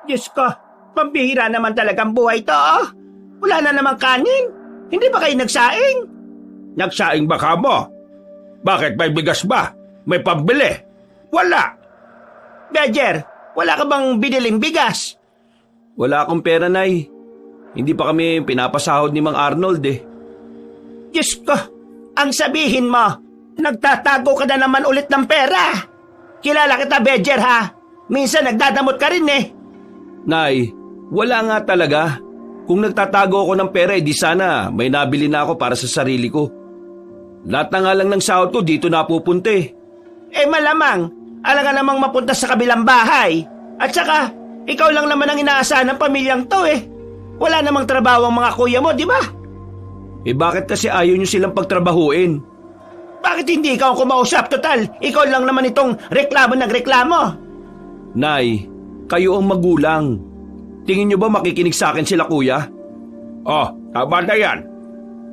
Diyos ko, pambihira naman talagang buhay to, oh. Wala na namang kanin. Hindi ba kayo nagsaing? Nagsaing ba ka mo? Bakit, may bigas ba? May pambili? Wala. Bejer, wala ka bang biniling bigas? Wala akong pera, Nay. Hindi pa kami pinapasahod ni Mang Arnold eh. Diyos ko, ang sabihin mo, nagtatago ka na naman ulit ng pera. Kilala kita, Bejer, ha? Minsan nagdadamot ka rin eh. Nay, wala nga talaga. Kung nagtatago ako ng pera, di sana may nabili na ako para sa sarili ko. Lahat na nga lang ng sahod ko dito napupunta eh. Malamang, alang namang mapunta sa kabilang bahay. At saka, ikaw lang naman ang inaasahan ng pamilyang to eh. Wala namang trabaho ang mga kuya mo, di ba? Bakit kasi ayaw nyo silang pagtrabahuin? Bakit hindi ikaw ang kumausap? Total, ikaw lang naman itong nagreklamo. Nay, kayo ang magulang. Tingin nyo ba makikinig sa akin sila, kuya? Oh, tama na yan.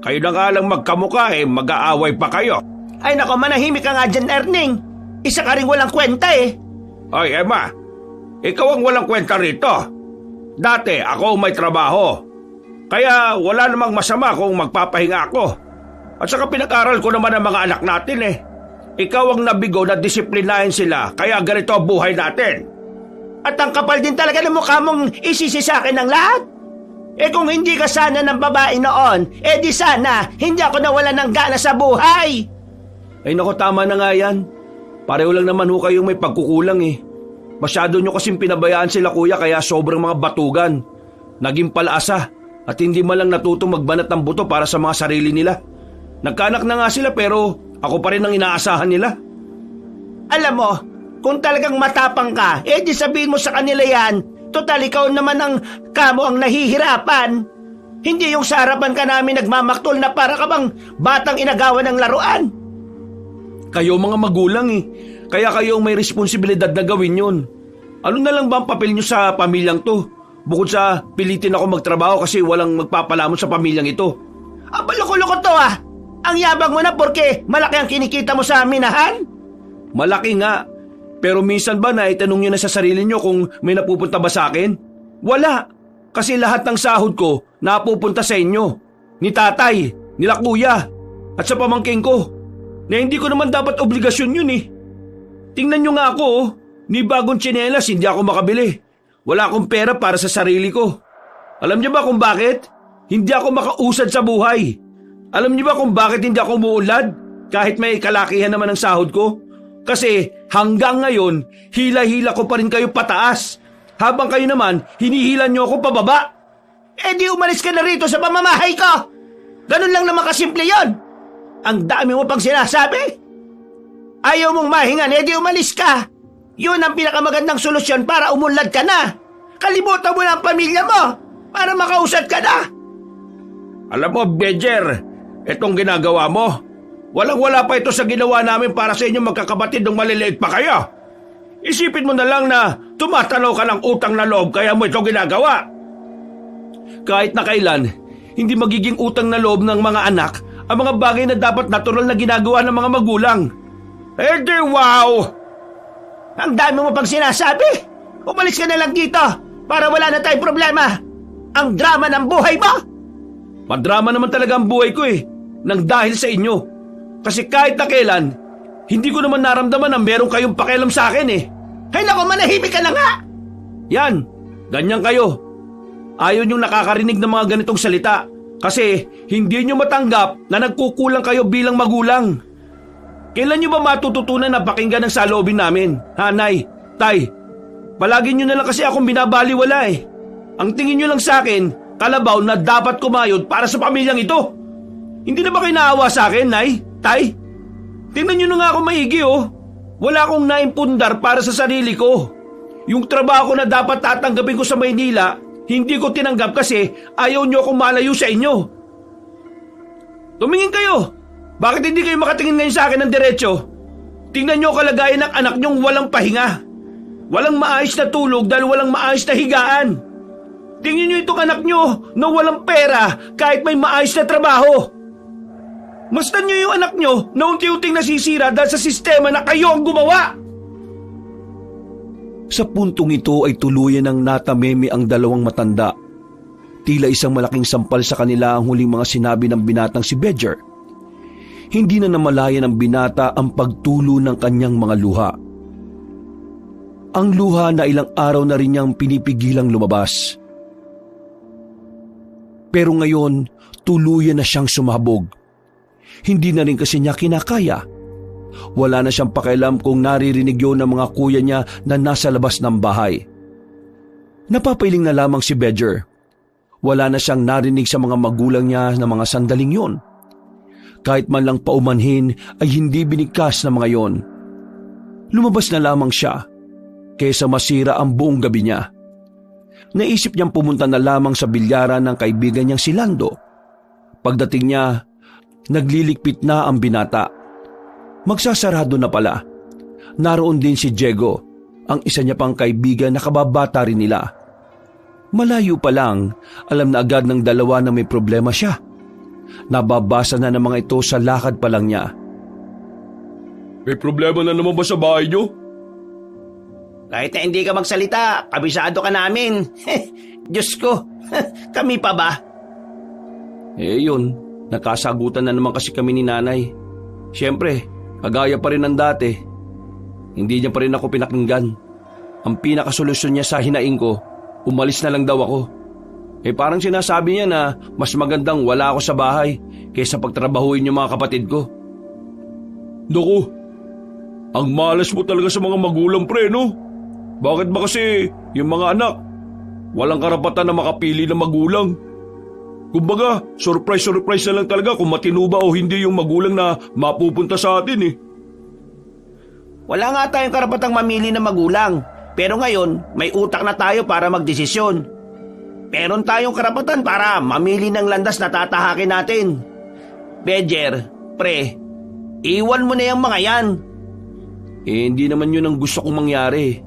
Kayo na nga lang magkamukha mag-aaway pa kayo. Ay nako, manahimik ka nga dyan, Erning. Isa ka rin walang kwenta eh. Ay, Emma, ikaw ang walang kwenta rito. Dati ako may trabaho. Kaya wala namang masama kung magpapahinga ako. At saka pinag-aral ko naman ang mga anak natin eh. Ikaw ang nabigo na disiplinahin sila, kaya ganito ang buhay natin. At ang kapal din talaga ng mukha mong isisi sa akin ng lahat. Kung hindi ka sana ng babae noon, di sana hindi ako nawalan ng gana sa buhay. Ay nako, tama na nga yan. Pareho lang naman ho kayong may pagkukulang eh. Masyado nyo kasing pinabayaan sila, kuya, kaya sobrang mga batugan. Naging palasa at hindi man lang natutong magbanat ng buto para sa mga sarili nila. Nagkaanak na nga sila pero ako pa rin ang inaasahan nila. Alam mo, kung talagang matapang ka, di sabihin mo sa kanila yan. Total, ikaw naman ang kamo ang nahihirapan. Hindi yung sa harapan ka namin nagmamaktol na para ka bang batang inagawan ng laruan. Kayo mga magulang eh. Kaya kayo may responsibilidad na gawin yun. Ano na lang ba ang papel nyo sa pamilyang to? Bukod sa pilitin ako magtrabaho kasi walang magpapalamon sa pamilyang ito. Loko-loko to ah. Ang yabang mo na porque malaki ang kinikita mo sa aminahan. Malaki nga. Pero minsan ba naitanong nyo na sa sarili nyo kung may napupunta ba sa akin? Wala. Kasi lahat ng sahod ko napupunta sa inyo. Ni tatay, nila kuya, at sa pamangking ko. Na hindi ko naman dapat obligasyon yun eh. Tingnan nyo nga ako oh. Ni bagong tsinelas hindi ako makabili. Wala akong pera para sa sarili ko. Alam niyo ba kung bakit? Hindi ako makausad sa buhay. Alam niyo ba kung bakit hindi ako umuunlad? Kahit may kalakihan naman ng sahod ko? Kasi hanggang ngayon, hila-hila ko pa rin kayo pataas. Habang kayo naman, hinihila niyo ako pababa. Di umalis ka na rito sa pamamahay ko. Ganun lang naman kasimple yon. Ang dami mo pang sinasabi. Ayaw mong mahingan, di umalis ka. Yun ang pinakamagandang solusyon para umunlad ka na. Kalimutan mo na ang pamilya mo para makausad ka na. Alam mo, Bejer, itong ginagawa mo, walang-wala pa ito sa ginawa namin para sa inyo magkakapatid nung maliliit pa kayo. Isipin mo na lang na tumatanaw ka ng utang na loob kaya mo ito ginagawa. Kahit na kailan, hindi magiging utang na loob ng mga anak ang mga bagay na dapat natural na ginagawa ng mga magulang. Di wow! Ang dami mo pang sinasabi. Umalis ka na lang dito para wala na tayong problema. Ang drama ng buhay mo. Madrama naman talaga ang buhay ko eh. Nang dahil sa inyo. Kasi kahit na kailan, hindi ko naman naramdaman na meron kayong pakialam sa akin eh. Ay naku, manahimik ka na nga. Yan, ganyan kayo. Ayaw niyong nakakarinig ng mga ganitong salita. Kasi hindi niyo matanggap na nagkukulang kayo bilang magulang. Kailan niyo ba matututunan na pakinggan ang saloobin namin? Ha, Nay, Tay? Palagi niyo na lang kasi akong binabaliwala eh. Ang tingin niyo lang sa akin, kalabaw na dapat kumayod para sa pamilyang ito. Hindi na ba kayo naawa sa akin, Nay? Tay? Tingnan niyo na nga ako maigi oh. Wala akong naimpundar para sa sarili ko. Yung trabaho ko na dapat tatanggapin ko sa Maynila, hindi ko tinanggap kasi ayaw niyo akong malayo sa inyo. Tumingin kayo. Bakit hindi kayo makatingin ngayon sa akin ng diretsyo? Tingnan niyo kalagayan ng anak niyong walang pahinga. Walang maayos na tulog dahil walang maayos na higaan. Tingnan niyo itong anak niyo na walang pera kahit may maayos na trabaho. Masdan niyo yung anak niyo na unti-unting nasisira dahil sa sistema na kayo ang gumawa. Sa puntong ito ay tuluyan ng natameme ang dalawang matanda. Tila isang malaking sampal sa kanila ang huling mga sinabi ng binatang si Bedger. Hindi na namalayan ng binata ang pagtulo ng kanyang mga luha. Ang luha na ilang araw na rin niyang pinipigilang lumabas. Pero ngayon, tuluyan na siyang sumabog. Hindi na rin kasi niya kinakaya. Wala na siyang pakialam kung naririnig yun ng mga kuya niya na nasa labas ng bahay. Napapailing na lamang si Bedger. Wala na siyang narinig sa mga magulang niya na mga sandaling yon. Kahit man lang paumanhin ay hindi binigkas ng mga yon. Lumabas na lamang siya kaysa masira ang buong gabi niya. Naisip niyang pumunta na lamang sa bilyaran ng kaibigan niyang si Lando. Pagdating niya, nagliligpit na ang binata. Magsasarado na pala. Naroon din si Diego, ang isa niya pang kaibigan na kababata rin nila. Malayo pa lang, alam na agad ng dalawa na may problema siya. Nababasa na ng mga ito sa lakad pa lang niya. May problema na naman ba sa bahay niyo? Kahit na hindi ka magsalita, kabisado ka namin. Diyos ko, kami pa ba? Yun, nakasagutan na naman kasi kami ni nanay. Siyempre, kagaya pa rin ng dati. Hindi niya pa rin ako pinakinggan. Ang pinakasolusyon niya sa hinaing ko, umalis na lang daw ako. Parang sinasabi niya na mas magandang wala ako sa bahay kaysa pagtrabahuin yung mga kapatid ko. Naku, ang malas mo talaga sa mga magulang pre, no? Bakit ba kasi yung mga anak, walang karapatan na makapili ng magulang? Kumbaga, surprise na lang talaga kung matino ba o hindi yung magulang na mapupunta sa atin eh. Wala nga tayong karapatang mamili ng magulang. Pero ngayon, may utak na tayo para magdesisyon. Meron tayong karapatan para mamili ng landas na tatahakin natin. Bedger, pre, iwan mo na yung mga yan. Hindi naman yun ang gusto kong mangyari.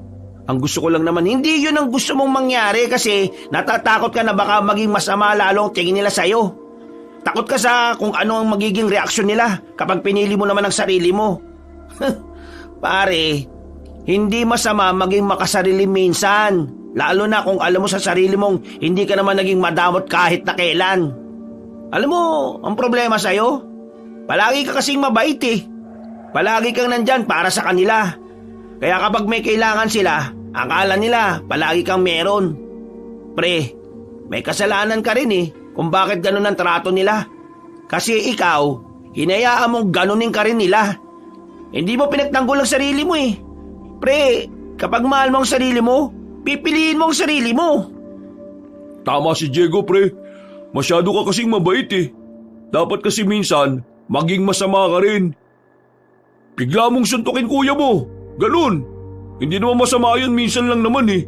Ang gusto ko lang naman, Hindi yun ang gusto mong mangyari kasi natatakot ka na baka maging masama lalong tingin nila sa'yo. Takot ka sa kung ano ang magiging reaksyon nila kapag pinili mo naman ang sarili mo. Pare, hindi masama maging makasarili minsan. Lalo na kung alam mo sa sarili mong hindi ka naman naging madamot kahit na kailan. Alam mo, ang problema sa'yo, palagi ka kasing mabait eh. Palagi kang nandyan para sa kanila. Kaya kapag may kailangan sila, akala nila palagi kang meron. Pre, may kasalanan ka rin eh kung bakit ganun ang trato nila. Kasi ikaw, hinayaan mong ganunin ka rin nila. Hindi mo pinagtanggol ang sarili mo eh. Pre, kapag mahal mo ang sarili mo, pipiliin mo ang sarili mo. Tama si Diego pre, masyado ka kasing mabait eh. Dapat kasi minsan, maging masama ka rin. Bigla mong suntukin kuya mo, ganun. Hindi naman masama yun, minsan lang naman eh.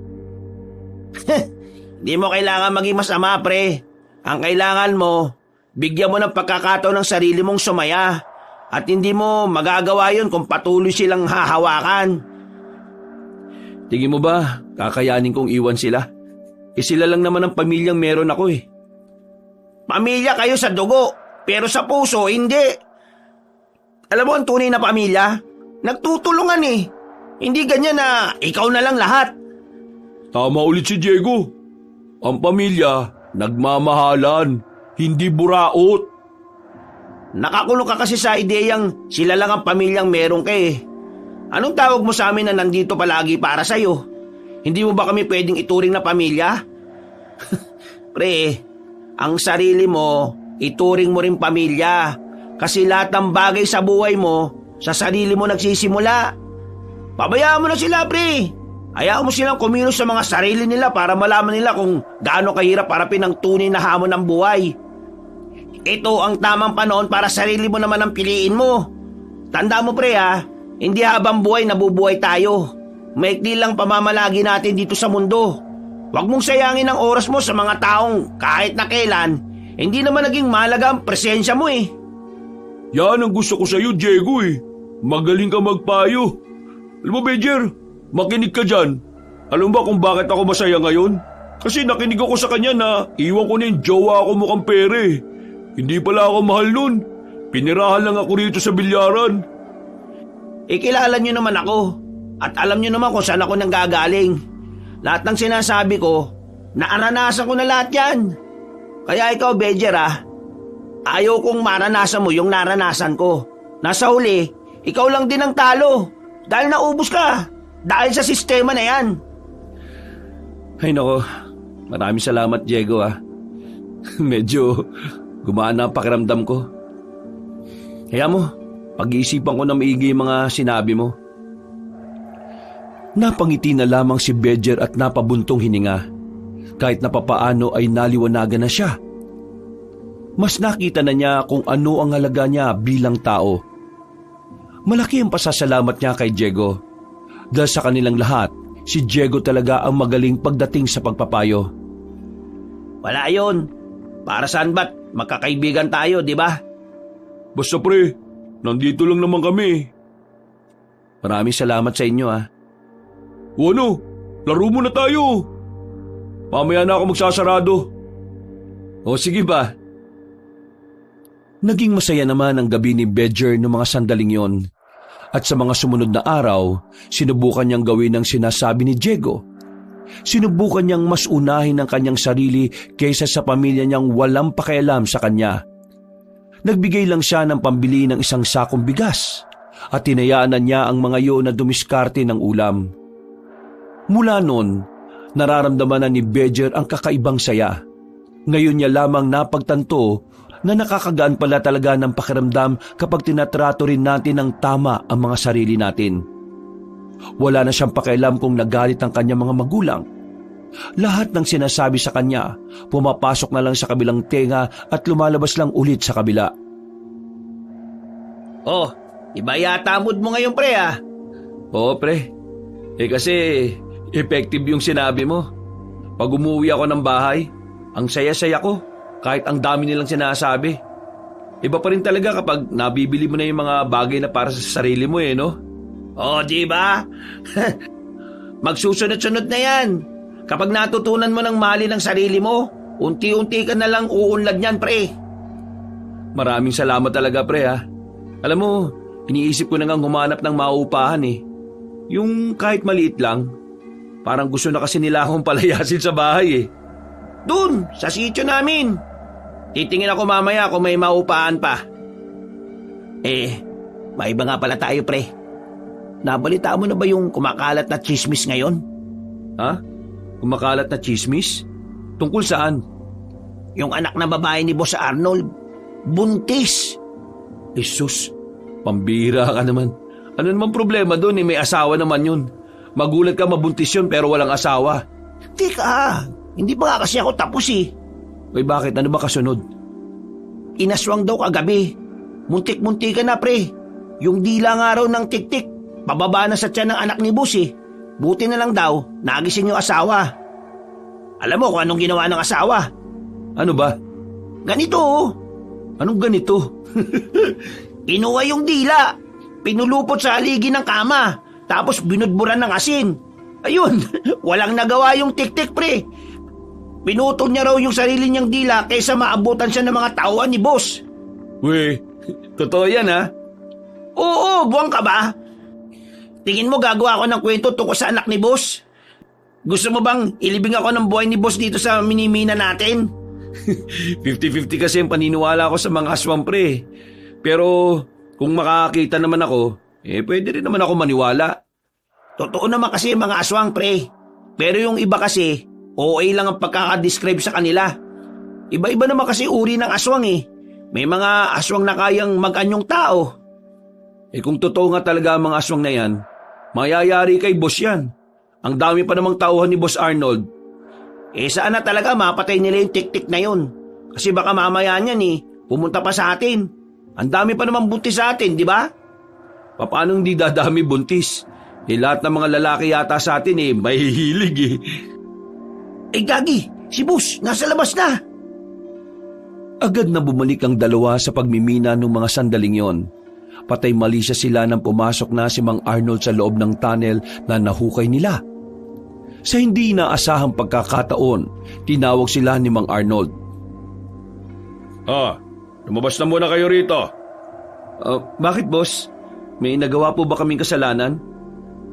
Hindi mo kailangan maging masama pre. Ang kailangan mo, bigyan mo ng pagkakataon ng sarili mong sumaya. At hindi mo magagawa yun kung patuloy silang hahawakan. tingin mo ba kakayanin kong iwan sila? Sila lang naman ang pamilyang meron ako eh. Pamilya kayo sa dugo, pero sa puso, hindi. Alam mo ang tunay na pamilya? Nagtutulungan eh. Hindi ganyan na ikaw na lang lahat. Tama ulit si Diego. Ang pamilya, nagmamahalan, hindi buraot. Nakakulong ka kasi sa ideyang sila lang ang pamilyang meron ka eh. Anong tawag mo sa amin na nandito palagi para sa'yo? Hindi mo ba kami pwedeng ituring na pamilya? Pre, ang sarili mo, ituring mo rin pamilya. Kasi lahat ng bagay sa buhay mo, sa sarili mo nagsisimula. Pabayaan mo na sila, pre. Hayaan mo silang kumilos sa mga sarili nila para malaman nila kung gaano kahirap harapin ang tunay na hamon ng buhay. Ito ang tamang panahon para sarili mo naman ang piliin mo. Tanda mo pre ha, hindi habang buhay nabubuhay tayo. Maikli lang pamamalagi natin dito sa mundo. Huwag mong sayangin ang oras mo sa mga taong kahit na kailan, hindi naman naging mahalaga ang presensya mo eh. Yan ang gusto ko sa'yo, Diego eh. Magaling ka magpayo. Alam mo, Bedger, makinig ka dyan. Alam ba kung bakit ako masaya ngayon? Kasi nakinig ako sa kanya na iwan ko na yung jowa ko mukhang pere. Hindi pala ako mahal nun. Pinirahan lang ako rito sa bilyaran. Kilala niyo naman ako. At alam niyo naman kung saan ako nanggagaling. Lahat ng sinasabi ko, naaranasan ko na lahat yan. Kaya ikaw, Bedger ayaw kong maranasan mo yung naranasan ko. Nasa huli, ikaw lang din ang talo. Dahil naubos ka. Dahil sa sistema na yan. Ay nako, maraming salamat Diego Medyo gumaan na ang pakiramdam ko. Kaya mo, pag-iisipan ko na maigi yung mga sinabi mo. Napangiti na lamang si Bedger at napabuntong hininga. Kahit napapaano ay naliwanagan na siya. Mas nakita na niya kung ano ang halaga niya bilang tao. Malaki ang pasasalamat niya kay Diego. Dahil sa kanilang lahat, si Diego talaga ang magaling pagdating sa pagpapayo. Wala yun. Para saan ba't magkakaibigan tayo, di ba? Basta pre, nandito lang naman kami. Maraming salamat sa inyo O ano, laro mo na tayo. Mamaya na ako magsasarado. O sige ba? Naging masaya naman ang gabi ni Bedger ng mga sandaling yon. At sa mga sumunod na araw, sinubukan niyang gawin ang sinasabi ni Diego. Sinubukan niyang mas unahin ang kanyang sarili kaysa sa pamilya niyang walang pakialam sa kanya. Nagbigay lang siya ng pambili ng isang sakong bigas at tinayaan na niya ang mga iyon na dumiskarte ng ulam. Mula noon, nararamdaman na ni Bedger ang kakaibang saya. Ngayon niya lamang napagtanto na nakakagaan pala talaga ng pakiramdam kapag tinatrato rin natin ng tama ang mga sarili natin. Wala na siyang pakialam kung nagalit ang kanyang mga magulang. Lahat ng sinasabi sa kanya, pumapasok na lang sa kabilang tenga at lumalabas lang ulit sa kabila. Oh, iba yata mood mo ngayon pre Oo pre, kasi effective yung sinabi mo. Pag umuwi ako ng bahay, ang saya-saya ko. Kahit ang dami nilang sinasabi. Iba pa rin talaga kapag nabibili mo na yung mga bagay na para sa sarili mo no? Oh, di ba? Magsusunod-sunod na yan. Kapag natutunan mo ng mahalin ang sarili mo, unti-unti ka na lang uunlad niyan, pre. Maraming salamat talaga, pre Alam mo, iniisip ko na ngang humanap ng mauupahan Yung kahit maliit lang. Parang gusto na kasi nila akong palayasin sa bahay Dun, sa sityo namin. Titingin ako mamaya kung may maupahan pa. May iba nga pala tayo, pre. Nabalita mo na ba yung kumakalat na chismis ngayon? Ha? Kumakalat na chismis? Tungkol saan? Yung anak na babae ni Boss Arnold, buntis. Jesus, pambira ka naman. Ano naman problema doon may asawa naman yun. Magulat ka mabuntis yun pero walang asawa. Teka, hindi pa nga kasi ako tapos Bakit? Ano ba kasunod? Inaswang daw kagabi. Muntik-muntik ka na, pre. Yung dila nga raw ng tik-tik, pababa na sa tiyan ng anak ni Boss Buti na lang daw, nagising yung asawa. Alam mo kung anong ginawa ng asawa? Ano ba? Ganito Anong ganito? Inuwa yung dila, pinulupot sa haligi ng kama, tapos binudburan ng asin. Ayun, walang nagawa yung tik-tik, pre. Pinutol niya raw yung sarili niyang dila kaysa maabutan siya ng mga tauhan ni Boss. Totoo yan Oo, buwang ka ba? Tingin mo gagawa ako ng kwento tungkol sa anak ni Boss? Gusto mo bang ilibing ako ng buhay ni Boss dito sa minimina natin? 50-50 kasi ang paniniwala ko sa mga aswang pre. Pero kung makakita naman ako, pwede rin naman ako maniwala. Totoo naman kasi mga aswang pre. Pero yung iba kasi, OA lang ang pagkakadescribe sa kanila. Iba-iba naman kasi uri ng aswang May mga aswang na kayang mag-anyong tao. Kung totoo nga talaga ang mga aswang na yan, mayayari kay Boss yan. Ang dami pa namang tauhan ni Boss Arnold. Saan na talaga mapatay nila yung tik-tik na yun? Kasi baka mamaya niyan pumunta pa sa atin. Ang dami pa namang buntis sa atin, di ba? Paano hindi dadami buntis? Lahat ng mga lalaki yata sa atin may hilig Gagi, si Boss, nasa labas na. Agad na bumalik ang dalawa sa pagmimina ng mga sandaling yon. Patay mali siya sila nang pumasok na si Mang Arnold sa loob ng tunnel na nahukay nila. Sa hindi inaasahang pagkakataon, tinawag sila ni Mang Arnold. Lumabas na muna kayo rito. Bakit boss? May nagawa po ba kaming kasalanan?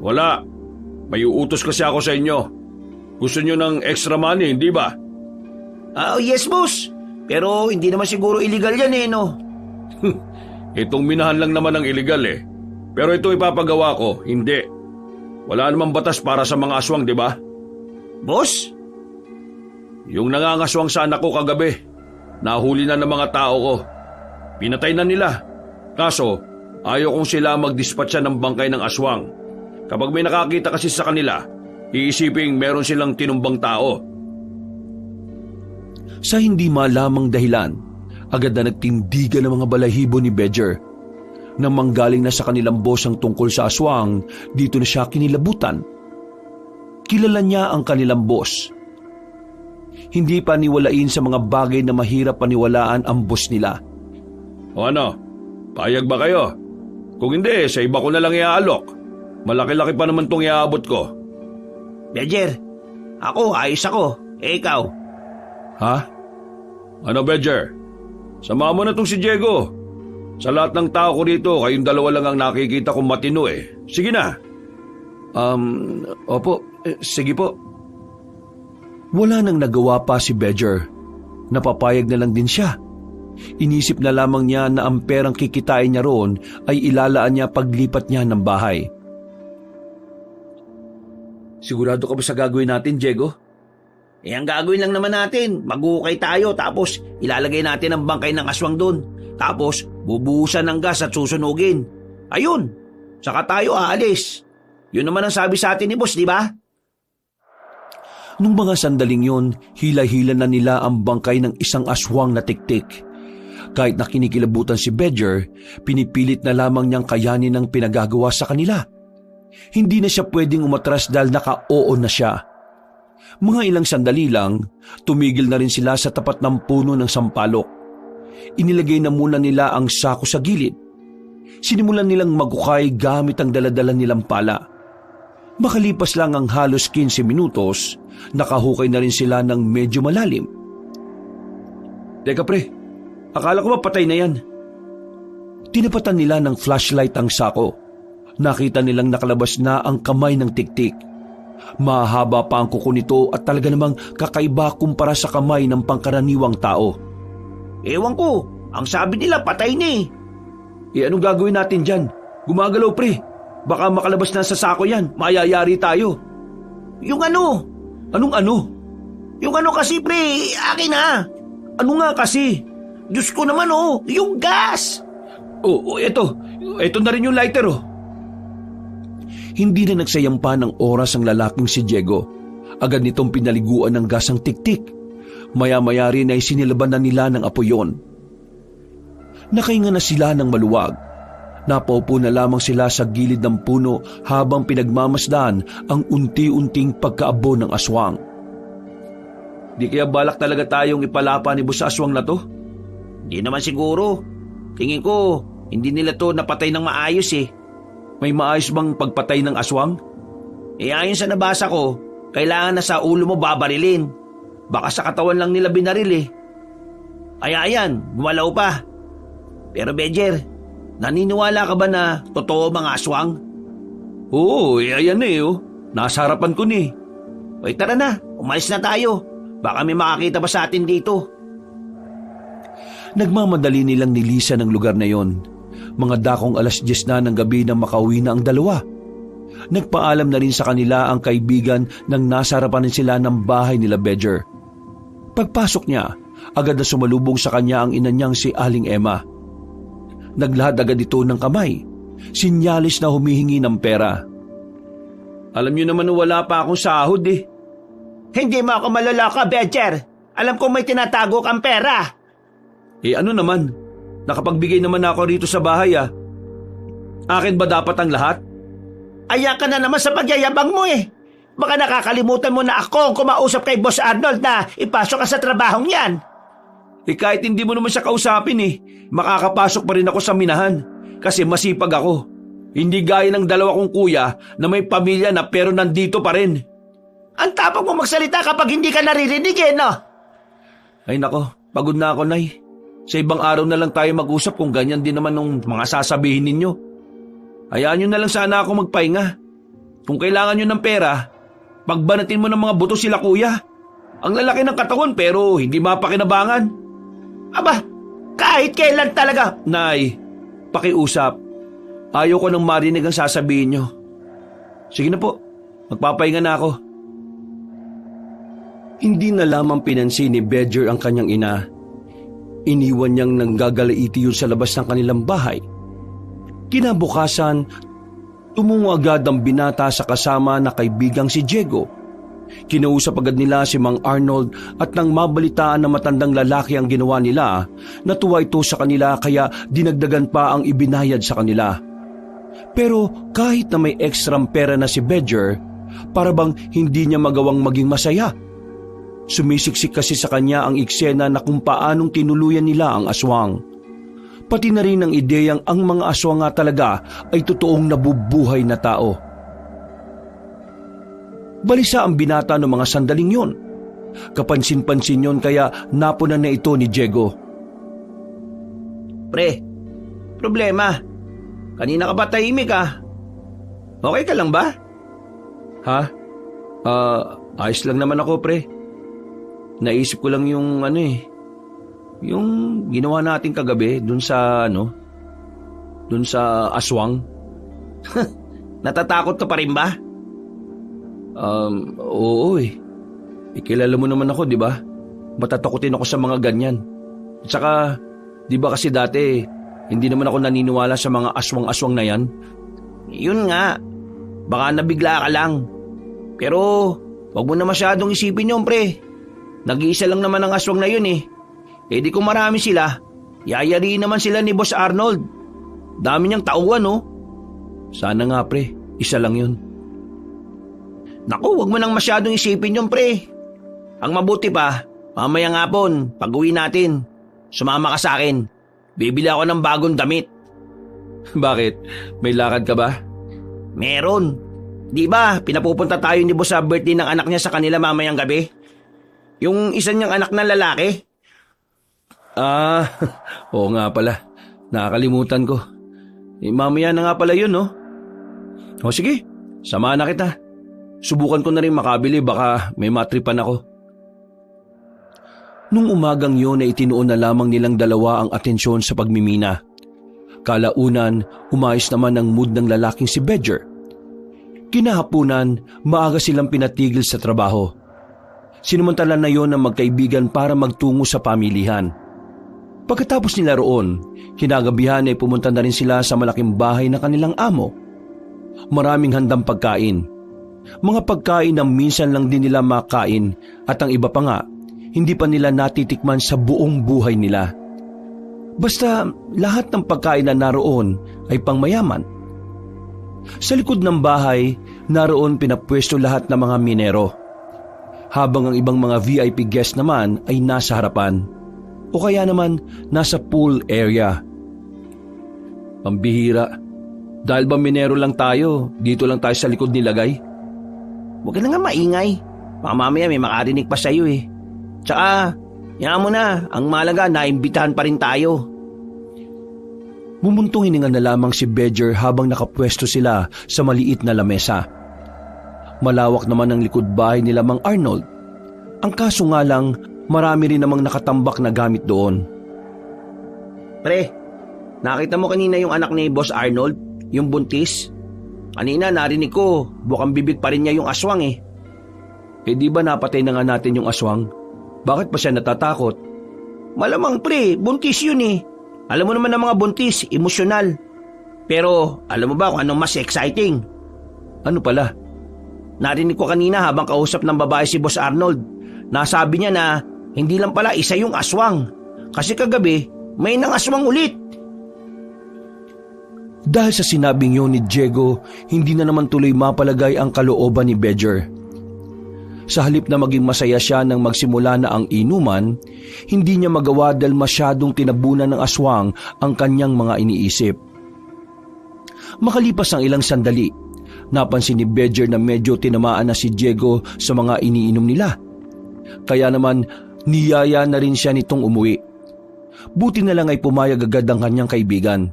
Wala. May uutos kasi ako sa inyo. Gusto nyo ng extra money, hindi ba? Yes, boss. Pero hindi naman siguro illegal yan no? Itong minahan lang naman ang illegal Pero ito ipapagawa ko, hindi. Wala namang batas para sa mga aswang, di ba? Boss? Yung nangangaswang sa anak ko kagabi, nahuli na ng mga tao ko. Pinatay na nila. Kaso, ayaw kong sila mag-dispatcha ng bangkay ng aswang. Kapag may nakakita kasi sa kanila, iisiping meron silang tinumbang tao. Sa hindi malamang dahilan, agad na nagtindigan ng mga balahibo ni Bedger. Nang manggaling na sa kanilang boss ang tungkol sa aswang, dito na siya kinilabutan. Kilala niya ang kanilang boss. Hindi paniwalain sa mga bagay na mahirap paniwalaan ang boss nila. O ano, payag ba kayo? Kung hindi, sa iba ko na lang iaalok. Malaki-laki pa naman tong iaabot ko. Bedger, ayos ako. Ikaw? Ha? Ano, Bedger? Sama mo na tong si Diego. Sa lahat ng tao ko dito, kayong dalawa lang ang nakikita kong matino Sige na. Opo, sige po. Wala nang nagawa pa si Bedger. Napapayag na lang din siya. Inisip na lamang niya na ang perang kikitain niya roon ay ilalaan niya paglipat niya ng bahay. Sigurado ka ba sa gagawin natin, Diego? Ang gagawin lang naman natin, mag-uukay tayo tapos ilalagay natin ang bangkay ng aswang doon. Tapos bubuhusan ng gas at susunugin. Ayun, saka tayo aalis. Yun naman ang sabi sa atin ni boss, di ba? Nung mga sandaling yun, hila-hila na nila ang bangkay ng isang aswang na tiktik. Kahit na kinikilabutan si Bedger, pinipilit na lamang niyang kayanin ang pinagagawa sa kanila. Hindi na siya pwedeng umatras dahil naka-oo na siya. Mga ilang sandali lang, tumigil na rin sila sa tapat ng puno ng sampalok. Inilagay na muna nila ang sako sa gilid. Sinimulan nilang magukay gamit ang daladala nilang pala. Makalipas lang ang halos 15 minutos, nakahukay na rin sila ng medyo malalim. Teka pre, akala ko ba patay na yan? Tinapatan nila ng flashlight ang sako. Nakita nilang nakalabas na ang kamay ng tiktik. Mahaba pa ang kuko nito at talaga namang kakaiba kumpara sa kamay ng pangkaraniwang tao. Ewan ko, ang sabi nila patay na Anong gagawin natin dyan? Gumagalaw pre, baka makalabas na sa sako yan, mayayari tayo. Yung ano? Anong ano? Yung ano kasi pre, akin na. Ano nga kasi? Diyos ko naman yung gas. Ito na rin yung lighter Hindi na nagsayang pa ng oras ang lalaking si Diego. Agad nitong pinaliguan ng gas ang tiktik. Maya-maya rin ay sinilaban na nila ng apoy yon. Nakahinga na sila ng maluwag. Napaupo na lamang sila sa gilid ng puno habang pinagmamasdan ang unti-unting pagkaabo ng aswang. Di kaya balak talaga tayong ipalapa ni boss sa aswang na to? Hindi naman siguro. Tingin ko, hindi nila to napatay ng maayos May maayos bang pagpatay ng aswang? Ayon sa nabasa ko, kailangan na sa ulo mo babarilin. Baka sa katawan lang nila binaril Kaya ayan, gumalaw pa. Pero Bedger, naniniwala ka ba na totoo mga aswang? Oo, ayan Nasa harapan ko ni. Tara na, umalis na tayo. Baka may makakita pa sa atin dito. Nagmamadali nilang nilisan ang lugar na yon. Mga dakong 10:00 na ng gabi nang makauwi na ang dalawa. Nagpaalam na rin sa kanila ang kaibigan nang nasa harapan sila ng bahay nila Bedger. Pagpasok niya, agad na sumalubong sa kanya ang ina niyang si Aling Emma. Naglahad agad ito ng kamay. Sinyalis na humihingi ng pera. Alam niyo naman na wala pa akong sahod Hindi mo ako maloloko, Bedger. Alam kong may tinatago kang pera. Ano naman? Nakapagbigay naman ako rito sa bahay Akin ba dapat ang lahat? Ayan ka na naman sa pagyayabang mo Baka nakakalimutan mo na ako ang kumausap kay Boss Arnold na ipasok ka sa trabahong yan. Kahit hindi mo naman siya kausapin makakapasok pa rin ako sa minahan kasi masipag ako. Hindi gaya ng dalawa kong kuya na may pamilya na pero nandito pa rin. Ang tapang mo magsalita kapag hindi ka naririnig no? Ay nako, pagod na ako, Nay. Sa ibang araw na lang tayo mag-usap kung ganyan din naman ng mga sasabihin ninyo. Hayaan nyo na lang sana ako magpahinga. Kung kailangan nyo ng pera, pagbanatin mo ng mga buto sila kuya. Ang lalaki ng katawan pero hindi mapakinabangan. Aba, kahit kailan talaga. Nay, pakiusap. Ayaw ko nang marinig ang sasabihin nyo. Sige na po, magpapahinga na ako. Hindi na lamang pinansin ni Bedger ang kanyang ina. Iniwan niyang nanggagalaiti yun sa labas ng kanilang bahay. Kinabukasan, tumungo agad ang binata sa kasama na kaibigang si Diego. Kinausap agad nila si Mang Arnold at nang mabalitaan na matandang lalaki ang ginawa nila, natuwa ito sa kanila kaya dinagdagan pa ang ibinayad sa kanila. Pero kahit na may ekstrang pera na si Bedger, para bang hindi niya magawang maging masaya. Sumisiksik kasi sa kanya ang eksena na kung paanong tinuluyan nila ang aswang. Pati na rin ang ideyang ang mga aswang nga talaga ay totoong nabubuhay na tao. Balisa ang binata ng mga sandaling yon. Kapansin-pansin yon kaya napunan na ito ni Diego. Pre, problema. Kanina ka ba tahimik Okay ka lang ba? Ha? Ayos lang naman ako, pre. Naisip ko lang yung yung ginawa natin kagabi dun sa aswang. Natatakot ka pa rin ba? Oo eh. Kilala mo naman ako, di ba? Matatakutin ako sa mga ganyan. At saka, di ba kasi dati, hindi naman ako naniniwala sa mga aswang-aswang na yan. Yun nga. Baka nabigla ka lang. Pero, wag mo na masyadong isipin yun, pre. Nag-iisa lang naman ang aswang na yun eh. Eh di kung marami sila, yayariin naman sila ni Boss Arnold. Dami niyang tauhan, no? Sana nga, pre. Isa lang yun. Naku, wag mo nang masyadong isipin yun, pre. Ang mabuti pa, mamayang hapon, pag-uwi natin, sumama ka sa akin. Bibili ako ng bagong damit. Bakit? May lakad ka ba? Meron. Di ba, pinapupunta tayo ni Boss sa birthday ng anak niya sa kanila mamayang gabi? Yung isa niyang anak na lalaki. Oo nga pala. Nakakalimutan ko. Mamaya na nga pala yun, no? O sige, samahan na kita. Subukan ko na rin makabili, baka may matripan ako. Nung umagang yun ay itinuon na lamang nilang dalawa ang atensyon sa pagmimina. Kalaunan, umayos naman ang mood ng lalaking si Bedger. Kinahapunan, maaga silang pinatigil sa trabaho. Sinumantala na yon ng magkaibigan para magtungo sa pamilihan. Pagkatapos nila roon, kinagabihan ay pumunta na rin sila sa malaking bahay ng kanilang amo. Maraming handang pagkain. Mga pagkain na minsan lang din nila makain at ang iba pa nga, hindi pa nila natitikman sa buong buhay nila. Basta lahat ng pagkain na naroon ay pangmayaman. Sa likod ng bahay, naroon pinapwesto lahat ng mga minero. Habang ang ibang mga VIP guest naman ay nasa harapan o kaya naman nasa pool area. Pambihira. Dahil ba minero lang tayo, dito lang tayo sa likod nilagay? Huwag ka na nga maingay. Baka mamaya may makarinig pa sa'yo eh. Tsaka, yan mo na, ang malaga naimbitahan pa rin tayo. Bumuntong hininga na lamang si Bedger habang nakapwesto sila sa maliit na lamesa. Malawak naman ang likod bahay nila Mang Arnold. Ang kaso nga lang, marami rin namang nakatambak na gamit doon. Pre, nakita mo kanina yung anak ni Boss Arnold? Yung buntis? Kanina narinig ko, bukang bibig pa rin niya yung aswang eh. Eh di ba napatay na nga natin yung aswang? Bakit pa siya natatakot? Malamang pre, buntis yun eh. Alam mo naman ng mga buntis, emosyonal. Pero alam mo ba kung anong mas exciting? Ano pala? Narinig ko kanina habang kausap ng babae si Boss Arnold. Nasabi niya na hindi lang pala isa yung aswang. Kasi kagabi, may nang aswang ulit. Dahil sa sinabing yun ni Diego, hindi na naman tuloy mapalagay ang kalooban ni Bedger. Sa halip na maging masaya siya nang magsimula na ang inuman, hindi niya magawa dahil masyadong tinabunan ng aswang ang kanyang mga iniisip. Makalipas ang ilang sandali, napansin ni Bedger na medyo tinamaan na si Diego sa mga iniinom nila. Kaya naman, niyaya na rin siya nitong umuwi. Buti na lang ay pumayag agad ang kanyang kaibigan.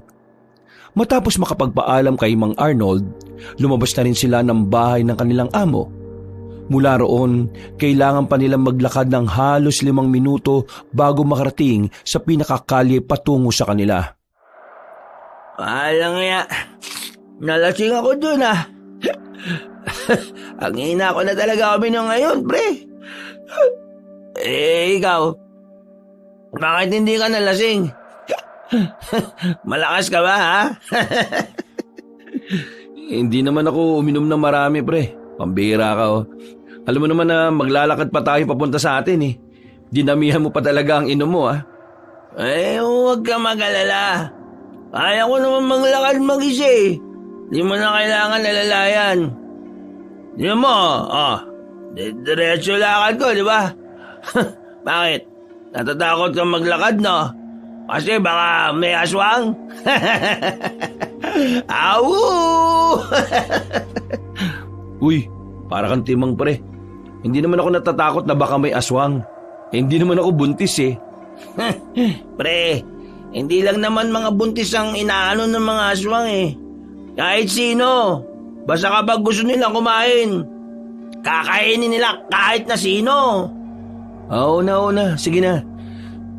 Matapos makapagpaalam kay Mang Arnold, lumabas na rin sila ng bahay ng kanilang amo. Mula roon, kailangan pa nilang maglakad ng halos 5 minuto bago makarating sa pinakakalye patungo sa kanila. Alang nga, nalasing ako dun Ang hina ko na talaga kami nung ngayon, pre. Ikaw, bakit hindi ka nalasing? Malakas ka ba, ha? Hindi naman ako uminom ng marami, pre. Pambira ka, oh. Alam mo naman na maglalakad pa tayo papunta sa atin, eh. Dinamihan mo pa talaga ang inom mo, ah. Huwag ka mag-alala. Kaya ko naman maglakad mag-isa, eh. Di mo na kailangan nalalayan. Di mo, diretso lakad ko, di ba? Bakit? Natatakot kang maglakad, no? Kasi baka may aswang. Awu! Uy, para kang timang, pre. Hindi naman ako natatakot na baka may aswang. Hindi naman ako buntis, eh. Pre, hindi lang naman mga buntis ang inaano ng mga aswang, eh. Kahit sino. Basta kapag gusto nilang kumain, kakainin nila kahit na sino. Oo na. Sige na.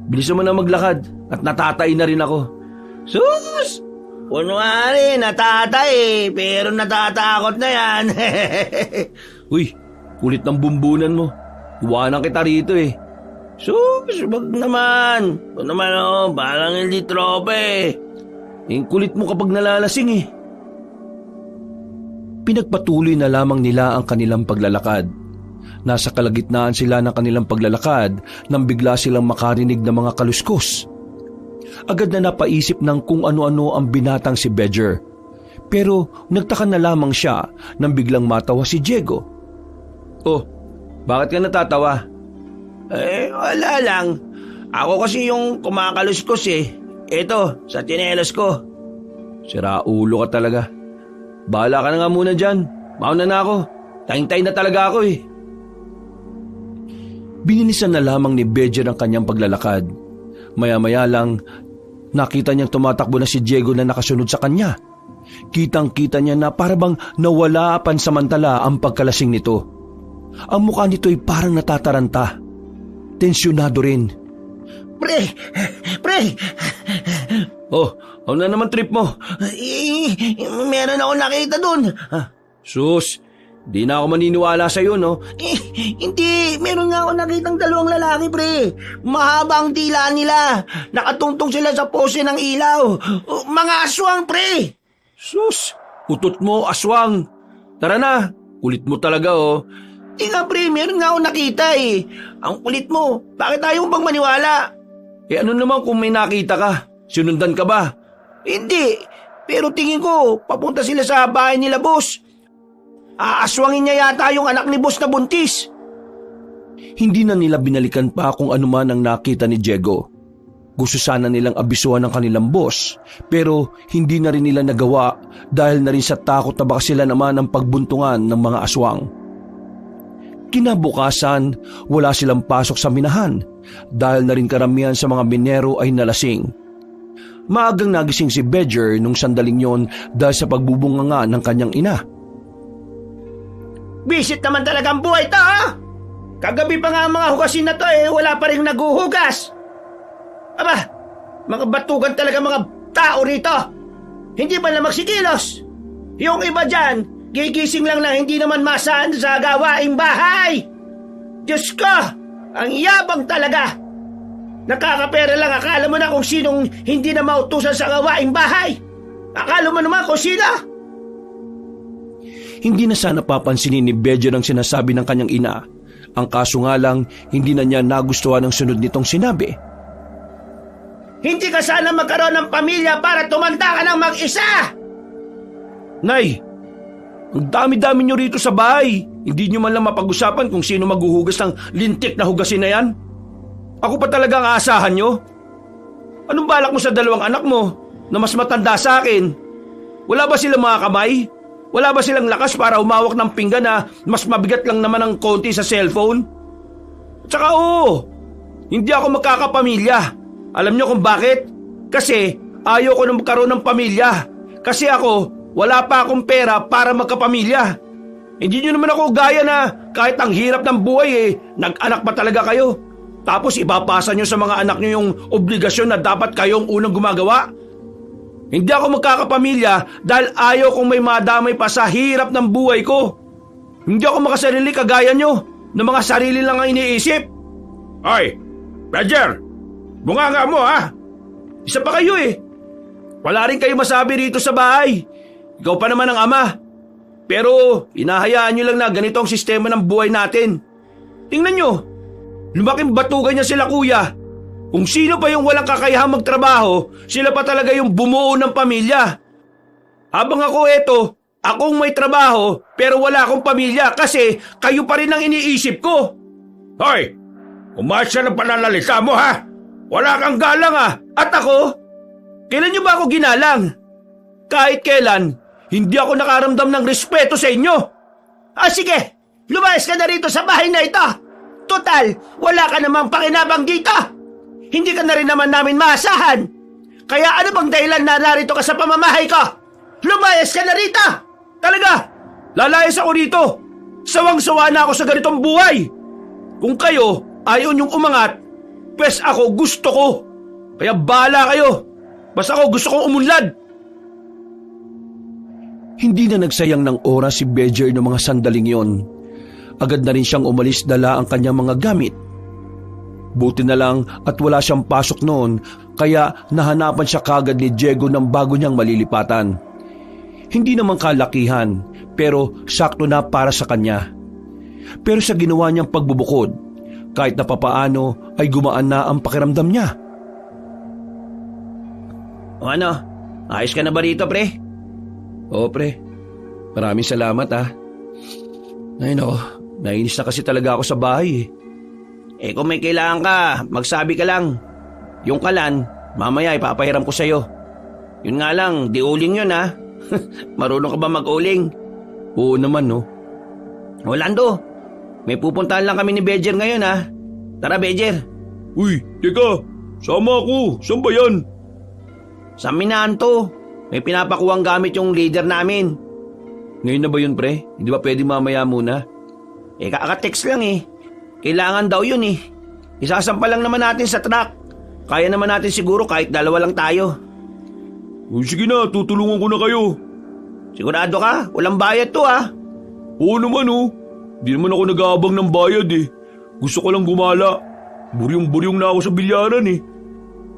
Bilis mo na maglakad at natatay na rin ako. Sus! Kunwari, natatay, pero natatakot na yan. Uy, kulit ng bumbunan mo. Iwanan kita rito, eh. Sus, wag naman. Wag naman, parang hindi tropa, eh. Yung kulit mo kapag nalalasing, eh. Pinagpatuloy na lamang nila ang kanilang paglalakad. Nasa kalagitnaan sila ng kanilang paglalakad nang bigla silang makarinig ng mga kaluskos. Agad na napaisip ng kung ano-ano ang binatang si Bedger. Pero nagtaka na lamang siya nang biglang matawa si Diego. Oh, bakit ka natatawa? Wala lang. Ako kasi yung kumakaluskos, eh. Eto, sa tsinelas ko. Sira ulo ka talaga. Bahala ka na nga muna dyan. Mauna na ako. Tayng-tay na talaga ako, eh. Binilisan na lamang ni Bedger ang kanyang paglalakad. Maya-maya lang, nakita niyang tumatakbo na si Diego na nakasunod sa kanya. Kitang-kita niya na parabang nawala pansamantala ang pagkalasing nito. Ang mukha nito'y parang natataranta. Tensyonado rin. Pre! Oh, ano na naman trip mo? Meron ako nakita dun. Sus, di na ako maniniwala sa'yo, no? Hindi, meron nga ako nakitang 2 lalaki, pre. Mahaba ang dila nila. Nakatungtong sila sa pose ng ilaw. Mga aswang, pre. Sus, utot mo, aswang. Tara na, kulit mo talaga, oh. Nga, pre, meron nga ako nakita, eh. Ang kulit mo, bakit ayaw bang maniwala? Ano naman kung may nakita ka? Sinundan ka ba? Hindi, pero tingin ko, papunta sila sa bahay nila, boss. Aaswangin niya yata yung anak ni boss na buntis. Hindi na nila binalikan pa kung ano man ang nakita ni Diego. Gusto sana nilang abisuhan ng kanilang boss, pero hindi na rin nila nagawa dahil na rin sa takot na baka sila naman ang pagbuntungan ng mga aswang. Kinabukasan, wala silang pasok sa minahan dahil na rin karamihan sa mga minero ay nalasing. Maagang nagising si Bedger nung sandaling yon dahil sa pagbubunganga ng kanyang ina. Bisit naman talaga ang buhay to, ha? Kagabi pa nga ang mga hugasin na to, wala pa rin naguhugas. Aba, mga batugan talaga mga tao rito. Hindi ba na magsikilos? Yung iba dyan, gigising lang na hindi naman masaan sa gawaing bahay. Diyos ko, ang yabang talaga. Nakakapera lang, akala mo na kung sinong hindi na mautusan sa gawaing bahay. Akala mo naman kung sino. Hindi na sana papansinin ni Bedger ang sinasabi ng kanyang ina. Ang kaso nga lang, hindi na niya nagustuhan ang sunod nitong sinabi. Hindi ka sana magkaroon ng pamilya para tumanda ka ng mag-isa! Nay, ang dami-dami niyo rito sa bahay. Hindi niyo man lang mapag-usapan kung sino maghuhugas ng lintik na hugasin na yan. Ako pa talaga ang aasahan niyo? Anong balak mo sa 2 anak mo na mas matanda sa akin? Wala ba silang mga kamay? Wala ba silang lakas para umawak ng pinggan na mas mabigat lang naman ng konti sa cellphone? Tsaka hindi ako magkakapamilya. Alam niyo kung bakit? Kasi ayaw ko na magkaroon ng pamilya. Kasi ako, wala pa akong pera para magkapamilya. Hindi nyo naman ako gaya na kahit ang hirap ng buhay nag-anak pa talaga kayo. Tapos ipapasa nyo sa mga anak nyo yung obligasyon na dapat kayong unang gumagawa. Hindi ako magkakapamilya dahil ayaw kong may madamay pa sa hirap ng buhay ko. Hindi ako makasarili kagaya nyo na mga sarili lang ang iniisip. Hoy, Roger! Bunganga mo ha! Isa pa kayo Wala rin kayo masabi rito sa bahay. Ikaw pa naman ang ama. Pero inahayaan nyo lang na ganito ang sistema ng buhay natin. Tingnan nyo, lumaking batugan niya sila kuya. Kung sino pa yung walang kakayahang magtrabaho, sila pa talaga yung bumuo ng pamilya. Habang ako akong may trabaho pero wala akong pamilya kasi kayo pa rin ang iniisip ko. Hoy! Umayos ka ng pananalita mo ha! Wala kang galang At ako? Kailan nyo ba ako ginalang? Kahit kailan, hindi ako nakaramdam ng respeto sa inyo. Sige, lumayas ka na rito sa bahay na ito. Total, wala ka namang pakinabang dito. Hindi ka na rin naman namin maasahan. Kaya ano bang dahilan na narito ka sa pamamahay ko? Lumayas ka na rito! Talaga, lalayas ako dito. Sawang-sawa na ako sa ganitong buhay. Kung kayo ayaw niyong umangat, pwes ako gusto ko. Kaya bahala kayo. Basta ako gusto kong umunlad. Hindi na nagsayang ng oras si Bejer ng mga sandaling yon. Agad na rin siyang umalis dala ang kanyang mga gamit. Buti na lang at wala siyang pasok noon kaya nahanapan siya kagad ni Diego ng bago niyang malilipatan. Hindi naman kalakihan pero sakto na para sa kanya. Pero sa ginawa niyang pagbubukod, kahit na papaano ay gumaan na ang pakiramdam niya. O ano, ayos ka na ba rito, pre? Oo, pre. Maraming salamat Ay nako, nainis na kasi talaga ako sa bahay Kung may kailangan ka, magsabi ka lang. Yung kalan, mamaya ipapahiram ko sa'yo. Yun nga lang, di uling yun Marunong ka ba mag-uling? Oo naman no. Orlando, may pupuntahan lang kami ni Bejer ngayon Tara, Bejer. Uy, teka! Sama ako! Saan ba yan? Sa minahan to. May pinapakuwang gamit yung leader namin. Ngayon na ba yun, pre? Hindi ba pwede mamaya muna? Kaka-text lang Kailangan daw yun Isasampa lang naman natin sa truck. Kaya naman natin siguro kahit dalawa lang tayo. Uy, sige na, tutulungan ko na kayo. Sigurado ka? Walang bayad to Oo naman Di naman ako nag-aabang ng bayad Gusto ko lang gumala. Buryong-buryong na ako sa bilyaran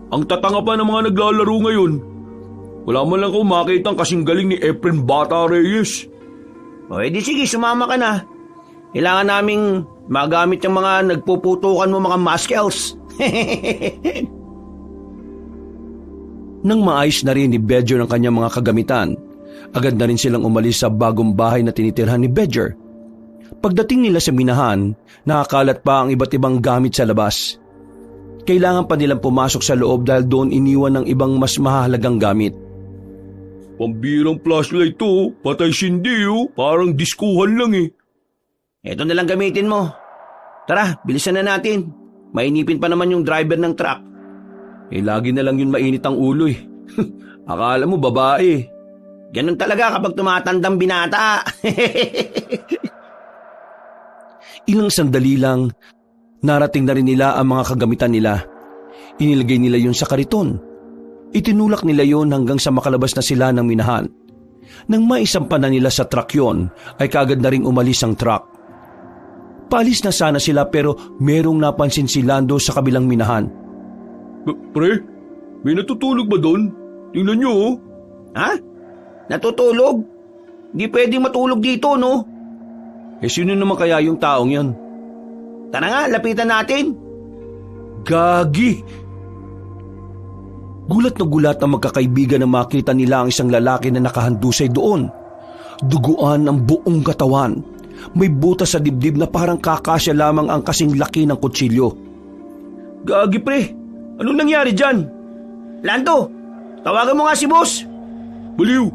Ang tatanga pa ng mga naglalaro ngayon. Wala man lang akong makita ang kasing galing ni Efren Bata Reyes. Di sige, sumama ka na. Kailangan naming magamit yung mga nagpuputukan mo mga muscles. Nang maayos na rin ni Bejer ang kanyang mga kagamitan, agad na rin silang umalis sa bagong bahay na tinitirhan ni Bejer. Pagdating nila sa minahan, nakakalat pa ang iba't ibang gamit sa labas. Kailangan pa nilang pumasok sa loob dahil doon iniwan ng ibang mas mahalagang gamit. Pambirang flashlight to, patay sindi parang diskuhan lang Ito na lang gamitin mo. Tara, bilisan na natin. Mainipin pa naman yung driver ng truck. Lagi na lang yun mainit ang ulo Akala mo babae. Ganun talaga kapag tumatandang binata. Ilang sandali lang, narating na rin nila ang mga kagamitan nila. Inilagay nila yun sa kariton. Itinulak nila yun hanggang sa makalabas na sila ng minahan. Nang maisampa na nila sa truck yun, ay kagad na ring umalis ang truck. Paalis na sana sila pero merong napansin si Lando sa kabilang minahan. Pre, may natutulog ba doon? Tingnan nyo Natutulog? Di pwedeng matulog dito, no? Sino naman kaya yung taong yan? Tara nga, lapitan natin. Gagi! Gulat na gulat ang magkakaibigan na makita nila ang isang lalaki na nakahandusay doon. Duguan ang buong katawan. May butas sa dibdib na parang kakasya lamang ang kasing laki ng kutsilyo. Gagi pre, anong nangyari dyan? Lando, tawagan mo nga si boss. Baliw,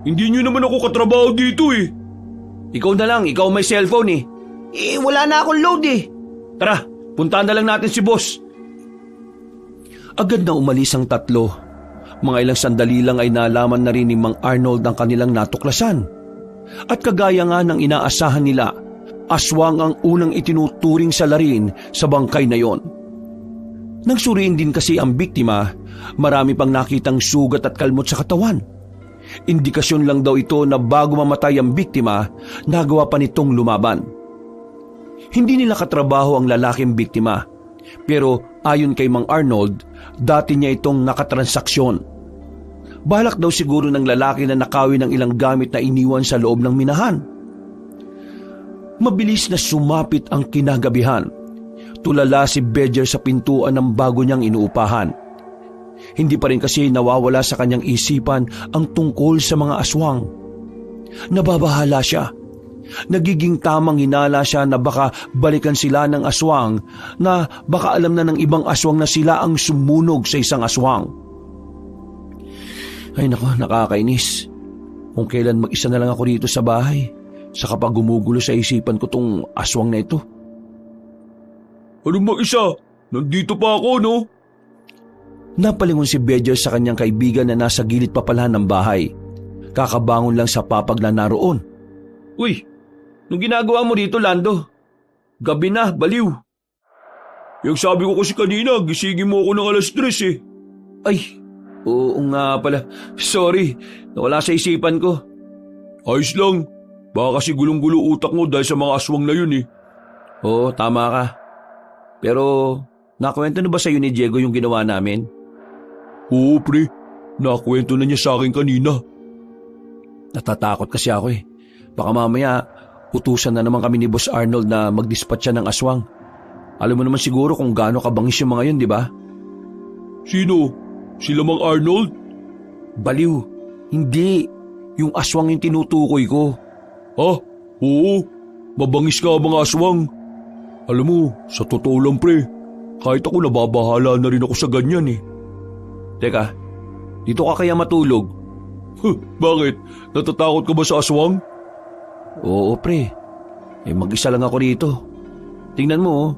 hindi nyo naman ako katrabaho dito Ikaw na lang, ikaw may cellphone wala na akong load Tara, puntahan na lang natin si boss. Agad na umalis ang tatlo. Mga ilang sandali lang ay nalaman na rin ni Mang Arnold ang kanilang natuklasan. At kagaya nga ng inaasahan nila, aswang ang unang itinuturing sa larin sa bangkay na yon. Nang suriin din kasi ang biktima, marami pang nakitang sugat at kalmot sa katawan. Indikasyon lang daw ito na bago mamatay ang biktima, nagawa pa nitong lumaban. Hindi nila katrabaho ang lalaking biktima, pero ayon kay Mang Arnold, dati niya itong nakatransaksyon. Balak daw siguro ng lalaki na nakawin ng ilang gamit na iniwan sa loob ng minahan. Mabilis na sumapit ang kinagabihan. Tulala si Bedger sa pintuan ng bago niyang inuupahan. Hindi pa rin kasi nawawala sa kanyang isipan ang tungkol sa mga aswang. Nababahala siya. Nagiging tamang hinala siya na baka balikan sila ng aswang, na baka alam na ng ibang aswang na sila ang sumunog sa isang aswang. Ay nako, nakakainis. Kung kailan mag-isa na lang ako dito sa bahay, sa kapag gumugulo sa isipan ko tong aswang na ito. Ano mag-isa? Nandito pa ako, no? Napalingon si Bedger sa kanyang kaibigan na nasa gilid pa pala ng bahay. Kakabangon lang sa papag na naroon. Uy, nung ginagawa mo dito, Lando? Gabi na, baliw. Yung sabi ko kasi kanina, gisingin mo ako ng 3:00 eh. Ay, oo nga pala. Sorry, nawala sa isipan ko. Ayos lang. Baka kasi gulong-gulo utak mo dahil sa mga aswang na yun eh. Oo, tama ka. Pero, nakwento na ba sa'yo ni Diego yung ginawa namin? Oo, pre. Nakwento na niya sa akin kanina. Natatakot kasi ako eh. Baka mamaya, utusan na naman kami ni Boss Arnold na mag-dispatch siya ng aswang. Alam mo naman siguro kung gaano kabangis yung mga yun, di ba? Sino? Sila Mang Arnold? Baliw. Hindi. Yung aswang yung tinutukoy ko. Ah, oo. Mabangis ka mga aswang. Alam mo, sa totoo lang pre, kahit ako nababahala na rin ako sa ganyan eh. Teka, dito ka kaya matulog? Bakit? Natatakot ka ba sa aswang? Oo pre. Mag-isa lang ako rito. Tingnan mo oh,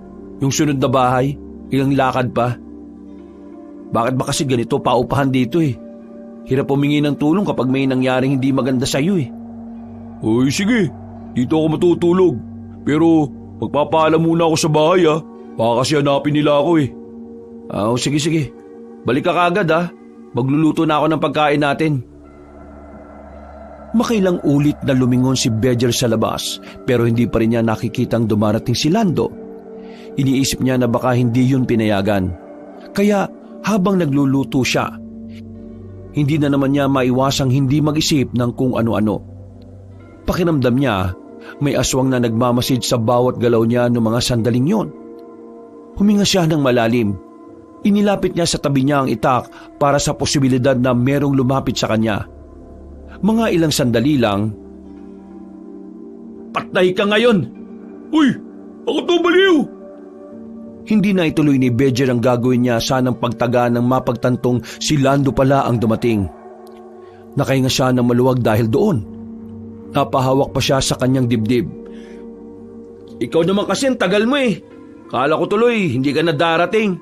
yung sunod na bahay, ilang lakad pa. Bakit ba kasi ganito paupahan dito eh? Hirap humingi ng tulong kapag may nangyaring hindi maganda sa'yo eh. Uy, sige. Dito ako matutulog. Pero magpapaalam muna ako sa bahay ah. Baka kasi hanapin nila ako eh. Sige. Balik ka kaagad ah. Magluluto na ako ng pagkain natin. Makailang ulit na lumingon si Bedger sa labas, pero hindi pa rin niya nakikitang dumarating si Lando. Iniisip niya na baka hindi yun pinayagan. Kaya habang nagluluto siya, hindi na naman niya maiwasang hindi mag-isip ng kung ano-ano. Pakiramdam niya, may aswang na nagmamasid sa bawat galaw niya noong mga sandaling yon. Huminga siya ng malalim. Inilapit niya sa tabi niya ang itak para sa posibilidad na merong lumapit sa kanya. Mga ilang sandali lang. Patay ka ngayon! Uy! Ako to, baliw! Hindi na ituloy ni Bedger ang gagawin niya sanang pagtaga ng mapagtantong si Lando pala ang dumating. Nakahinga siya ng maluwag dahil doon. Napahawak pa siya sa kanyang dibdib. Ikaw naman kasi ang tagal mo eh. Kala ko tuloy, hindi ka na darating.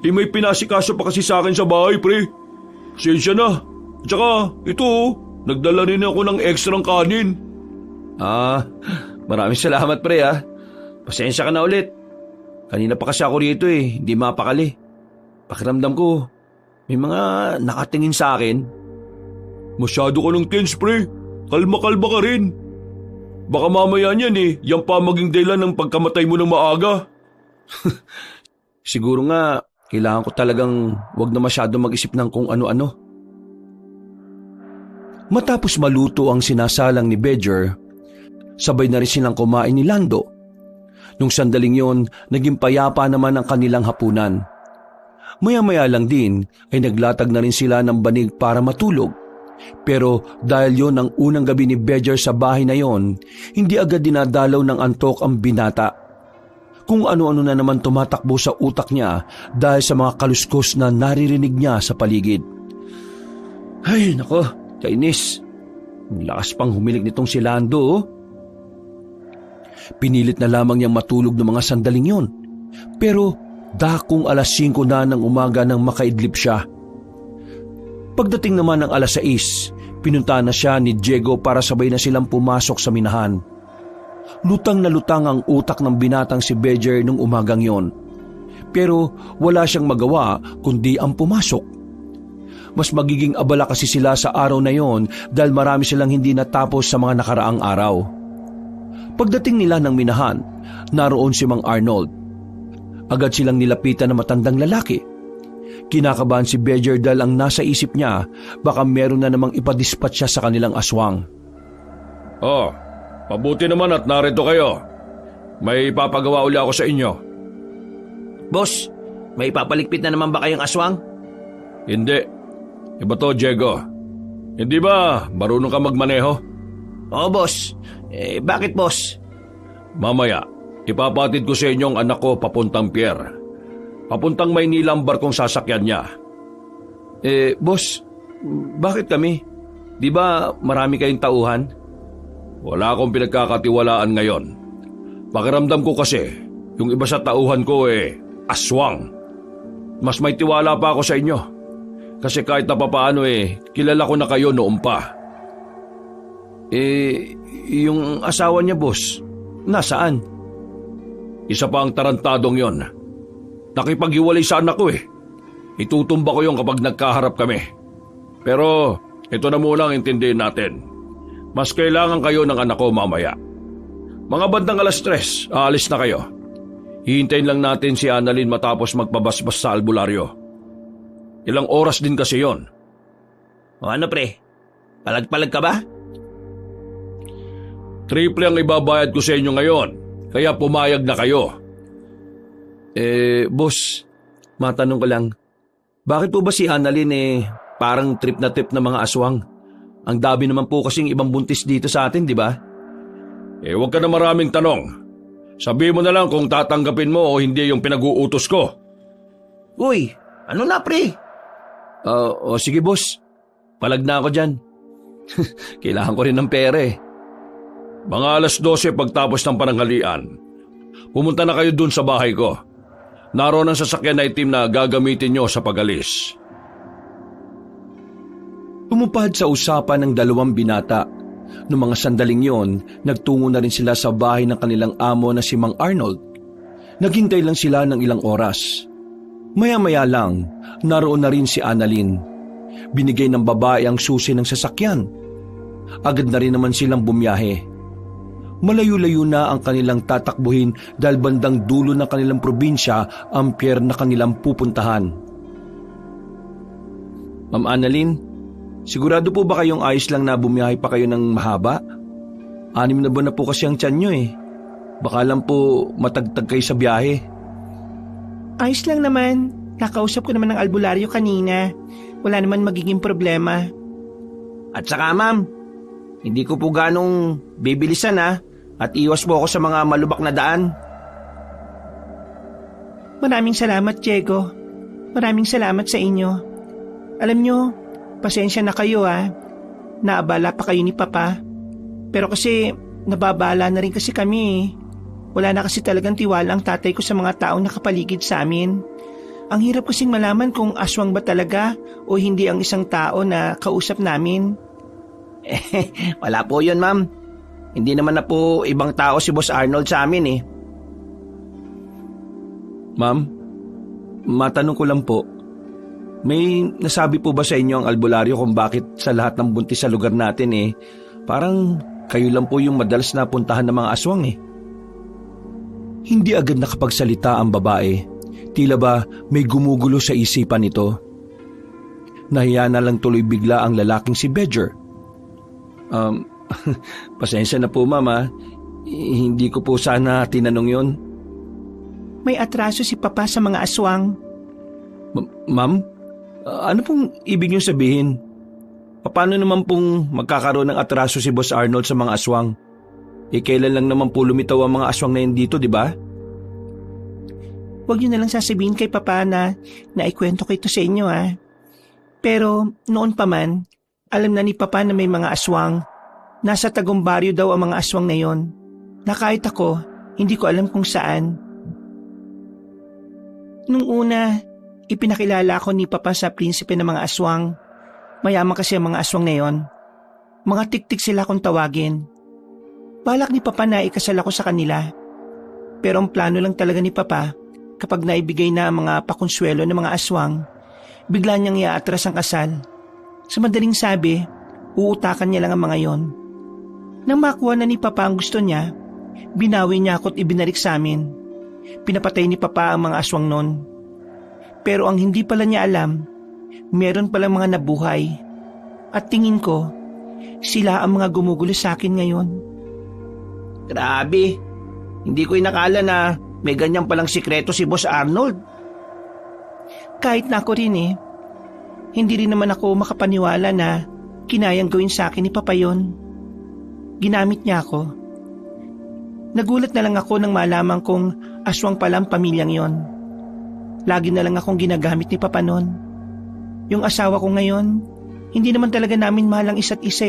May pinasikaso pa kasi sa akin sa bahay, pre. Sensya na. Tsaka, ito, nagdala rin ako ng ekstrang kanin. Maraming salamat pre ha. Pasensya ka na ulit. Kanina pa kasi ako rito eh, hindi mapakali. Pakiramdam ko, may mga nakatingin sa akin. Masyado ka ng tense, pre. Kalma-kalma ka rin. Baka mamaya niyan eh, yan pa maging dahilan ng pagkamatay mo ng maaga. Siguro nga, kailangan ko talagang wag na masyado mag-isip ng kung ano-ano. Matapos maluto ang sinasalang ni Bedger, sabay na rin silang kumain ni Lando. Nung sandaling yon, naging payapa naman ang kanilang hapunan. Maya-maya lang din ay naglatag na rin sila ng banig para matulog. Pero dahil yon ang unang gabi ni Bedger sa bahay na yon, hindi agad dinadalaw ng antok ang binata. Kung ano-ano na naman tumatakbo sa utak niya dahil sa mga kaluskos na naririnig niya sa paligid. Ay, nako, kainis. Ang lakas pang humilig nitong si Lando, oh. Pinilit na lamang niyang matulog ng mga sandaling yon. Pero dakong 5:00 na ng umaga nang makaidlip siya. Pagdating naman ng 6:00, pinunta na siya ni Diego para sabay na silang pumasok sa minahan. Lutang na lutang ang utak ng binatang si Bejer nung umagang yon. Pero wala siyang magawa kundi ang pumasok. Mas magiging abala kasi sila sa araw na yon dahil marami silang hindi natapos sa mga nakaraang araw. Pagdating nila ng minahan, naroon si Mang Arnold. Agad silang nilapitan ng matandang lalaki. Kinakabahan si Bejer dahil ang nasa isip niya, baka meron na namang ipadispat siya sa kanilang aswang. Oh, mabuti naman at narito kayo. May ipapagawa uli ako sa inyo. Boss, may ipapaligpit na naman ba kayong aswang? Hindi. Iba to, Diego. Hindi ba marunong ka magmaneho? Oo, boss. Bakit, boss? Mamaya, ipapatid ko sa inyo ang anak ko papuntang pier. Papuntang Maynila ang barkong sasakyan niya. Boss, bakit kami? Di ba marami kayong tauhan? Wala akong pinagkakatiwalaan ngayon. Pakiramdam ko kasi, yung iba sa tauhan ko aswang. Mas may tiwala pa ako sa inyo. Kasi kahit na papaano kilala ko na kayo noon pa. Yung asawa niya, boss, nasaan? Isa pa ang tarantadong yon. Nakipaghiwalay sa anak ko Itutumba ko yung kapag nagkaharap kami. Pero ito na muna ang intindihin natin. Mas kailangan kayo ng anak ko mamaya. Mga bandang 3:00, aalis na kayo. Hihintayin lang natin si Annalyn matapos magpabasbas sa albularyo. Ilang oras din kasi yon. O ano, pre? Palag-palag ka ba? Triple ang ibabayad ko sa inyo ngayon, kaya pumayag na kayo. Boss, matanong ko lang, bakit po ba si Annalyn parang trip na trip na mga aswang? Ang dami naman po kasing ibang buntis dito sa atin, di ba? Huwag ka na maraming tanong. Sabihin mo na lang kung tatanggapin mo o hindi yung pinag-uutos ko. Uy, ano na, pre? Sige, boss. Palag na ako dyan. Kailangan ko rin ng pera Mga 12:00 pagtapos ng pananghalian. Pumunta na kayo dun sa bahay ko. Naroon ang sasakyan na itim na gagamitin nyo sa pag-alis. Tumupad sa usapan ng 2 binata. Noong mga sandaling yon, nagtungo na rin sila sa bahay ng kanilang amo na si Mang Arnold. Naghintay lang sila ng ilang oras. Maya-maya lang, naroon na rin si Annalyn. Binigay ng babae ang susi ng sasakyan. Agad na rin naman silang bumiyahe. Malayo-layo na ang kanilang tatakbuhin dahil bandang dulo ng kanilang probinsya ang pier na kanilang pupuntahan. Ma'am Annalyn, sigurado po ba kayong ayos lang na bumiyahe pa kayo ng mahaba? 6 na buwan na po kasi ang tiyan nyo Baka lang po matagtag kayo sa biyahe. Ayos lang naman. Nakausap ko naman ng albularyo kanina. Wala naman magiging problema. At saka, ma'am, hindi ko po ganong bibilisan at iwas po ako sa mga malubak na daan. Maraming salamat, Diego. Maraming salamat sa inyo. Alam nyo, pasensya na kayo Naabala pa kayo ni Papa. Pero kasi nababala na rin kasi kami Wala na kasi talagang tiwala ang tatay ko sa mga taong nakapaligid sa amin. Ang hirap kasing malaman kung aswang ba talaga o hindi ang isang tao na kausap namin. Wala po yun, ma'am. Hindi naman na po ibang tao si Boss Arnold sa amin Ma'am, matanong ko lang po, may nasabi po ba sa inyo ang albularyo kung bakit sa lahat ng buntis sa lugar natin parang kayo lang po yung madalas na puntahan ng mga aswang Hindi agad nakapagsalita ang babae. Tila ba may gumugulo sa isipan nito. Nahiya na lang tuloy bigla ang lalaking si Bejer. Pasensya na po, mama. Hindi ko po sana tinanong yon. May atraso si Papa sa mga aswang. Ma'am? Ano pong ibig niyong sabihin? Paano naman pong magkakaroon ng atraso si Boss Arnold sa mga aswang? Kailan lang naman po lumitaw ang mga aswang na yun dito, di ba? Huwag niyo na lang sasabihin kay Papa na naikwento ko ito sa inyo Pero noon pa man, alam na ni Papa na may mga aswang. Nasa Tagumbaryo daw ang mga aswang na yon. Na kahit ako, hindi ko alam kung saan. Nung una, ipinakilala ako ni Papa sa prinsipe ng mga aswang. Mayaman kasi ang mga aswang na yon. Mga tiktik sila kung tawagin. Balak ni Papa na ikasal ako sa kanila. Pero ang plano lang talaga ni Papa, kapag naibigay na ang mga pakonsuelo ng mga aswang, bigla niyang iaatras ang kasal. Sa madaling sabi, uutakan niya lang ang mga yon. Nang makuha na ni Papa ang gusto niya, binawi niya ako at ibinalik sa amin. Pinapatay ni Papa ang mga aswang nun. Pero ang hindi pala niya alam, meron palang mga nabuhay. At tingin ko, sila ang mga gumugulo sa akin ngayon. Grabe, hindi ko inakala na may ganyan palang sikreto si Boss Arnold. Kahit na ako rin hindi rin naman ako makapaniwala na kinayang gawin sa akin ni Papa yun. Ginamit niya ako. Nagulat na lang ako nang malaman kong aswang pala ang pamilyang yon. Lagi na lang akong ginagamit ni Papa nun. Yung asawa ko ngayon, hindi naman talaga namin mahal ang isa't isa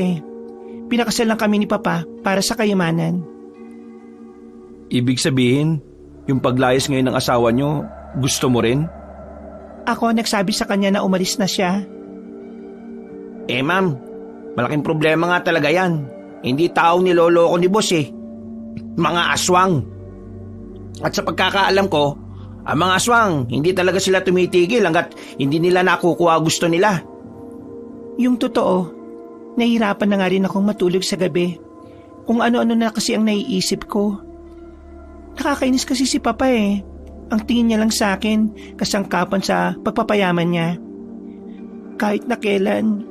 Pinakasal lang kami ni Papa para sa kayamanan. Ibig sabihin, yung paglayas ngayon ng asawa nyo, gusto mo rin? Ako nagsabi sa kanya na umalis na siya. Ma'am, malaking problema nga talaga yan. Hindi tao niloloko ni Boss Mga aswang. At sa pagkakaalam ko, ang mga aswang, hindi talaga sila tumitigil hanggat hindi nila nakukuha gusto nila. Yung totoo, nahihirapan na nga rin akong matulog sa gabi. Kung ano-ano na kasi ang naiisip ko. Nakakainis kasi si Papa Ang tingin niya lang sa akin, kasangkapan sa pagpapayaman niya. Kahit na kailan,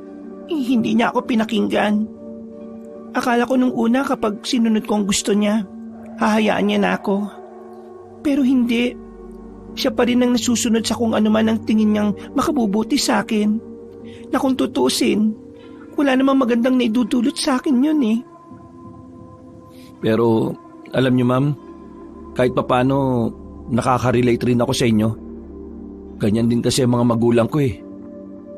hindi niya ako pinakinggan. Akala ko nung una kapag sinunod ko ang gusto niya, hahayaan niya na ako. Pero hindi. Siya pa rin ang nasusunod sa kung ano man ang tingin niyang makabubuti sa akin. Na kung tutuusin, wala namang magandang naidudulot sa akin yun Pero, alam niyo ma'am, kahit papano, nakaka-relate rin ako sa inyo. Ganyan din kasi ang mga magulang ko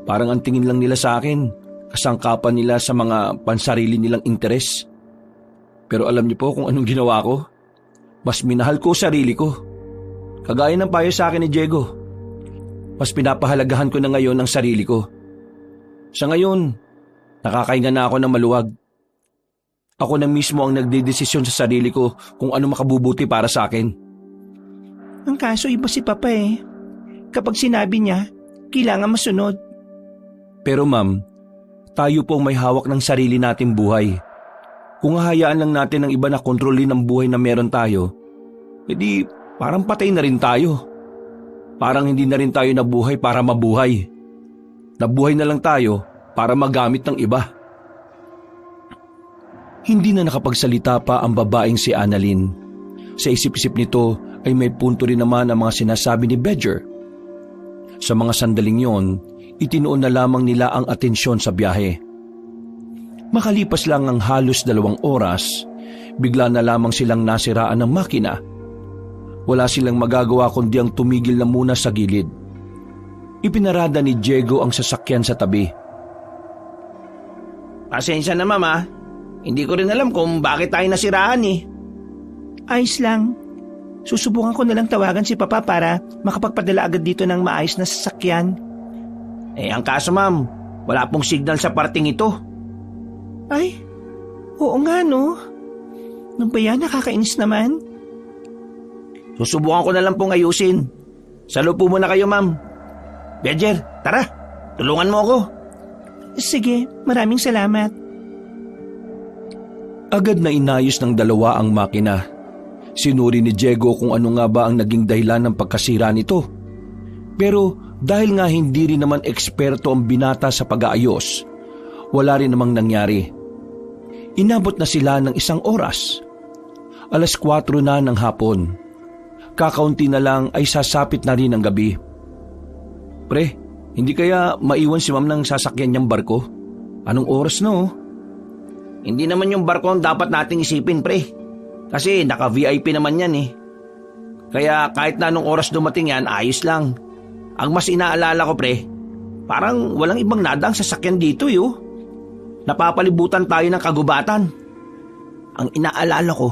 Parang ang tingin lang nila sa akin, kasangkapan nila sa mga pansarili nilang interes. Pero alam niyo po kung anong ginawa ko? Mas minahal ko sarili ko. Kagaya ng payo sa akin ni Diego. Mas pinapahalagahan ko na ngayon ang sarili ko. Sa ngayon, nakakahinga na ako ng maluwag. Ako na mismo ang nagdedesisyon sa sarili ko kung ano makabubuti para sa akin. Ang kaso iba si Papa Kapag sinabi niya, kailangan masunod. Pero ma'am, tayo po ang may hawak ng sarili nating buhay. Kung hahayaan lang natin ang iba na kontrolin ang buhay na meron tayo, edi parang patay na rin tayo. Parang hindi na rin tayo nabuhay para mabuhay. Nabuhay na lang tayo para magamit ng iba. Hindi na nakapagsalita pa ang babaeng si Annalyn. Sa isip-isip nito ay may punto rin naman ang mga sinasabi ni Bedger. Sa mga sandaling yon, itinuon na lamang nila ang atensyon sa biyahe. Makalipas lang ang halos 2 oras, bigla na lamang silang nasiraan ng makina. Wala silang magagawa kundi ang tumigil na muna sa gilid. Ipinarada ni Diego ang sasakyan sa tabi. Pasensya na Mama, hindi ko rin alam kung bakit tayo nasiraan Ayos lang. Susubukan ko na lang tawagan si Papa para makapagpadala agad dito ng maayos na sasakyan. Ang kaso ma'am, wala pong signal sa parting ito. Ay, oo nga no. Nung ba yan, nakakainis naman. Susubukan ko na lang pong ayusin. Salo po muna kayo ma'am. Bedger, tara, tulungan mo ako. Sige, maraming salamat. Agad na inayos ng dalawa ang makina. Sinuri ni Diego kung ano nga ba ang naging dahilan ng pagkasira nito. Pero dahil nga hindi rin naman eksperto ang binata sa pag-aayos, wala rin namang nangyari. Inabot na sila ng 1 oras. 4:00 na ng hapon. Kakaunti na lang ay sasapit na rin ang gabi. Pre, hindi kaya maiwan si ma'am ng sasakyan niyang barko? Anong oras no? Hindi naman yung barko ang dapat nating isipin pre. Kasi naka-VIP naman yan Kaya kahit na anong oras dumating yan, ayos lang. Ang mas inaalala ko pre, parang walang ibang nadaang sasakyan dito Napapalibutan tayo ng kagubatan. Ang inaalala ko,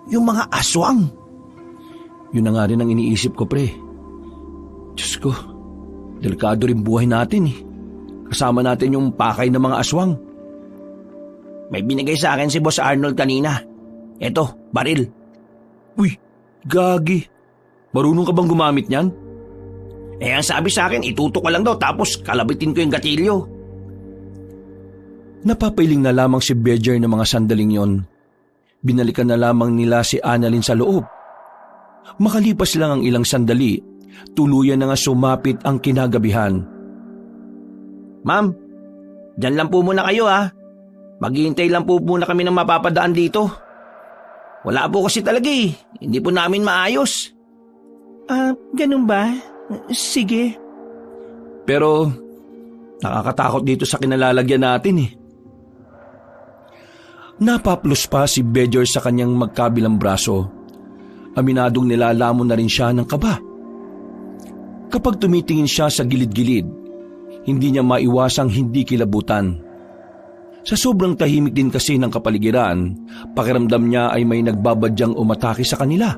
yung mga aswang. Yun na nga rin ang iniisip ko pre. Diyos ko, delikado rin buhay natin kasama natin yung pakay ng mga aswang. May binigay sa akin si Boss Arnold kanina. Eto, baril. Uy, gagi. Marunong ka bang gumamit niyan? Ang sabi sa akin, itutok ko lang daw tapos kalabitin ko yung gatilyo. Napapailing na lamang si Bedger ng mga sandaling yon. Binalikan na lamang nila si Annalyn sa loob. Makalipas lang ang ilang sandali, tuluyan na nga sumapit ang kinagabihan. Ma'am, dyan lang po muna kayo ha. Maghihintay lang po muna kami ng mapapadaan dito. Wala po kasi talaga eh. Hindi po namin maayos. Ganun ba? Sige. Pero nakakatakot dito sa kinalalagyan natin eh. Napaplos pa si Bedger sa kanyang magkabilang braso. Aminadong nilalamon na rin siya ng kaba. Kapag tumitingin siya sa gilid-gilid, hindi niya maiwasang hindi kilabutan. Sa sobrang tahimik din kasi ng kapaligiran, pakiramdam niya ay may nagbabadyang umatake sa kanila.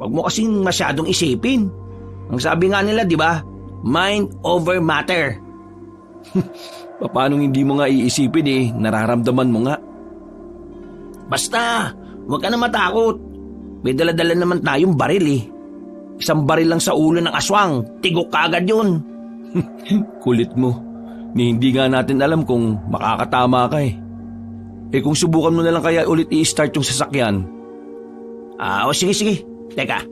Huwag mo kasing masyadong isipin. Ang sabi nga nila, di ba? Mind over matter. Paano hindi mo nga iisipin eh, nararamdaman mo nga. Basta, huwag ka na matakot. May dala-dala naman tayong baril eh. Isang baril lang sa ulo ng aswang, tigok ka agad yun. Kulit mo. Ni hindi nga natin alam kung makakatama ka eh. Kung subukan mo na lang kaya ulit i-start yung sasakyan. Sige. Teka.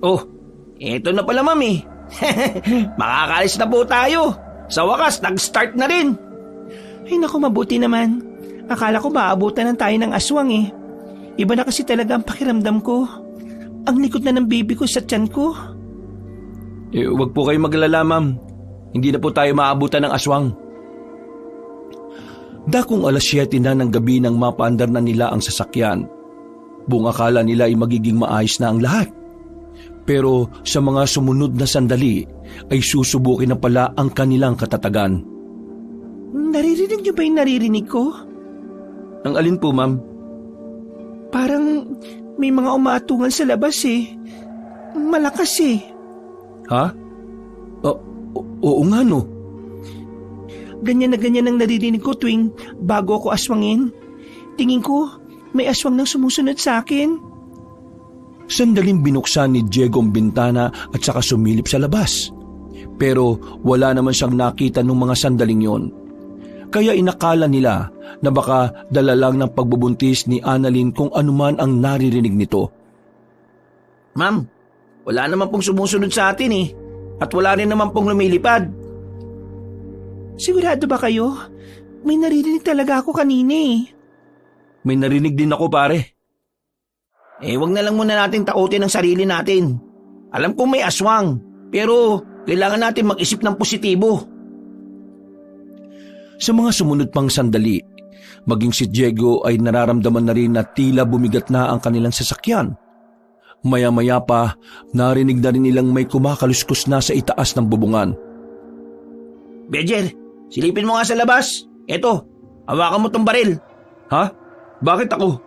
Oh, eto na pala mami. Makakaalis na po tayo. Sa wakas, nag-start na rin. Ay naku, mabuti naman. Akala ko maabutan ng tayo ng aswang eh. Iba na kasi talaga ang pakiramdam ko. Ang likod na ng baby ko sa tiyan ko. Wag po kayo maglala, ma'am. Hindi na po tayo maabutan ng aswang. Dakong 7:00 na ng gabi nang mapaandar na nila ang sasakyan. Buong akala nila ay magiging maayos na ang lahat. Pero sa mga sumunod na sandali ay susubukin na pala ang kanilang katatagan. Naririnig niyo ba yung naririnig ko? Ang alin po, ma'am? Parang may mga umaatungan sa labas eh. Malakas eh. Ha? Oo nga no. Ganyan na ganyan ang naririnig ko tuwing bago ako aswangin. Tingin ko, may aswang nang sumusunod sa akin. Sandaling binuksan ni Diego ang bintana at saka sumilip sa labas. Pero wala naman siyang nakita nung mga sandaling yon. Kaya inakala nila na baka dala lang ng pagbubuntis ni Annalyn kung anuman ang naririnig nito. Ma'am, wala naman pong sumusunod sa atin eh. At wala rin naman pong lumilipad. Sigurado ba kayo? May naririnig talaga ako kanina eh. May narinig din ako, pare. Wag na lang muna natin takutin ang sarili natin. Alam kong may aswang, pero kailangan natin mag-isip ng positibo. Sa mga sumunod pang sandali, maging si Diego ay nararamdaman na rin na tila bumigat na ang kanilang sasakyan. Maya-maya pa, narinig na rin nilang may kumakaluskos na sa itaas ng bubungan. Bedger, silipin mo nga sa labas. Eto, hawakan mo tong baril. Ha? Bakit ako?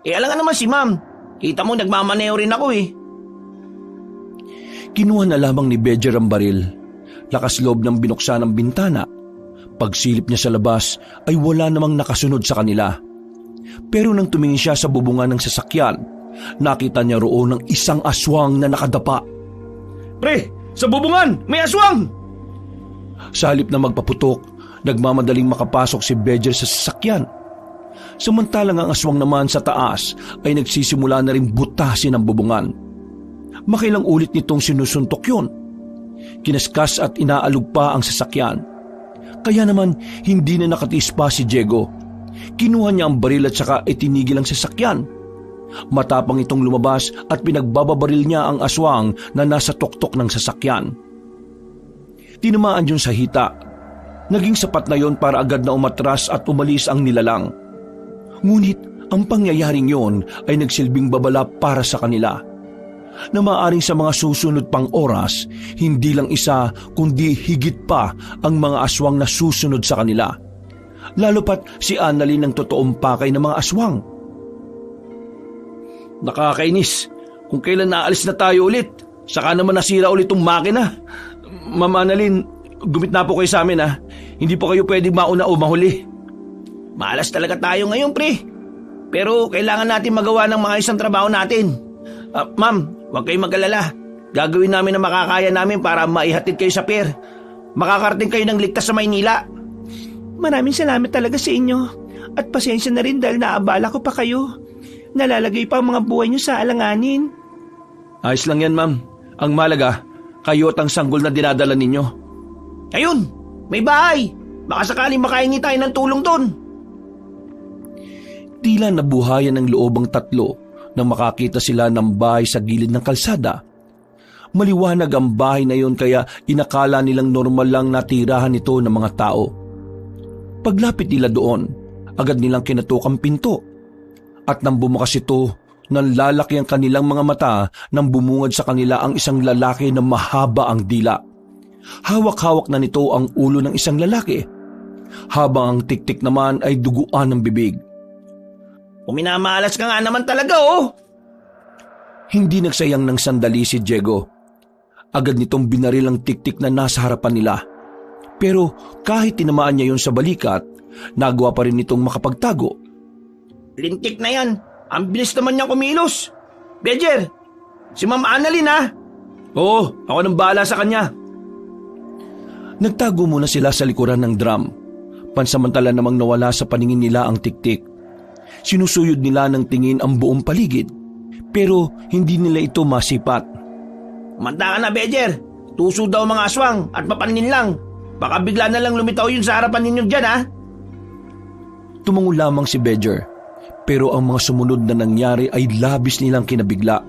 Alangan naman si ma'am. Kita mo nagmamaneo rin ako eh. Kinuha na lamang ni Bedger ang baril. Lakas loob ng binuksan ang bintana. Pagsilip niya sa labas ay wala namang nakasunod sa kanila. Pero nang tumingin siya sa bubungan ng sasakyan, nakita niya roon ng isang aswang na nakadapa. Pre, sa bubungan, may aswang! Sa halip na magpaputok, nagmamadaling makapasok si Bedger sa sasakyan. Samantalang ang aswang naman sa taas ay nagsisimula na rin butasin ang bubungan. Makilang ulit nitong sinusuntok yun. Kinaskas at inaalog pa ang sasakyan. Kaya naman hindi na nakatiis pa si Diego. Kinuha niya ang baril at saka itinigil ang sasakyan. Matapang itong lumabas at pinagbababaril niya ang aswang na nasa tuktok ng sasakyan. Tinamaan yun sa hita. Naging sapat na yon para agad na umatras at umalis ang nilalang. Ngunit ang pangyayaring yon ay nagsilbing babala para sa kanila. Na maaaring sa mga susunod pang oras, hindi lang isa kundi higit pa ang mga aswang na susunod sa kanila. Lalo pat si Annalyn ang totoong pakay ng mga aswang. Nakakainis. Kung kailan naalis na tayo ulit, saka naman nasira ulit tong makina. Ma'am Annalyn, gumit na po kayo sa amin Hindi po kayo pwedeng mauna o mahuli. Malas talaga tayo ngayon, pre. Pero kailangan natin magawa ng mga isang trabaho natin. Ma'am, huwag kayong mag-alala. Gagawin namin ang makakaya namin para maihatid kayo sa pier. Makakarating kayo ng ligtas sa Maynila. Maraming salamat talaga sa inyo. At pasensya na rin dahil naabala ko pa kayo. Nalalagay pa ang mga buhay niyo sa alanganin. Ayos lang yan, ma'am. Ang malaga, kayo at ang sanggol na dinadala ninyo. Ayun, may bahay. Baka sakaling makahingi tayo ng tulong doon. Tila nabuhayan ng loob ang tatlo nang makakita sila ng bahay sa gilid ng kalsada. Maliwanag ang bahay na yun kaya inakala nilang normal lang natirahan ito ng mga tao. Paglapit nila doon, agad nilang kinatok ang pinto. At nang bumukas ito, nanlalaki ang kanilang mga mata nang bumungad sa kanila ang isang lalaki na mahaba ang dila. Hawak-hawak na nito ang ulo ng isang lalaki, habang ang tiktik naman ay duguan ng bibig. Minamalas ka nga naman talaga, oh! Hindi nagsayang ng sandali si Diego. Agad nitong binaril ang tiktik na nasa harapan nila. Pero kahit tinamaan niya yon sa balikat, nagawa pa rin nitong makapagtago. Lintik na yan. Ang bilis naman niyang kumilos. Bejer, si Ma'am Annalyn Oo, ako nang bahala sa kanya. Nagtago muna sila sa likuran ng drum. Pansamantala namang nawala sa paningin nila ang tiktik. Sinusuyod nila ng tingin ang buong paligid, pero hindi nila ito masipat. Manda ka na, Bejer. Tuso daw mga aswang at mapanin lang. Baka bigla na lang lumitaw yun sa harapan ninyo dyan, Tumango lamang si Bejer, pero ang mga sumunod na nangyari ay labis nilang kinabigla.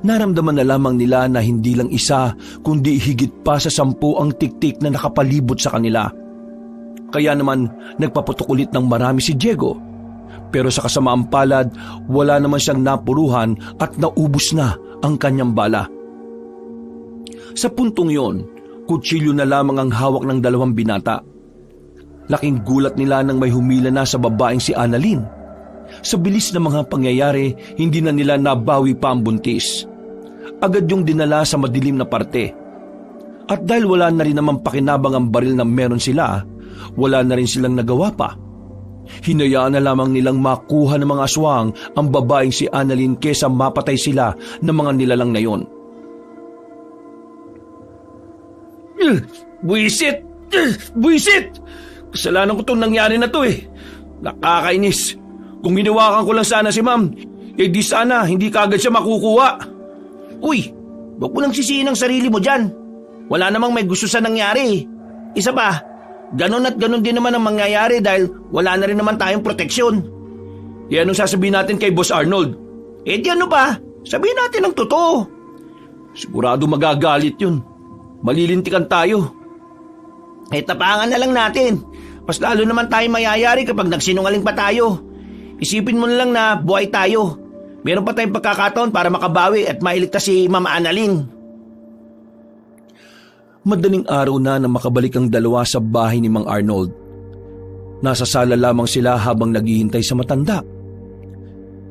Naramdaman na lamang nila na hindi lang isa, kundi higit pa sa 10 ang tiktik na nakapalibot sa kanila. Kaya naman nagpaputok ulit ng marami si Diego. Pero sa kasamaang palad, wala naman siyang napuruhan at naubos na ang kanyang bala. Sa puntong yon, kutsilyo na lamang ang hawak ng 2 binata. Laking gulat nila nang may humila na sa babaeng si Annalyn. Sa bilis ng mga pangyayari, hindi na nila nabawi pa ang buntis. Agad yung dinala sa madilim na parte. At dahil wala na rin naman pakinabang ang baril na meron sila, wala na rin silang nagawa pa. Hinayaan na lamang nilang makuha ng mga aswang ang babaeng si Annalyn kesa mapatay sila ng mga nilalang na yon. Buisit! Buisit! Kasalanan ko itong nangyari na to Nakakainis. Kung ginawakan ko lang sana si ma'am, di sana hindi kaagad siya makukuha. Uy, wag mo nang sisihin ang sarili mo dyan. Wala namang may gusto sa nangyari. Isa pa, ganon at ganon din naman ang mangyayari dahil wala na rin naman tayong proteksyon. Anong sasabihin natin kay Boss Arnold? Di ano pa, sabihin natin ang totoo. Sigurado magagalit yun. Malilintikan tayo. Tapangan na lang natin. Mas lalo naman tayo mayayari kapag nagsinungaling pa tayo. Isipin mo na lang na buhay tayo. Meron pa tayong pagkakataon para makabawi at mailigtas si Ma'am Annalyn. Madaling araw na makabalik ang 2 sa bahay ni Mang Arnold. Nasa sala lamang sila habang naghihintay sa matanda.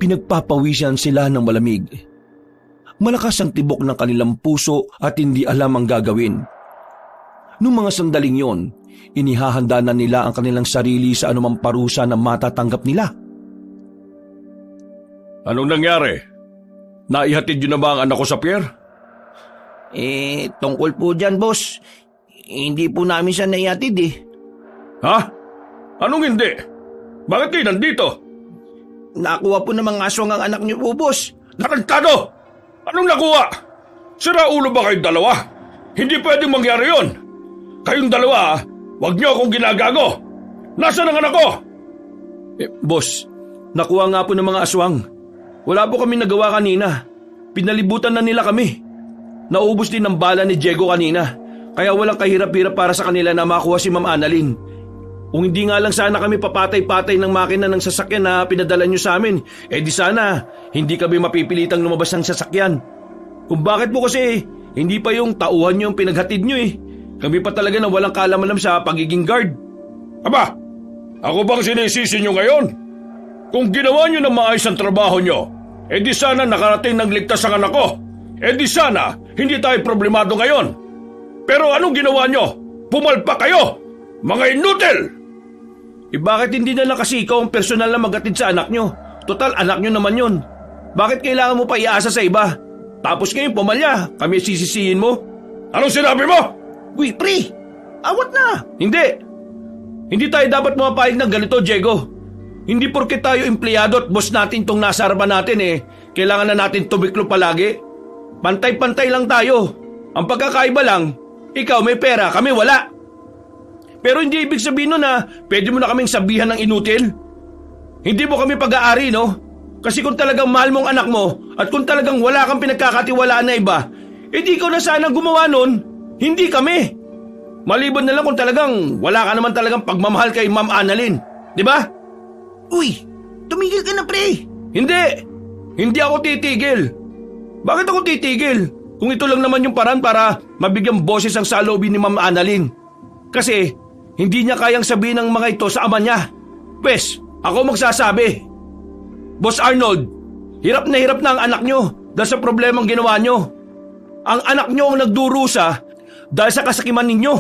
Pinagpapawisan sila ng malamig. Malakas ang tibok ng kanilang puso at hindi alam ang gagawin. Noong mga sandaling yon, inihahanda na nila ang kanilang sarili sa anumang parusa na matatanggap nila. Anong nangyari? Naihatid yun na ba ang anak ko sa pier? Tungkol po dyan, boss. Hindi po namin siya naihatid Ha? Anong hindi? Bakit kayo nandito? Nakuha po ng mga aswang ang anak niyo po, boss. Nakantado! Anong nakuha? Sira ulo ba kayong 2? Hindi pwedeng mangyari yon. Kayong 2, wag niyo akong ginagago. Nasaan ang anak ko? Boss, nakuha nga po ng mga aswang. Wala po kami nagawa kanina. Pinalibutan na nila kami. Naubos din ang bala ni Diego kanina. Kaya walang kahirap-hirap para sa kanila na makuha si Ma'am Annalyn. Kung hindi nga lang sana kami papatay-patay ng makina ng sasakyan na pinadala nyo sa amin, di sana hindi kami mapipilitang lumabas ng sasakyan. Kung bakit po kasi hindi pa yung tauhan nyo yung pinaghatid nyo Kami pa talaga na walang kalaman sa pagiging guard. Aba, ako bang sinisisi nyo ngayon? Kung ginawa nyo ng maayos ang trabaho nyo, di sana nakarating ng ligtas ang anak ko. Di sana hindi tayo problemado ngayon. Pero anong ginawa nyo? Pumalpak kayo! Mga inutil! Bakit hindi na lang kasi ikaw ang personal na magatid sa anak nyo? Total, anak nyo naman yun. Bakit kailangan mo pa iasa sa iba? Tapos ngayon pumalya, kami sisisihin mo? Anong sinabi mo? Uy, pre! Awat na! Hindi! Hindi tayo dapat mapahig ng ganito, Diego. Hindi porke tayo empleyado at boss natin tong nasa harapan natin kailangan na natin tumiklo palagi. Pantay-pantay lang tayo. Ang pagkakaiba lang, ikaw may pera, kami wala. Pero hindi ibig sabihin nun na pwede mo na kaming sabihan ng inutil. Hindi mo kami pag-aari, no? Kasi kung talagang mahal mong anak mo at kung talagang wala kang pinagkakatiwalaan na iba, di ikaw na sana gumawa nun, hindi kami. Maliban na lang kung talagang wala ka naman talagang pagmamahal kay Ma'am Annalyn. Di ba? Uy, tumigil ka na, pre! Hindi! Hindi ako titigil. Bakit ako titigil? Kung ito lang naman yung paraan para mabigyang boses ang saloobin ni Ma'am Annalyn. Kasi hindi niya kayang sabihin ng mga ito sa ama niya. Pwes, ako magsasabi. Boss Arnold, hirap na ang anak nyo dahil sa problemang ginawa nyo. Ang anak nyo ang nagdurusa dahil sa kasakiman ninyo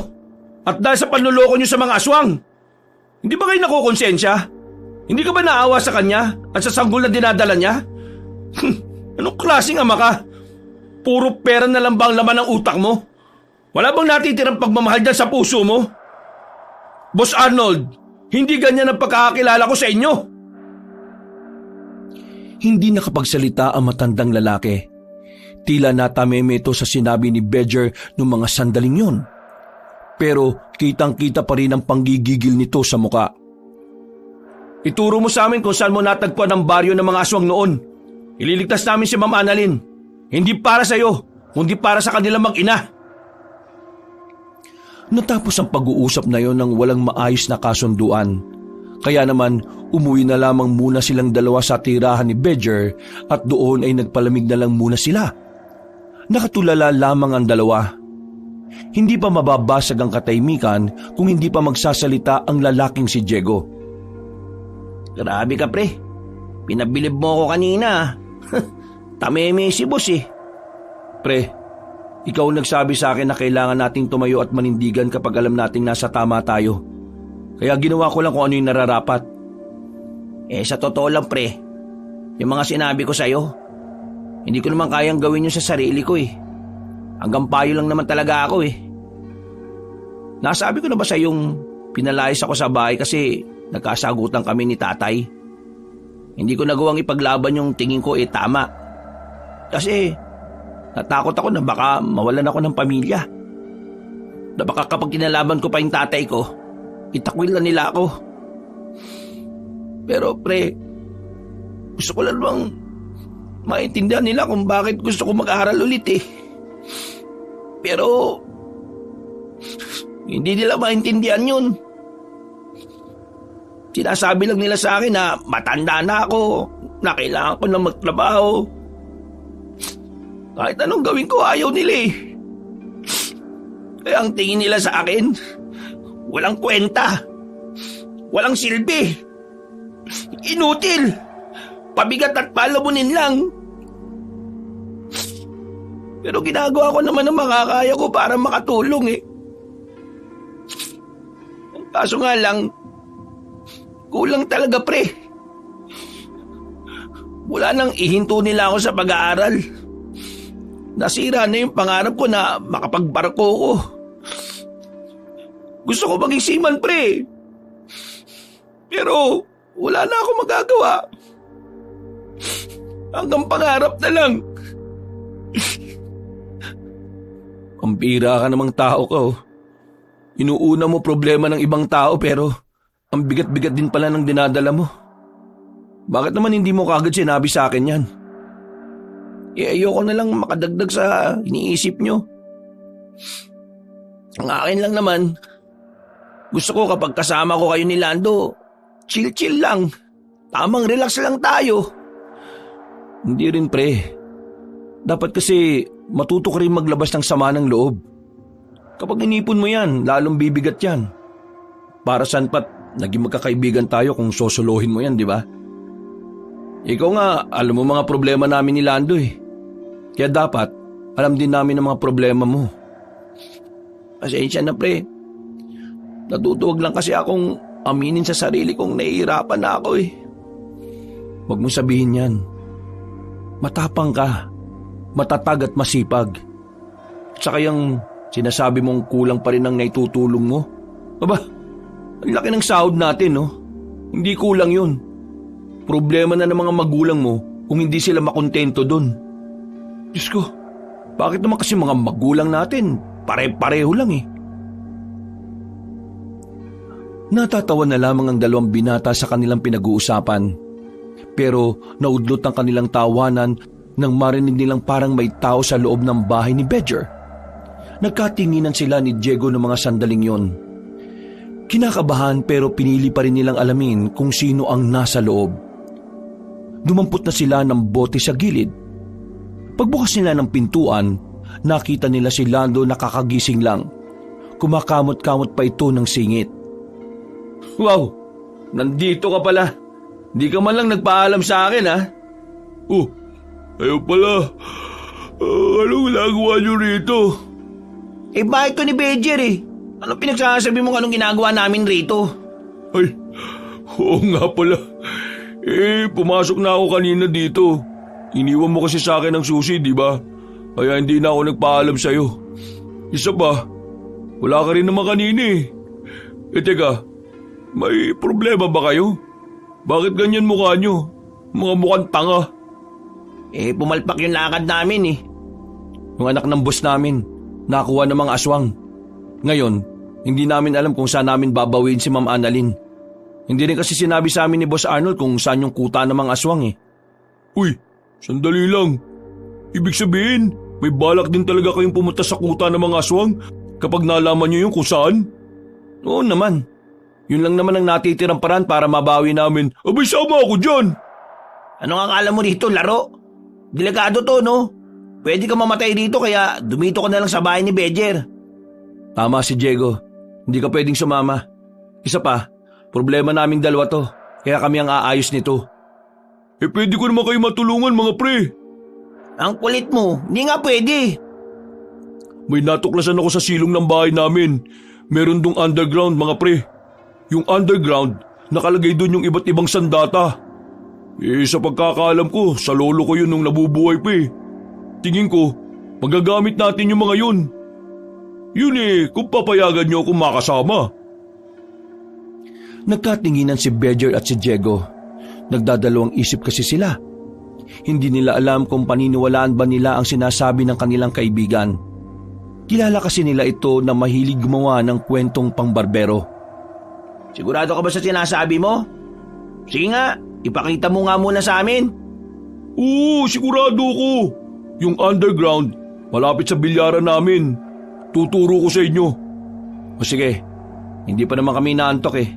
at dahil sa panluloko nyo sa mga aswang. Hindi ba kayo nakukonsensya? Hindi ka ba naawa sa kanya at sa sanggol na dinadala niya? Anong klaseng ama ka? Puro pera na lang ba ang laman ng utak mo? Wala bang natitirang pagmamahal dyan sa puso mo? Boss Arnold, hindi ganyan ang pagkakakilala ko sa inyo. Hindi nakapagsalita ang matandang lalaki. Tila natameme ito sa sinabi ni Bedger noong mga sandaling yun. Pero kitang-kita pa rin ang panggigigil nito sa muka. Ituro mo sa amin kung saan mo natagpuan ang baryo ng mga aswang noon. Ililigtas namin si Ma'am Annalyn. Hindi para sa iyo, kundi para sa kanilang mag-ina. Natapos ang pag-uusap na yon ng walang maayos na kasunduan. Kaya naman umuwi na lamang muna silang dalawa sa tirahan ni Bedger at doon ay nagpalamig na lang muna sila. Nakatulala lamang ang dalawa. Hindi pa mababasag ang katahimikan kung hindi pa magsasalita ang lalaking si Diego. Grabe ka, pre. Pinabilib mo ako kanina. Tameme si boss Pre, ikaw nagsabi sa akin na kailangan nating tumayo at manindigan kapag alam nating nasa tama tayo. Kaya ginawa ko lang kung ano yung nararapat. Sa totoo lang, pre, yung mga sinabi ko sa'yo, hindi ko naman kayang gawin yun sa sarili ko Hanggang payo lang naman talaga ako Nasabi ko na ba sa yung pinalayas ako sa bahay kasi nagkasagutan kami ni tatay? Hindi ko nagawang ipaglaban yung tingin ko tama. Kasi natakot ako na baka mawalan ako ng pamilya. Na baka kapag kinalaban ko pa yung tatay ko, itakwil na nila ako. Pero pre, gusto ko lang bang maintindihan nila kung bakit gusto ko mag-aaral ulit Pero hindi nila maintindihan yun. Sinasabi lang nila sa akin na matanda na ako, na kailangan ko na magtrabaho. Kahit anong gawin ko, ayaw nila Kaya ang tingin nila sa akin, walang kwenta, walang silbi, inutil, pabigat at palamunin lang. Pero ginagawa ko naman ang makakaya ko para makatulong Ang kaso nga lang, kulang talaga pre. Wala nang ihinto nila ako sa pag-aaral. Nasira na yung pangarap ko na makapagbarko ko. Gusto ko maging seaman pre. Pero wala na ako magagawa. Hanggang pangarap na lang. Ang bira ka namang tao ka Inuuna mo problema ng ibang tao pero ang bigat-bigat din pala ng dinadala mo. Bakit naman hindi mo kagad sinabi sa akin yan? Ayoko na lang makadagdag sa iniisip nyo. Ang akin lang naman, gusto ko kapag kasama ko kayo ni Lando, chill-chill lang. Tamang relax lang tayo. Hindi rin pre. Dapat kasi matuto ka rin maglabas ng sama ng loob. Kapag inipon mo yan, lalong bibigat yan. Para saan pat naging magkakaibigan tayo kung sosolohin mo yan, di ba? Ikaw nga, alam mo mga problema namin ni Lando Kaya dapat, alam din namin ang mga problema mo. Pasensya na pre. Natutuwag lang kasi akong aminin sa sarili kong nahihirapan na ako eh. Huwag mong sabihin yan. Matapang ka, matatag at masipag. At saka yung sinasabi mong kulang pa rin ang naitutulong mo. Aba, ang laki ng sahod natin no? Hindi kulang yun. Problema na ng mga magulang mo kung hindi sila makontento dun. Diyos ko, bakit naman kasi mga magulang natin pare-pareho lang eh. Natatawa na lamang ang dalawang binata sa kanilang pinag-uusapan. Pero naudlot ang kanilang tawanan nang marinig nilang parang may tao sa loob ng bahay ni Bedger. Nagkatinginan sila ni Diego ng mga sandaling yon. Kinakabahan pero pinili pa rin nilang alamin kung sino ang nasa loob. Dumampot na sila ng bote sa gilid. Pagbukas nila ng pintuan, nakita nila si Lando nakakagising lang. Kumakamot-kamot pa ito ng singit. Wow! Nandito ka pala. Di ka man lang nagpaalam sa akin ha? Oh, ayaw pala. Anong ginagawa niyo rito? Eh bakit ko ni Bedger eh? Ano pinagsasabi mo anong ginagawa namin rito? Ay, oo nga pala. Pumasok na ako kanina dito. Iniwan mo kasi sa akin ang susi, di ba? Kaya hindi na ako nagpaalam sa'yo. Isa pa, wala ka rin naman kanina eh. Teka, may problema ba kayo? Bakit ganyan mukha nyo? Mga mukhang tanga. Pumalpak yung lakad namin eh. Yung anak ng boss namin, nakuha ng mga aswang. Ngayon, hindi namin alam kung saan namin babawin si Ma'am Annalyn. Hindi rin kasi sinabi sa amin ni Boss Arnold kung saan yung kuta ng mga aswang eh. Uy, sandali lang. Ibig sabihin, may balak din talaga kayong pumunta sa kuta ng mga aswang kapag nalaman nyo yung kung saan? Oo naman. Yun lang naman ang natitirang paraan para mabawi namin. Abay, sama ako dyan. Ano nga akala mo dito, laro? Delikado to, no? Pwede ka mamatay dito kaya dumito ka na lang sa bahay ni Bedger. Tama si Diego. Hindi ka pwedeng sumama. Isa pa, problema naming dalawa to. Kaya kami ang aayos nito. Pwede ko naman kayo matulungan mga pre. Ang kulit mo, hindi nga pwede. May natuklasan ako sa silong ng bahay namin. Meron dong underground mga pre. Yung underground, nakalagay doon yung iba't ibang sandata. Sa pagkakaalam ko, sa lolo ko yun nung nabubuhay pa eh. Tingin ko, magagamit natin yung mga yun. Yun kung papayagan nyo akong makasama. Nagkatinginan si Bedger at si Diego. Nagdadalawang isip kasi sila. Hindi nila alam kung paniniwalaan ba nila ang sinasabi ng kanilang kaibigan. Kilala kasi nila ito na mahilig gumawa ng kwentong pangbarbero. Sigurado ka ba sa sinasabi mo? Sige nga, ipakita mo nga muna sa amin. Oo, sigurado ko. Yung underground, malapit sa bilyaran namin. Tuturo ko sa inyo. O sige, hindi pa naman kami naantok eh.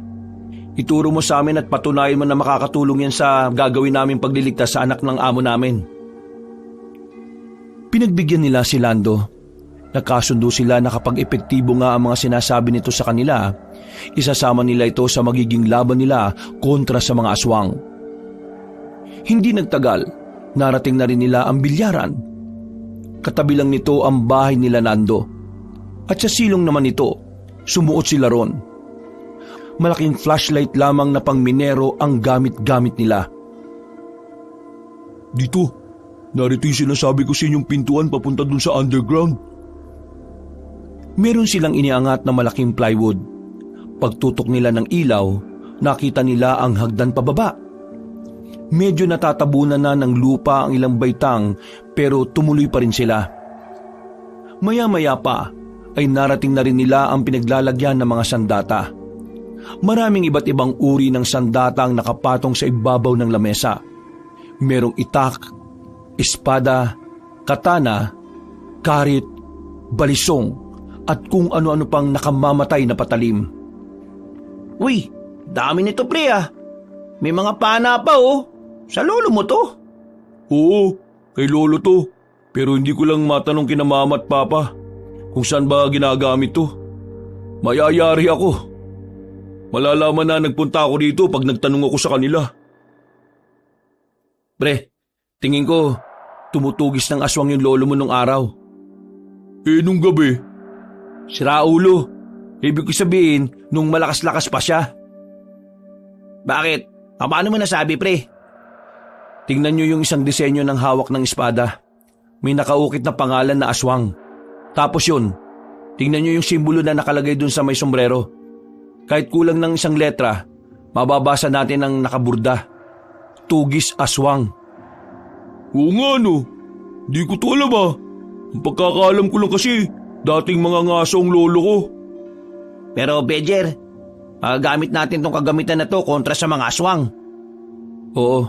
Ituro mo sa amin at patunayan mo na makakatulong yan sa gagawin naming pagliligtas sa anak ng amo namin. Pinagbigyan nila si Lando. Nagkasundo sila na kapag epektibo nga ang mga sinasabi nito sa kanila, isasama nila ito sa magiging laban nila kontra sa mga aswang. Hindi nagtagal, narating na rin nila ang bilyaran. Katabi lang nito ang bahay nila Nando. At sa silong naman ito, sumuot sila ron. Malaking flashlight lamang na pangminero ang gamit-gamit nila. Dito, narito yung sinasabi ko sa inyong pintuan papunta dun sa underground. Meron silang iniangat na malaking plywood. Pagtutok nila ng ilaw, nakita nila ang hagdan pababa. Medyo natatabunan na ng lupa ang ilang baitang pero tumuloy pa rin sila. Maya-maya pa ay narating na rin nila ang pinaglalagyan ng mga sandata. Maraming iba't ibang uri ng sandata ang nakapatong sa ibabaw ng lamesa. Merong itak, espada, katana, karit, balisong, at kung ano-ano pang nakamamatay na patalim. Uy, dami nito pre ah. May mga pana pa oh. Sa lolo mo to? Oo, kay lolo to. Pero hindi ko lang matanong kina mama at papa kung saan ba ginagamit to. Mayayari ako. Malalaman na nagpunta ako dito pag nagtanong ako sa kanila. Pre, tingin ko tumutugis ng aswang yung lolo mo nung araw. Nung gabi, Sira ulo. Ibig ko sabihin, nung malakas-lakas pa siya. Bakit? Paano mo nasabi, pre? Tingnan nyo yung isang disenyo ng hawak ng espada. May nakaukit na pangalan na aswang. Tapos yun, tingnan nyo yung simbolo na nakalagay dun sa may sombrero. Kahit kulang ng isang letra, mababasa natin ang nakaburda. Tugis Aswang. Oo nga no, di ko to alam Ang pagkakaalam ko lang kasi, dating mga ngaso ang lolo ko. Pero, Bejer, magagamit natin tong kagamitan na to kontra sa mga aswang. Oo.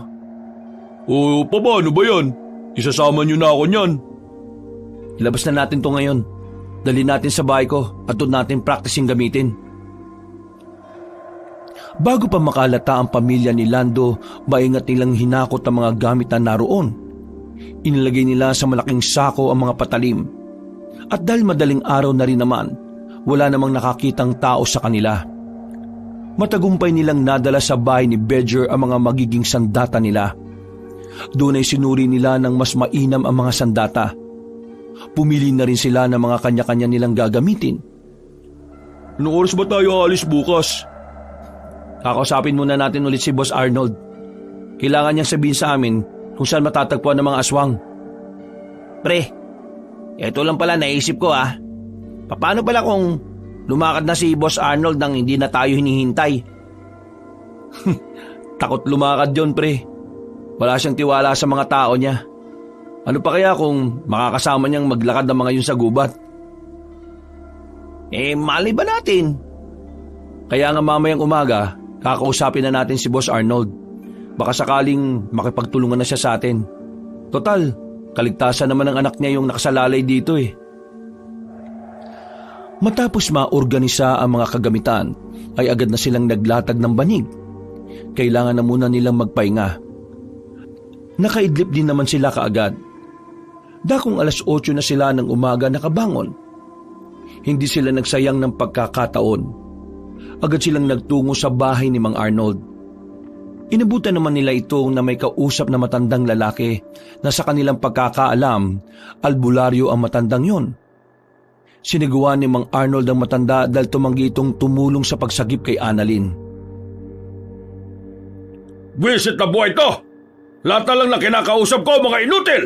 Oo, paano ba yan? Isasama nyo na ako niyan. Ilabas na natin to ngayon. Dali natin sa bahay ko at doon natin practicing gamitin. Bago pa makalata ang pamilya ni Lando, maingat nilang hinakot ang mga gamit na naroon. Inilagay nila sa malaking sako ang mga patalim. At dahil madaling araw na rin naman, wala namang nakakitang tao sa kanila. Matagumpay nilang nadala sa bahay ni Bejer ang mga magiging sandata nila. Doon ay sinuri nila ng mas mainam ang mga sandata. Pumili na rin sila ng mga kanya-kanya nilang gagamitin. Anong oras ba tayo aalis bukas? Kakausapin muna natin ulit si Boss Arnold. Kailangan niyang sabihin sa amin kung saan matatagpuan ng mga aswang. Pre, eto lang pala naisip ko Paano pala kung lumakad na si Boss Arnold nang hindi na tayo hinihintay? Takot lumakad yon, pre. Wala siyang tiwala sa mga tao niya. Ano pa kaya kung makakasama niyang maglakad ng mga yun sa gubat? Malay ba natin? Kaya nga mamayang umaga, kakausapin na natin si Boss Arnold. Baka sakaling makipagtulungan na siya sa atin. Total, kaligtasan naman ng anak niya yung nakasalalay dito Matapos maorganisa ang mga kagamitan, ay agad na silang naglatag ng banig. Kailangan na muna nilang magpahinga. Nakaidlip din naman sila kaagad. Dakong 8:00 na sila ng umaga nakabangon. Hindi sila nagsayang ng pagkakataon. Agad silang nagtungo sa bahay ni Mang Arnold. Inabutan naman nila ito na may kausap na matandang lalaki na sa kanilang pagkakaalam, albularyo ang matandang yon. Sinagawa ni Mang Arnold ang matanda dahil tumanggi itong tumulong sa pagsagip kay Annalyn. Buwisit na buhay to! Lahat na lang na kinakausap ko, mga inutil!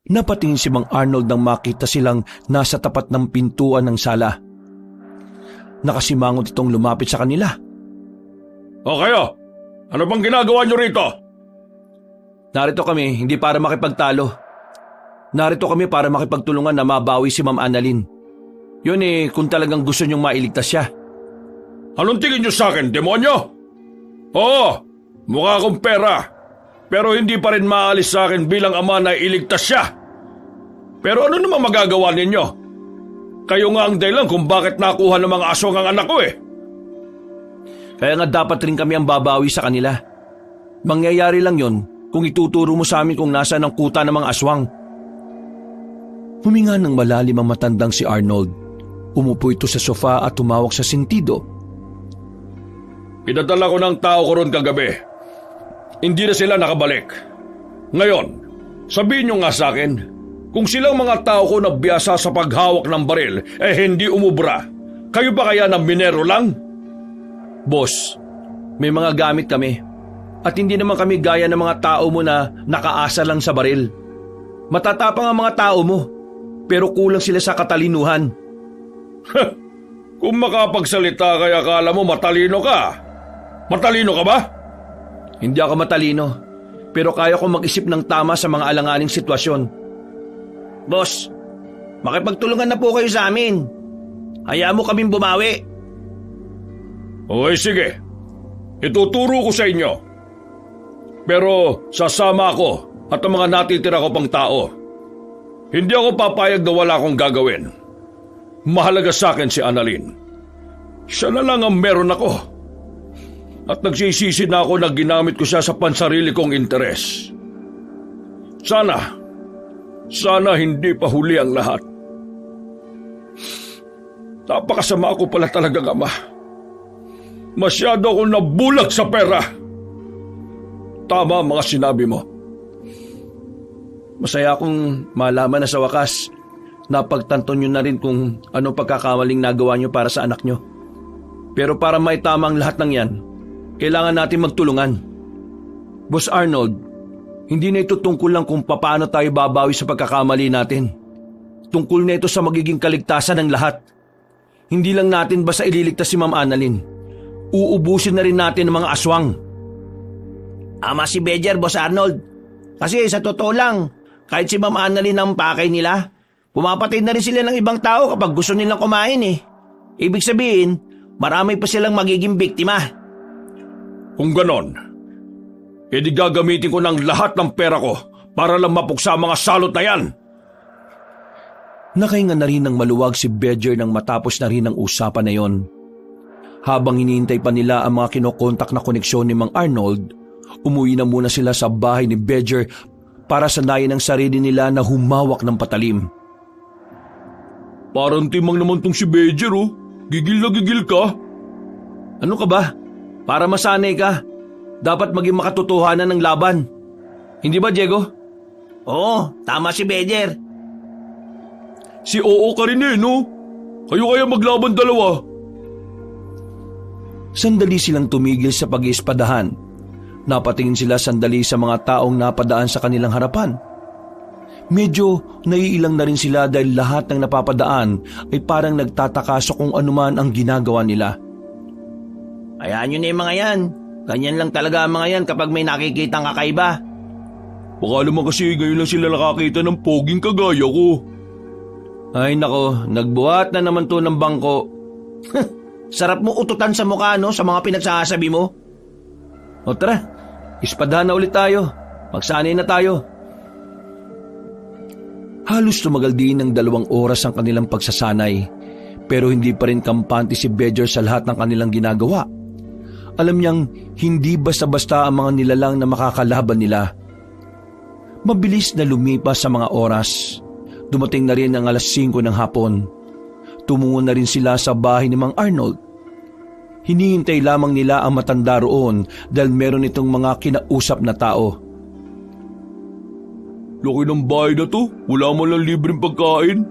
Napatingin si Mang Arnold nang makita silang nasa tapat ng pintuan ng sala. Nakasimangot itong lumapit sa kanila. O kayo, ano bang ginagawa nyo rito? Narito kami hindi para makipagtalo. Narito kami para makipagtulungan na mabawi si Ma'am Annalyn. Yun kung talagang gusto niyong mailigtas siya. Anong tingin nyo sa akin, demonyo? Oo, mukha akong pera. Pero hindi pa rin maalis sa akin bilang ama na iligtas siya. Pero ano naman magagawa ninyo? Kayo nga ang dahilan kung bakit nakuha ng mga aswang ang anak ko Kaya nga dapat rin kami ang babawi sa kanila. Mangyayari lang yon kung ituturo mo sa amin kung nasaan ang kuta ng mga aswang. Huminga ng malalim ang matandang si Arnold. Umupo ito sa sofa at tumawag sa sentido. Pinadala ko ng tao ko ron kagabi. Hindi na sila nakabalik. Ngayon, sabihin nyo nga sa akin, kung silang mga tao ko na biyasa sa paghawak ng baril hindi umubra, kayo ba kaya ng minero lang? Boss, may mga gamit kami. At hindi naman kami gaya ng mga tao mo na nakaasa lang sa baril. Matatapang ang mga tao mo, pero kulang sila sa katalinuhan. Kung makapagsalita kaya akala mo matalino ka. Matalino ka ba? Hindi ako matalino, pero kaya ko mag-isip ng tama sa mga alanganing sitwasyon. Boss, makipagtulungan na po kayo sa amin. Hayaan mo kaming bumawi. Okay, sige. Ituturo ko sa inyo. Pero sasama ako at ang mga natitira ko pang tao. Hindi ako papayag na wala akong gagawin. Mahalaga sa akin si Annalyn. Siya na lang ang meron ako. At nagsisisi na ako na ginamit ko siya sa pansarili kong interes. Sana hindi pa huli ang lahat. Napakasama ako pala talagang ama. Masyado akong nabulag sa pera. Tama ang mga sinabi mo. Masaya akong malaman na sa wakas, napagtanto nyo na rin kung ano pagkakamaling nagawa nyo para sa anak nyo. Pero para maitama ang lahat ng yan, kailangan natin magtulungan. Boss Arnold, hindi na ito tungkol lang kung paano tayo babawi sa pagkakamali natin. Tungkol na ito sa magiging kaligtasan ng lahat. Hindi lang natin basta ililigtas si Ma'am Annalyn. Uubusin na rin natin ang mga aswang. Ama si Bedger, Boss Arnold. Kasi sa totoo lang, kahit si Ma'am Annalyn ang pakay nila, pumapatid na rin sila ng ibang tao kapag gusto nilang kumain eh. Ibig sabihin, marami pa silang magiging biktima. Kung ganon, edi gagamitin ko ng lahat ng pera ko para lang mapuksa ang mga salot na yan. Nakahinga na rin ng maluwag si Bedger nang matapos na rin ang usapan na yon. Habang hinihintay pa nila ang mga kinokontak na koneksyon ni Mang Arnold, umuwi na muna sila sa bahay ni Bedger para sanayin ang sarili nila na humawak ng patalim. Parang timang naman tong si Bedger oh. Gigil na gigil ka. Ano ka ba? Para masanay ka, dapat maging makatotohanan ng laban. Hindi ba, Diego? Oo, tama si Bedger. Si Oo ka rin no? Kayo kaya maglaban dalawa. Sandali silang tumigil sa pag-iispadahan. Napatingin sila sandali sa mga taong napadaan sa kanilang harapan. Medyo naiilang na rin sila dahil lahat ng napapadaan ay parang nagtataka sa kung anuman ang ginagawa nila. Hayaan nyo na yung mga yan. Ganyan lang talaga ang mga yan kapag may nakikitang kakaiba. Baka naman kasi ngayon lang sila nakakita ng poging kagaya ko. Ay nako, nagbuhat na naman to ng bangko. Sarap mo ututan sa mukha no sa mga pinagsasabi mo. O tara, ispadahan na ulit tayo. Magsanay na tayo. Halos tumagal din ng 2 oras ang kanilang pagsasanay, pero hindi pa rin kampante si Bedger sa lahat ng kanilang ginagawa. Alam niyang hindi basta-basta ang mga nilalang na makakalaban nila. Mabilis na lumipas sa mga oras. Dumating na rin ang 5:00 ng hapon. Tumungo na rin sila sa bahay ni Mang Arnold. Hinihintay lamang nila ang matanda roon dahil meron itong mga kinausap na tao. Laki ng bahay na to, wala man lang libreng pagkain.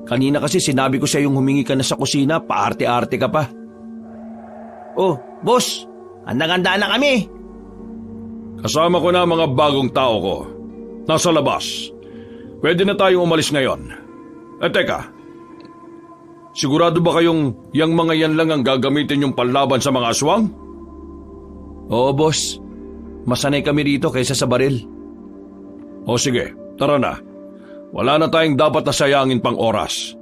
Kanina kasi sinabi ko sa iyong humingi ka na sa kusina, paarte-arte ka pa. Oh, boss, handang-handa na kami. Kasama ko na ang mga bagong tao ko. Nasa labas. Pwede na tayong umalis ngayon. Teka, sigurado ba kayong yang mga yan lang ang gagamitin yung panlaban sa mga aswang? Oo, boss. Masanay kami rito kaysa sa baril. O sige, tara na. Wala na tayong dapat na sayangin pang oras.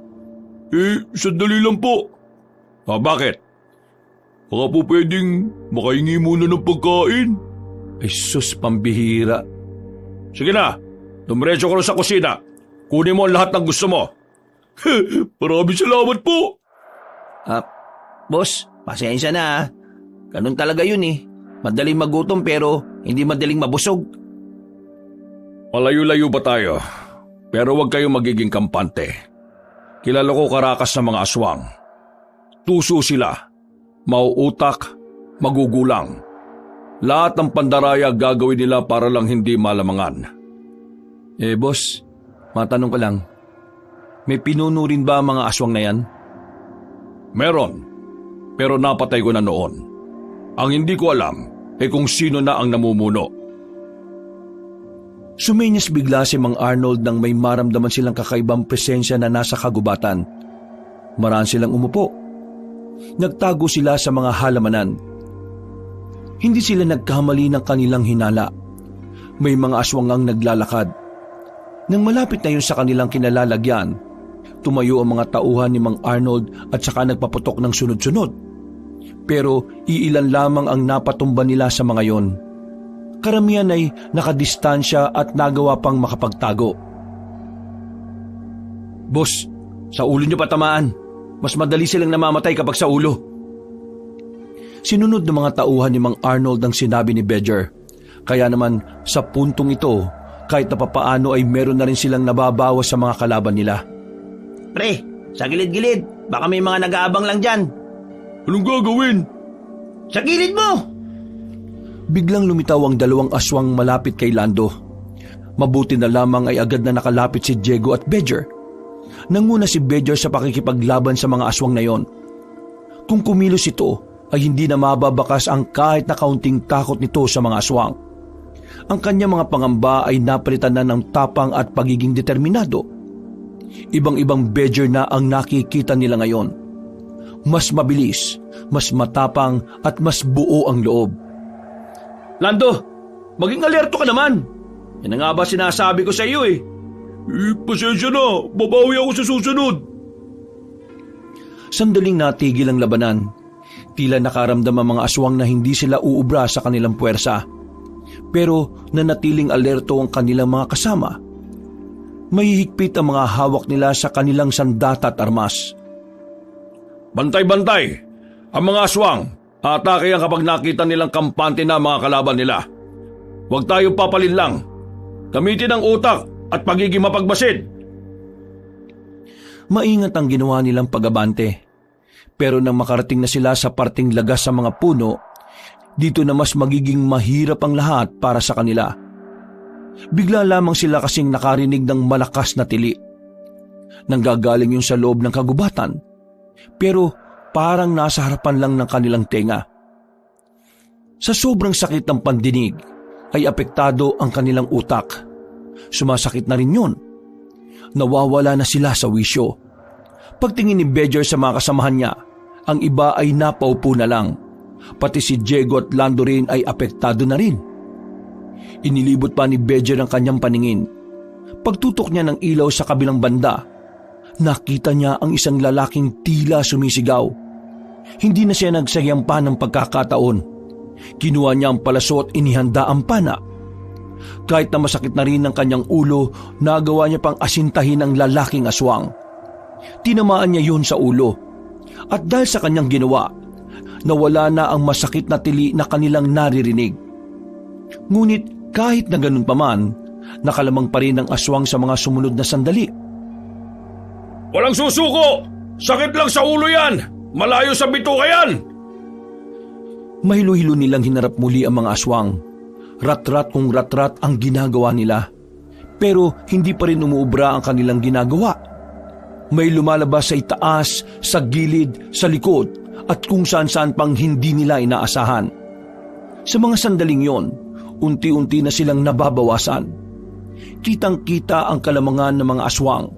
Sandali lang po. Bakit? Baka po pwedeng makahingi muna ng pagkain. Ay sus, pambihira. Sige na, dumiretso ko sa kusina. Kunin mo ang lahat ng gusto mo. Maraming salamat po. Boss, pasensya na ha. Ganun talaga yun eh. Madaling magutom pero hindi madaling mabusog. Malayo-layo ba tayo? Pero huwag kayong magiging kampante. Kilala ko karakas ng mga aswang. Tuso sila. Mauutak, magugulang. Lahat ng pandaraya gagawin nila para lang hindi malamangan. Boss, matanong ko lang. May pinuno rin ba ang mga aswang na yan? Meron, pero napatay ko na noon. Ang hindi ko alam ay kung sino na ang namumuno. Suminyas bigla si Mang Arnold nang may maramdaman silang kakaibang presensya na nasa kagubatan. Maraan silang umupo. Nagtago sila sa mga halamanan. Hindi sila nagkamali ng kanilang hinala. May mga aswang ang naglalakad. Nang malapit na yun sa kanilang kinalalagyan, tumayo ang mga tauhan ni Mang Arnold at saka nagpaputok ng sunod-sunod. Pero iilan lamang ang napatumba nila sa mga yon. Karamihan ay nakadistansya at nagawa pang makapagtago. Boss, sa ulo niyo patamaan. Mas madali silang namamatay kapag sa ulo. Sinunod ng mga tauhan ni Mang Arnold ang sinabi ni Bedger. Kaya naman sa puntong ito, kahit na papaano ay meron na rin silang nababawas sa mga kalaban nila. Pre, sa gilid-gilid, baka may mga nag-aabang lang dyan. Anong gagawin? Sa gilid mo! Biglang lumitaw ang 2 aswang malapit kay Lando. Mabuti na lamang ay agad na nakalapit si Diego at Bedger. Nanguna si Bedger sa pakikipaglaban sa mga aswang na yon. Kung kumilos ito, ay hindi na mababakas ang kahit na kaunting takot nito sa mga aswang. Ang kanyang mga pangamba ay napalitan na ng tapang at pagiging determinado. Ibang-ibang Bedger na ang nakikita nila ngayon. Mas mabilis, mas matapang at mas buo ang loob. Lando, maging alerto ka naman. Yan nga ba sinasabi ko sa iyo eh. Pasensya na, babawi ako sa susunod. Sandaling natigil ang labanan. Tila nakaramdam ang mga aswang na hindi sila uubra sa kanilang puwersa. Pero nanatiling alerto ang kanilang mga kasama. Mahihigpit ang mga hawak nila sa kanilang sandata at armas. Bantay-bantay, ang mga aswang, atake yan kapag nakita nilang kampante na mga kalaban nila. Huwag tayong papalin lang. Gamitin ang utak at pagiging mapagbasid. Maingat ang ginawa nilang pag-abante. Pero nang makarating na sila sa parting lagas sa mga puno, dito na mas magiging mahirap ang lahat para sa kanila. Bigla lamang sila kasing nakarinig ng malakas na tili. Nanggagaling yun sa loob ng kagubatan, pero parang nasa harapan lang ng kanilang tenga. Sa sobrang sakit ng pandinig, ay apektado ang kanilang utak. Sumasakit na rin yun. Nawawala na sila sa wisyo. Pagtingin ni Bedger sa mga kasamahan niya, ang iba ay napaupo na lang. Pati si Diego at Lando rin ay apektado na rin. Inilibot pa ni Bedger ang kanyang paningin. Pagtutok niya ng ilaw sa kabilang banda, nakita niya ang isang lalaking tila sumisigaw. Hindi na siya nagsayang pa ng pagkakataon. Kinuha niya ang palaso at inihanda ang pana. Kahit na masakit na rin ang kanyang ulo, nagawa niya pang asintahin ang lalaking aswang. Tinamaan niya yun sa ulo. At dahil sa kanyang ginawa, nawala na ang masakit na tili na kanilang naririnig. Ngunit kahit na ganun pa man, nakalamang pa rin ang aswang sa mga sumunod na sandali. Walang susuko! Sakit lang sa ulo yan! Malayo sa bituka yan! Mahilo-hilo nilang hinarap muli ang mga aswang. Rat-rat kung rat-rat ang ginagawa nila. Pero hindi pa rin umuubra ang kanilang ginagawa. May lumalabas sa itaas, sa gilid, sa likod, at kung saan-saan pang hindi nila inaasahan. Sa mga sandaling yon, unti-unti na silang nababawasan. Kitang-kita ang kalamangan ng mga aswang.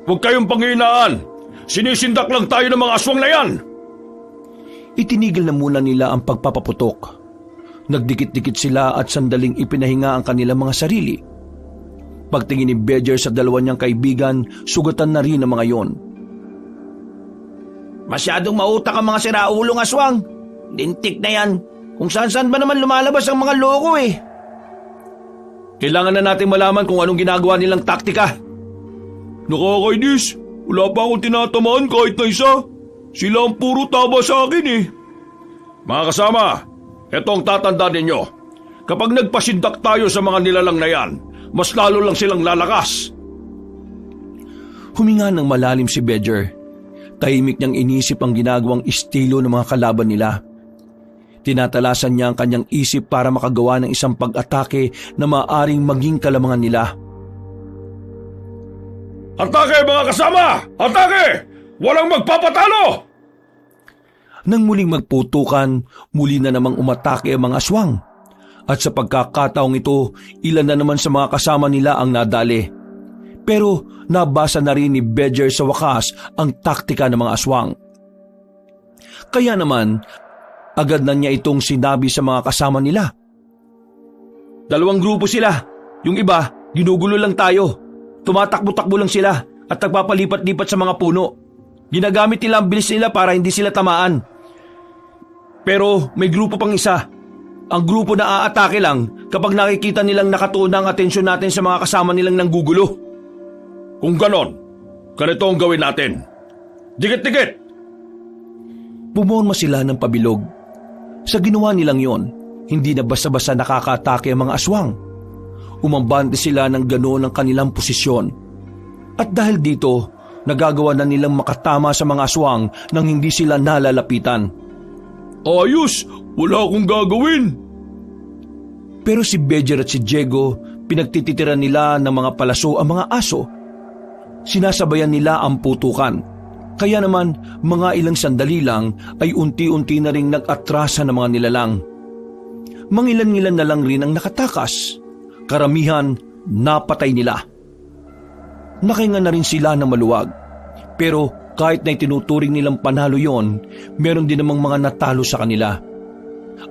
Huwag kayong panghinaan! Sinisindak lang tayo ng mga aswang na yan! Itinigil na muna nila ang pagpapaputok. Nagdikit-dikit sila at sandaling ipinahinga ang kanilang mga sarili. Pagtingin ni Bedger sa dalawa niyang kaibigan, sugatan na rin ang mga yon. Masyadong mautak ang mga siraulong aswang. Lintik na yan. Kung saan-saan ba naman lumalabas ang mga loko eh. Kailangan na natin malaman kung anong ginagawa nilang taktika. Nakakainis. Wala pa akong tinatamaan kahit na isa. Sila ang puro tama sa akin eh. Mga kasama, eto ang tatandaan ninyo. Kapag nagpasindak tayo sa mga nilalang na yan, mas lalo lang silang lalakas. Huminga ng malalim si Bedger. Tahimik niyang inisip ang ginagawang estilo ng mga kalaban nila. Tinatalasan niya ang kanyang isip para makagawa ng isang pag-atake na maaaring maging kalamangan nila. Atake mga kasama! Atake! Walang magpapatalo! Nang muling magputukan, muli na namang umatake ang mga aswang. At sa pagkakataong ito, ilan na naman sa mga kasama nila ang nadali. Pero nabasa na rin ni Bedger sa wakas ang taktika ng mga aswang. Kaya naman, agad na niya itong sinabi sa mga kasama nila. Dalawang grupo sila. Yung iba, ginugulo lang tayo. Tumatakbo-takbo lang sila at nagpapalipat-lipat sa mga puno. Ginagamit nila ang bilis nila para hindi sila tamaan. Pero may grupo pang isa. Ang grupo na aatake lang kapag nakikita nilang nakatuon ang atensyon natin sa mga kasama nilang nanggugulo. Kung ganon, ganito ang gawin natin. Dikit-dikit! Pumorma sila ng pabilog. Sa ginawa nilang yon, hindi na basta-basta nakakaatake ang mga aswang. Umambante sila ng ganoon ang kanilang posisyon. At dahil dito, nagagawa na nilang makatama sa mga aswang nang hindi sila nalalapitan. Ayos! Wala akong gagawin! Pero si Bedger at si Diego, pinagtititiran nila ng mga palaso ang mga aso. Sinasabayan nila ang putukan. Kaya naman, mga ilang sandali lang ay unti-unti na ring nag-atrasa ng mga nilalang. Mangilan-ngilan na lang rin ang nakatakas. Karamihan, napatay nila. Nakahinga na rin sila ng maluwag. Pero kahit na itinuturing nilang panalo yon, meron din namang mga natalo sa kanila.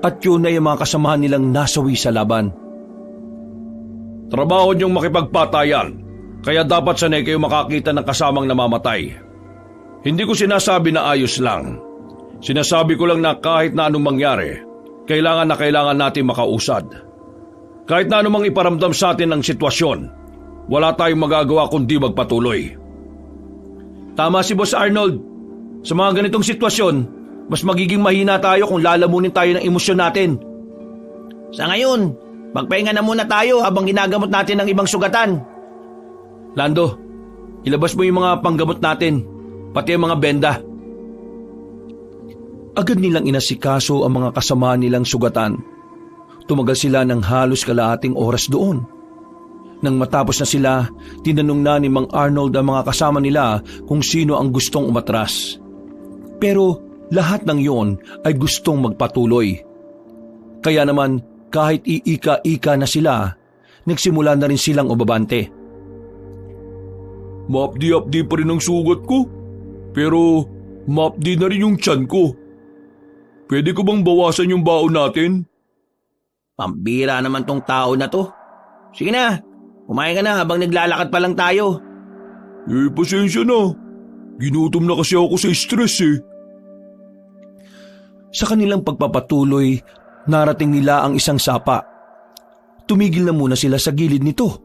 At yun ay ang mga kasamahan nilang nasawi sa laban. Trabaho niyong makipagpatayan, kaya dapat sanay kayo makakita ng kasamang namamatay. Hindi ko sinasabi na ayos lang. Sinasabi ko lang na kahit na anong mangyari, kailangan natin makausad. Kahit na anumang iparamdam sa atin ang sitwasyon, wala tayong magagawa kundi magpatuloy. Tama si Boss Arnold. Sa mga ganitong sitwasyon, mas magiging mahina tayo kung lalamunin tayo ng emosyon natin. Sa ngayon, magpahinga na muna tayo habang ginagamot natin ang ibang sugatan. Lando, ilabas mo yung mga panggamot natin, pati ang mga benda. Agad nilang inasikaso ang mga kasama nilang sugatan. Tumagal sila ng halos kalahating oras doon. Nang matapos na sila, tinanong na ni Mang Arnold ang mga kasama nila kung sino ang gustong umatras. Pero lahat ng yon ay gustong magpatuloy. Kaya naman, kahit iika-ika na sila, nagsimula na rin silang ubabante. Maapdi-apdi pa rin ang sugat ko, pero maapdi na rin yung tiyan ko. Pwede ko bang bawasan yung baon natin? Pambira naman tong tao na to. Sige na, kumain ka na habang naglalakad pa lang tayo. Pasensya na. Ginutom na kasi ako sa stress eh. Sa kanilang pagpapatuloy, narating nila ang isang sapa. Tumigil na muna sila sa gilid nito.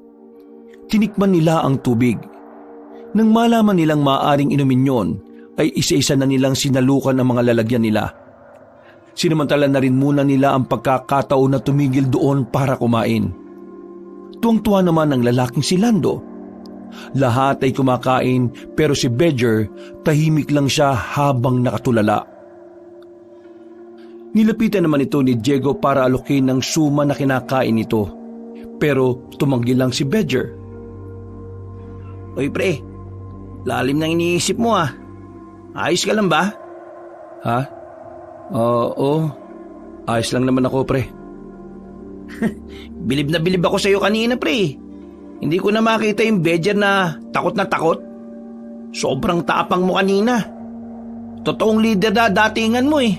Tinikman nila ang tubig. Nang malaman nilang maaaring inumin yon, ay isa-isa na nilang sinalukan ang mga lalagyan nila. Sinamantala na rin muna nila ang pagkakataon na tumigil doon para kumain. Tuwang-tuwa naman ang lalaking si Lando. Lahat ay kumakain pero si Bedger tahimik lang siya habang nakatulala. Nilapitan naman ito ni Diego para alokin ng suma na kinakain nito. Pero tumanggi lang si Bedger. Oy pre, lalim na iniisip mo ah. Ayos ka lang ba? Ha? Oo. Ayos lang naman ako, pre. Bilib na bilib ako sa'yo kanina pre. Hindi ko na makita yung Bedger na takot na takot. Sobrang tapang mo kanina. Totoong leader na datingan mo eh.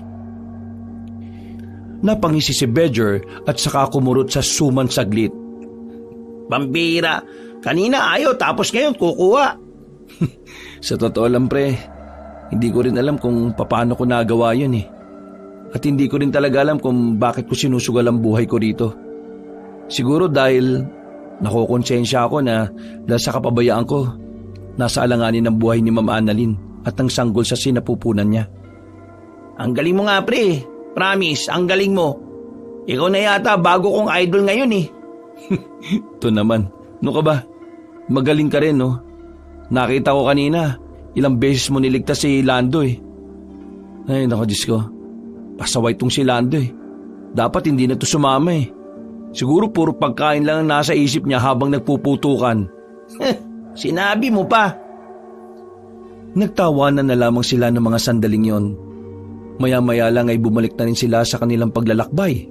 Napangisi si Bedger at saka kumurot sa suman saglit. Pambira, kanina ayaw tapos ngayon kukuha. Sa totoo lang pre, hindi ko rin alam kung paano ko nagawa yun eh. At hindi ko rin talaga alam kung bakit ko sinusugal ang buhay ko dito. Siguro dahil nakokonsensya ako na dahil sa kapabayaan ko, nasa alanganin ang buhay ni Ma'am Annalyn at ang sanggol sa sinapupunan niya. Ang galing mo nga pre, promise, ang galing mo. Ikaw na yata bago kong idol ngayon eh. Ito naman, ano ka ba? Magaling ka rin no? Nakita ko kanina, ilang beses mo niligtas si Lando eh. Ay naku Diyos ko, pasaway tong si Lando eh. Dapat hindi na to sumama eh. Siguro puro pagkain lang ang nasa isip niya habang nagpuputukan. Sinabi mo pa. Nagtawanan na lamang sila ng mga sandaling yon. Maya-maya lang ay bumalik na rin sila sa kanilang paglalakbay.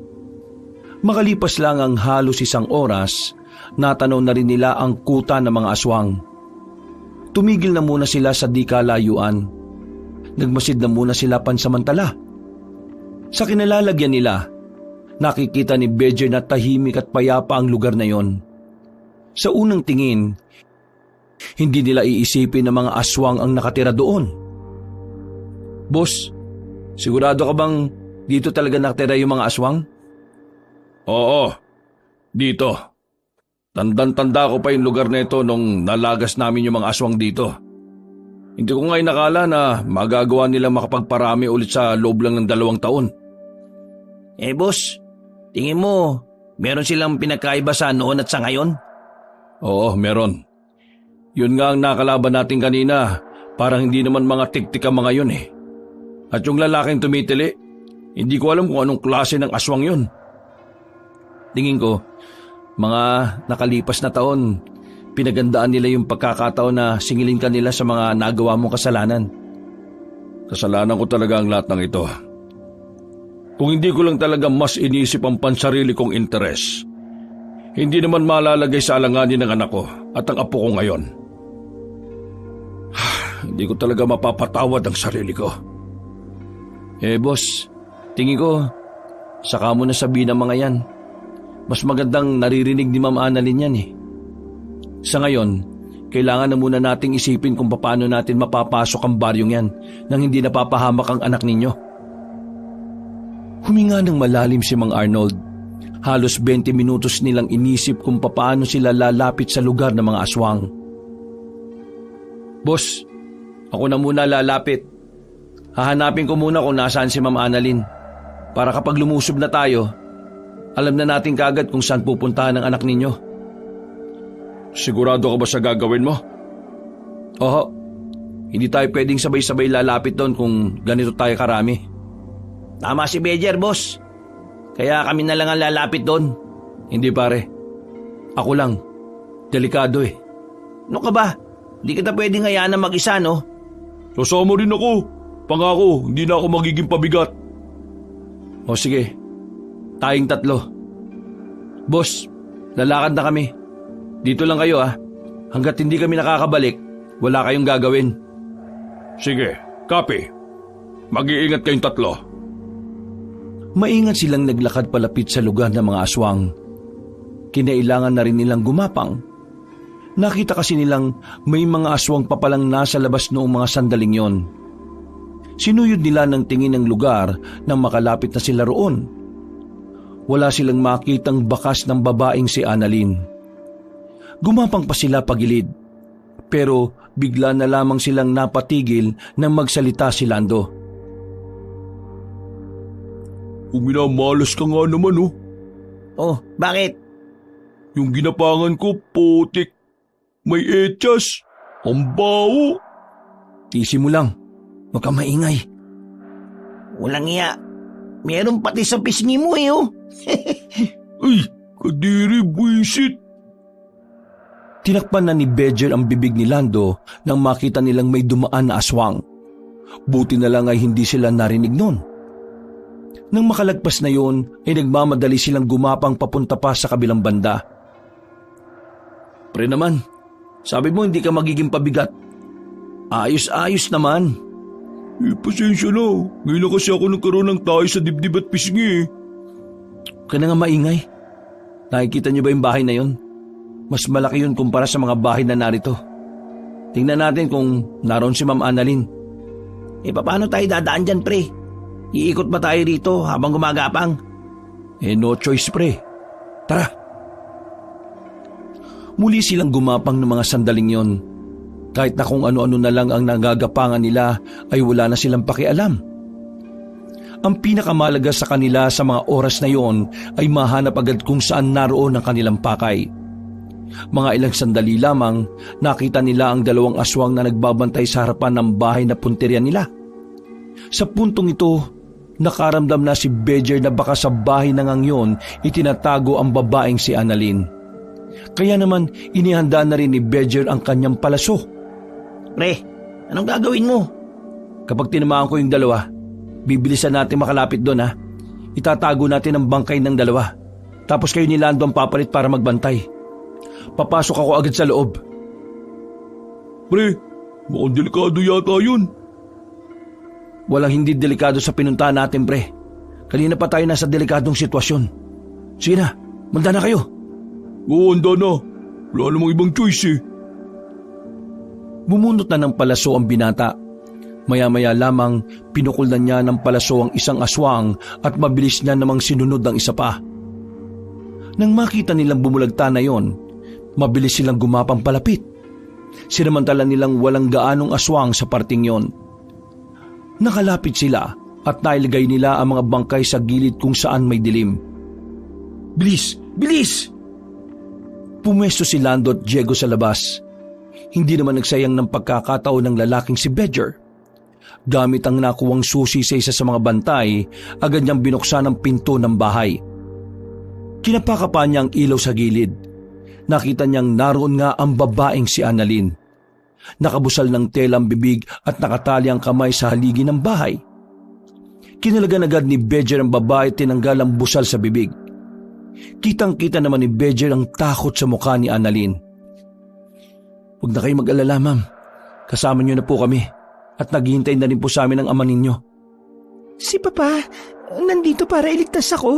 Makalipas lang ang halos isang oras, natanaw na rin nila ang kuta ng mga aswang. Tumigil na muna sila sa di kalayuan. Nagmasid na muna sila pansamantala. Sa kinalalagyan nila, nakikita ni Bedger na tahimik at payapa ang lugar na yon. Sa unang tingin, hindi nila iisipin na mga aswang ang nakatira doon. Boss, sigurado ka bang dito talaga nakatira yung mga aswang? Oo, dito. Tandang-tanda ko pa yung lugar na ito nung nalagas namin yung mga aswang dito. Hindi ko nga inakala na magagawa nila makapagparami ulit sa loob lang ng 2 taon. Eh boss, tingin mo, meron silang pinagkaiba sa noon at sa ngayon? Oo, meron. Yun nga ang nakalaban natin kanina, parang hindi naman mga tiktik ang mga yun eh. At yung lalaking tumitili, hindi ko alam kung anong klase ng aswang yun. Tingin ko, mga nakalipas na taon, pinagandaan nila yung pagkakataon na singilin ka nila sa mga nagawa mong kasalanan. Kasalanan ko talaga ang lahat ng ito. Kung hindi ko lang talaga mas inisip ang pansarili kong interes, hindi naman malalagay sa alanganin ng anak ko at ang apo ko ngayon. Hindi ko talaga mapapatawad ang sarili ko. Boss, tingin ko, saka mo na sabihin ng mga yan. Mas magandang naririnig ni Ma'am Annalyn yan Sa ngayon, kailangan na muna nating isipin kung paano natin mapapasok ang baryong yan nang hindi napapahamak ang anak ninyo. Huminga ng malalim si Mang Arnold. Halos 20 minutos nilang inisip kung paano sila lalapit sa lugar ng mga aswang. Boss, ako na muna lalapit. Hahanapin ko muna kung nasaan si Ma'am Annalyn. Para kapag lumusob na tayo, alam na natin kagad kung saan pupuntahan ang anak ninyo. Sigurado ka ba sa gagawin mo? Oo, hindi tayo pwedeng sabay-sabay lalapit doon kung ganito tayo karami. Tama si Bejer, boss. Kaya kami na lang ang lalapit doon. Hindi pare, ako lang. Delikado Ano ka ba? Hindi kita pwedeng hayaan na mag-isa, no? Sasama rin ako. Pangako, hindi na ako magiging pabigat. O sige, tayong 3. Boss, lalakad na kami. Dito lang kayo Hanggat hindi kami nakakabalik, wala kayong gagawin. Sige, copy. Mag-iingat kayong 3. Maingat silang naglakad palapit sa lugar ng mga aswang. Kinailangan na rin nilang gumapang. Nakita kasi nilang may mga aswang pa palang nasa labas noong mga sandaling yon. Sinuyod nila ng tingin ng lugar nang makalapit na sila roon. Wala silang makitang bakas ng babaeng si Annalyn. Gumapang pa sila pagilid, pero bigla na lamang silang napatigil nang magsalita si Lando. Uminamalas ka nga naman Oh, bakit? Yung ginapangan ko, putik. May etyas. Ang baho. Tisi mo lang, huwag kang maingay. Walang iya. Meron pati sa pisngi mo Ay, kadiri buisit. Tinakpan na ni Bejer ang bibig ni Lando nang makita nilang may dumaan na aswang. Buti na lang ay hindi sila narinig nun. Nang makalagpas na yon, ay nagmamadali silang gumapang papunta pa sa kabilang banda. Pre naman, sabi mo hindi ka magiging pabigat. Ayos-ayos naman. Pasensya na. Ngayon na kasi ako nagkaroon ng tayo sa dibdib at pisngi. Huwag ka na nga maingay. Nakikita niyo ba yung bahay na yon? Mas malaki yun kumpara sa mga bahay na narito. Tingnan natin kung naroon si Ma'am Annalyn. Paano tayo dadaan dyan, pre? Iikot ba tayo rito habang gumagapang? No choice, pre. Tara. Muli silang gumapang ng mga sandaling yon. Kahit na kung ano-ano na lang ang nagagapangan nila ay wala na silang pakialam. Ang pinakamalaga sa kanila sa mga oras na yon ay mahanap agad kung saan naroon ang kanilang pakay. Mga ilang sandali lamang, nakita nila ang 2 aswang na nagbabantay sa harapan ng bahay na punteriya nila. Sa puntong ito, nakaramdam na si Bejer na baka sa bahay na ngang yon itinatago ang babaeng si Annalyn. Kaya naman inihanda na rin ni Bejer ang kanyang palaso. Pre, anong gagawin mo? Kapag tinamaan ko yung 2, bibilisan natin makalapit doon Itatago natin ang bangkay ng 2. Tapos kayo ni Lando ang papalit para magbantay. Papasok ako agad sa loob. Pre, mukhang delikado yata yun. Walang hindi delikado sa pinuntahan natin, pre. Kanina pa tayo nasa delikadong sitwasyon. Sige na, manda na kayo. Oo, handa na. Wala namang ibang choice Bumunot na ng palaso ang binata. Maya-maya lamang pinukuldan niya ng palaso ang isang aswang at mabilis niya namang sinunod ang isa pa. Nang makita nilang bumulagta na yon, mabilis silang gumapang palapit. Sinamantala nilang walang gaanong aswang sa parting yon. Nakalapit sila at nailagay nila ang mga bangkay sa gilid kung saan may dilim. Bilis! Bilis! Pumwesto si Lando at Diego sa labas. Hindi naman nagsayang ng pagkakataon ng lalaking si Bejer. Gamit ang nakuwang susi sa isa sa mga bantay, agad niyang binuksan ang pinto ng bahay. Kinapakapa niya ang ilaw sa gilid. Nakita niyang naroon nga ang babaeng si Annalyn. Nakabusal ng tela ang bibig at nakatali ang kamay sa haligi ng bahay. Kinalagan agad ni Bedger ang babae at tinanggal ang busal sa bibig. Kitang-kita naman ni Bedger ang takot sa mukha ni Annalyn. Huwag na kayo mag-alala, ma'am. Kasama niyo na po kami at naghihintay na rin po sa amin ang ama ninyo. Si Papa, nandito para iligtas ako.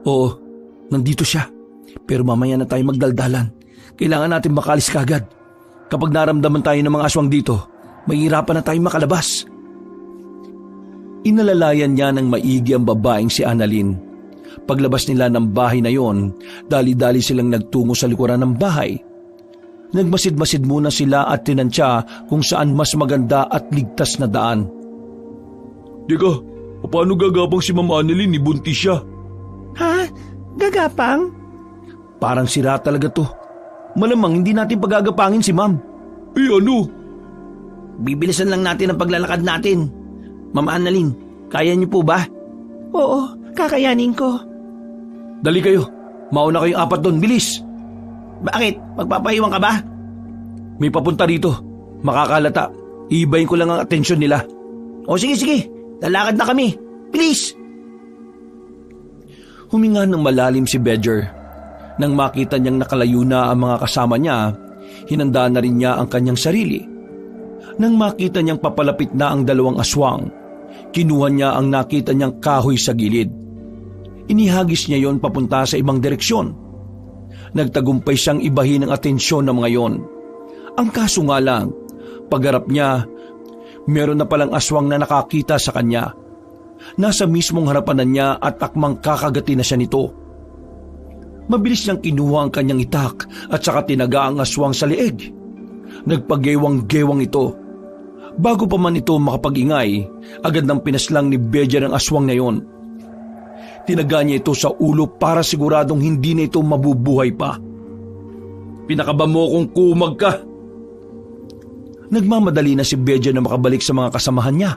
Oo, nandito siya. Pero mamaya na tayo magdaldalan. Kailangan natin makalis kagad. Kapag naramdaman tayo ng mga aswang dito, mahihirapan na tayong makalabas. Inalalayan niya ng maigi ang babaeng si Annalyn. Paglabas nila ng bahay na yon, dali-dali silang nagtungo sa likuran ng bahay. Nagmasid-masid muna sila at tinansya kung saan mas maganda at ligtas na daan. Teka, paano gagapang si Ma'am Annalyn? Buntis siya. Ha? Gagapang? Parang sira talaga to. Malamang hindi natin pagagapangin si ma'am. Ano? Bibilisan lang natin ang paglalakad natin. Ma'am Annalyn, kaya niyo po ba? Oo, kakayanin ko. Dali kayo. Mauna kayong 4 doon. Bilis! Bakit? Magpapahiwang ka ba? May papunta rito. Makakalata. Iibayin ko lang ang atensyon nila. O sige. Lalakad na kami. Bilis! Huminga ng malalim si Bedger. Nang makita niyang nakalayo na ang mga kasama niya, hinanda na rin niya ang kanyang sarili. Nang makita niyang papalapit na ang 2 aswang, kinuha niya ang nakita niyang kahoy sa gilid. Inihagis niya yon papunta sa ibang direksyon. Nagtagumpay siyang ibahin ang atensyon ng mga yon. Ang kaso nga lang, pagharap niya, meron na palang aswang na nakakita sa kanya. Nasa mismong harapan na niya at akmang kakagati na siya nito. Mabilis niyang kinuha ang kanyang itak at saka tinaga ang aswang sa leeg. Nagpagewang-gewang ito. Bago pa man ito makapag-ingay, agad nang pinaslang ni Bedger ang aswang na yon. Tinaga niya ito sa ulo para siguradong hindi na ito mabubuhay pa. Pinakaba mo kung kumag ka. Nagmamadali na si Bedger na makabalik sa mga kasamahan niya.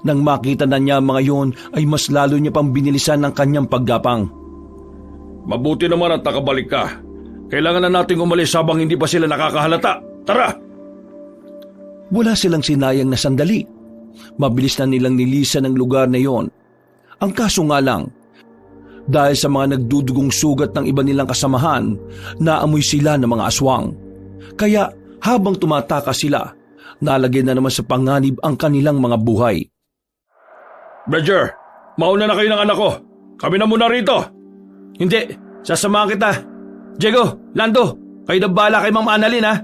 Nang makita na niya mga yon ay mas lalo niya pang binilisan ng kanyang paggapang. Mabuti naman at nakabalik ka. Kailangan na nating umalis habang hindi pa sila nakakahalata. Tara! Wala silang sinayang na sandali. Mabilis na nilang nilisan ang lugar na yon. Ang kaso nga lang, dahil sa mga nagdudugong sugat ng iba nilang kasamahan, naamoy sila ng mga aswang. Kaya habang tumatakas sila, nalagay na naman sa panganib ang kanilang mga buhay. Bedger, mauna na kayo ng anak ko. Kami na muna rito. Hindi, sasamahan kita. Diego, Lando, kayo na bahala kay Ma'am Annalyn ha.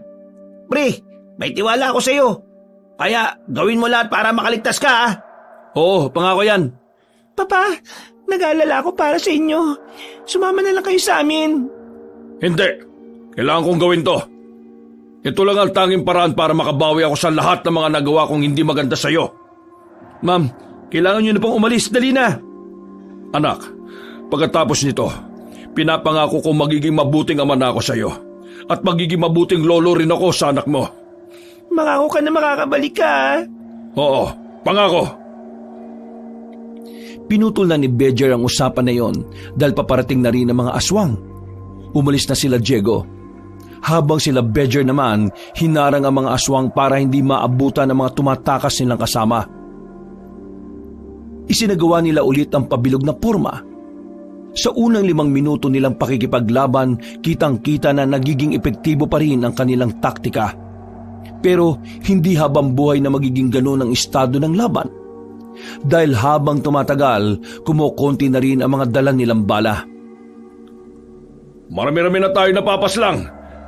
Pre, may tiwala ako sa iyo. Kaya gawin mo lahat para makaligtas ka ha. Oo, pangako yan. Papa, nag-aalala ako para sa inyo. Sumama na lang kayo sa amin. Hindi. Kailangan kong gawin to. Ito lang ang tanging paraan para makabawi ako sa lahat ng mga nagawa kong hindi maganda sa iyo. Ma'am, kailangan niyo na pong umalis. Dali na. Anak, pagkatapos nito, pinapangako kong magiging mabuting ama na ako sa iyo. At magiging mabuting lolo rin ako sa anak mo. Mangako ka na makakabalik ka. Oo, pangako. Pinutol na ni Bedger ang usapan na yon dahil paparating na rin ang mga aswang. Umalis na sila Diego. Habang sila Bedger naman, hinarang ang mga aswang para hindi maabutan ng mga tumatakas nilang kasama. Isinagawa nila ulit ang pabilog na porma. Sa unang 5 minuto nilang pakikipaglaban, kitang-kita na nagiging epektibo pa rin ang kanilang taktika. Pero hindi habang buhay na magiging ganoon ang estado ng laban. Dahil habang tumatagal, kumukonti na rin ang mga dala nilang bala. Marami-rami na tayo napapaslang.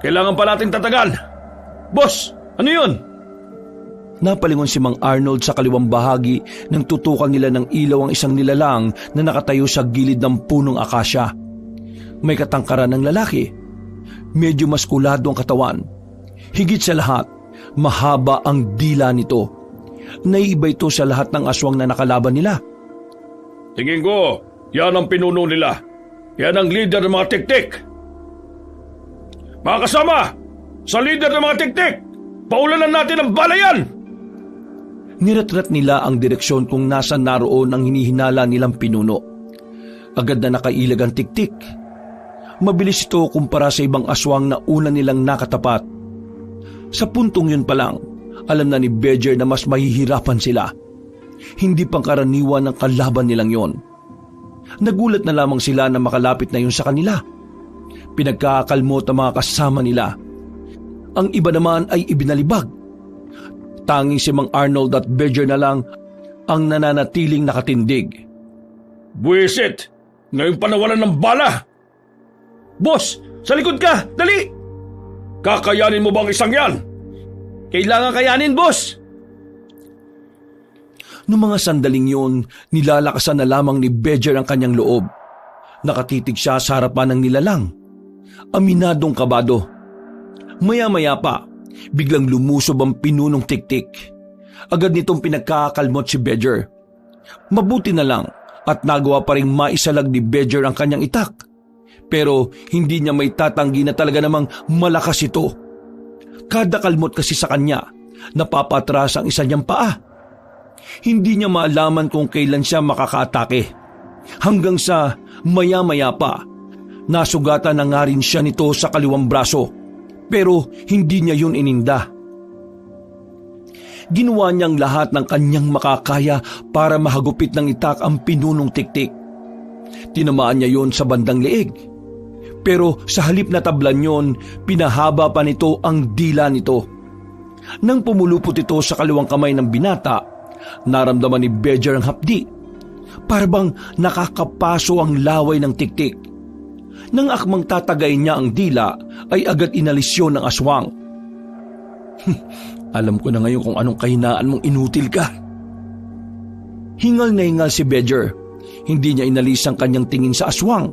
Kailangan pa nating tatagan. Boss, ano yun? Napalingon si Mang Arnold sa kaliwang bahagi nang tutukan nila ng ilaw ang isang nilalang na nakatayo sa gilid ng punong akasya. May katangkaran ng lalaki. Medyo maskulado ang katawan. Higit sa lahat, mahaba ang dila nito. Naiiba ito sa lahat ng aswang na nakalaban nila. Tingin ko, yan ang pinuno nila. Yan ang leader ng mga tiktik. Mga kasama, sa leader ng mga tiktik, paulanan natin ang balayan! Niretret nila ang direksyon kung nasa naroon ang hinihinala nilang pinuno. Agad na nakailag ang tiktik. Mabilis ito kumpara sa ibang aswang na una nilang nakatapat. Sa puntong yun pa lang, alam na ni Badger na mas mahihirapan sila. Hindi pangkaraniwan ng kalaban nilang yon. Nagulat na lamang sila na makalapit na yun sa kanila. Pinagkakalmot ang mga kasama nila. Ang iba naman ay ibinalibag. Tanging si Mang Arnold at Badger na lang ang nananatiling nakatindig. Buwisit! Ngayon pa nawalan ng bala! Boss, sa likod ka! Dali! Kakayanin mo bang isang yan? Kailangan kayanin, boss! Noong mga sandaling yun, nilalakasan na lamang ni Badger ang kanyang loob. Nakatitig siya sa harapan ng nilalang. Aminadong kabado. Maya-maya pa, biglang lumusob ang pinunong tiktik. Agad nitong pinagkakalmot si Badger. Mabuti na lang at nagawa pa rin maisalag ni Badger ang kanyang itak. Pero hindi niya may tatanggi na talaga namang malakas ito. Kada kalmot kasi sa kanya, napapatras ang isa niyang paa. Hindi niya maalaman kung kailan siya makakaatake. Hanggang sa maya-maya pa, nasugatan na nga rin siya nito sa kaliwang braso. Pero hindi niya yun ininda. Ginawa niyang lahat ng kanyang makakaya para mahagupit ng itak ang pinunong tiktik. Tinamaan niya yon sa bandang leeg. Pero sa halip na tablan yon, pinahaba pa nito ang dila nito. Nang pumulupot ito sa kaliwang kamay ng binata, naramdaman ni Badger ang hapdi. Parang nakakapaso ang laway ng tiktik. Nang akmang tatagay niya ang dila, ay agad inalis yun ng aswang. Alam ko na ngayon kung anong kahinaan mong inutil ka. Hingal na hingal si Badger. Hindi niya inalis ang kanyang tingin sa aswang.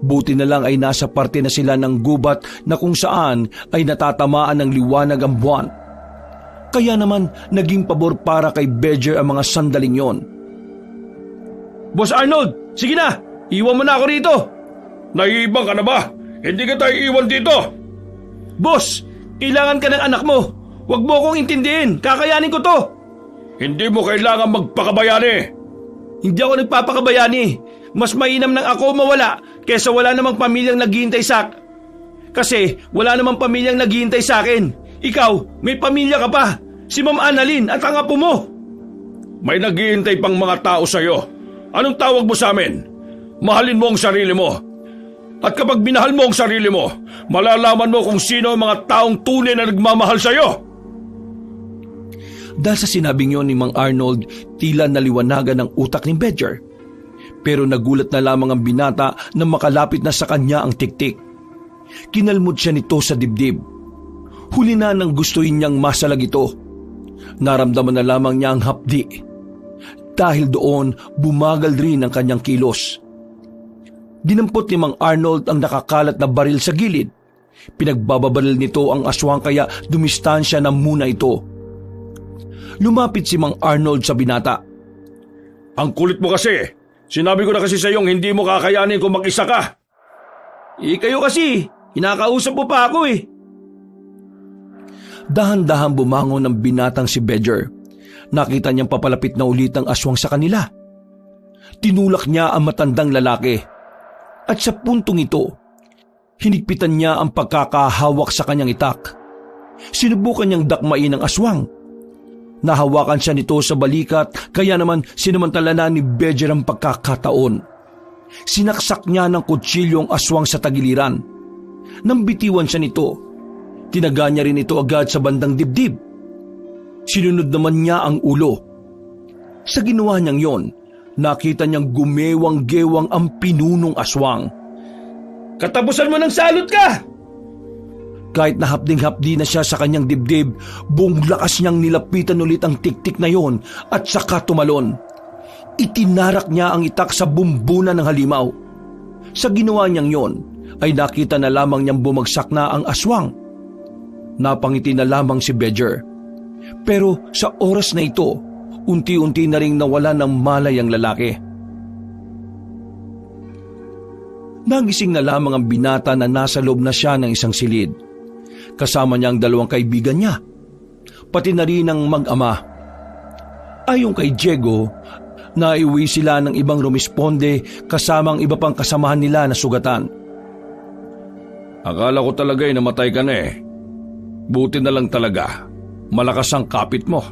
Buti na lang ay nasa parte na sila ng gubat na kung saan ay natatamaan ng liwanag ang buwan. Kaya naman naging pabor para kay Badger ang mga sandaling yon. Boss Arnold, sige na! Iwan mo na ako rito! Naiibang ka na ba? Hindi ka tayo iwan dito! Boss, kailangan ka ng anak mo. Huwag mo akong intindihin. Kakayanin ko to. Hindi mo kailangan magpakabayani. Hindi ako nagpapakabayani. Mas mainam nang ako mawala kesa wala namang pamilyang naghihintay sa... Kasi wala namang pamilyang naghihintay sa akin. Ikaw, may pamilya ka pa. Si Ma'am Annalyn at ang apo mo. May naghihintay pang mga tao sa'yo. Anong tawag mo sa amin? Mahalin mo ang sarili mo. At kapag binahal mo ang sarili mo, malalaman mo kung sino ang mga taong tunay na nagmamahal sa'yo. Dahil sa sinabing yon ni Mang Arnold, tila naliwanagan ang utak ni Badger. Pero nagulat na lamang ang binata na makalapit na sa kanya ang tiktik. Kinalmot siya nito sa dibdib. Huli na nang gustuin niyang masalag ito. Naramdaman na lamang niya ang hapdi. Dahil doon, bumagal rin ang kanyang kilos. Dinampot ni Mang Arnold ang nakakalat na baril sa gilid. Pinagbababaril nito ang aswang kaya dumistansya na muna ito. Lumapit si Mang Arnold sa binata. Ang kulit mo kasi. Sinabi ko na kasi sa iyong hindi mo kakayanin kung mag-isa ka. Kayo kasi, kinakausap mo pa ako eh. Dahan-dahan bumangon ng binatang si Badger. Nakita niyang papalapit na ulit ang aswang sa kanila. Tinulak niya ang matandang lalaki. At sa puntong ito, hinigpitan niya ang pagkakahawak sa kanyang itak. Sinubukan niyang dakmain ang aswang. Nahawakan siya nito sa balikat kaya naman sinamantala na ni Badger ang pagkakataon. Sinaksak niya ng kutsilyo ang aswang sa tagiliran. Nang bitiwan siya nito, tinaga niya rin ito agad sa bandang dibdib. Sinunod naman niya ang ulo. Sa ginawa niyang yon, nakita niyang gumewang-gewang ang pinunong aswang. Katapusan mo ng salot ka! Kahit nahapding-hapdi na siya sa kanyang dibdib, buong lakas niyang nilapitan ulit ang tiktik na yon at saka tumalon. Itinarak niya ang itak sa bumbunan ng halimaw. Sa ginawa niyang yon, ay nakita na lamang niyang bumagsak na ang aswang. Napangiti na lamang si Badger. Pero sa oras na ito, unti-unti na ring nawala ng malay ang lalaki. Nagising na lamang ang binata na nasa loob na siya ng isang silid. Kasama niya ang dalawang kaibigan niya, pati na rin ang mag-ama. Ayon kay Diego, naiuwi sila ng ibang rumisponde kasama ang iba pang kasamahan nila na sugatan. Akala ko talaga namatay ka na eh. Buti na lang talaga. Malakas ang kapit mo.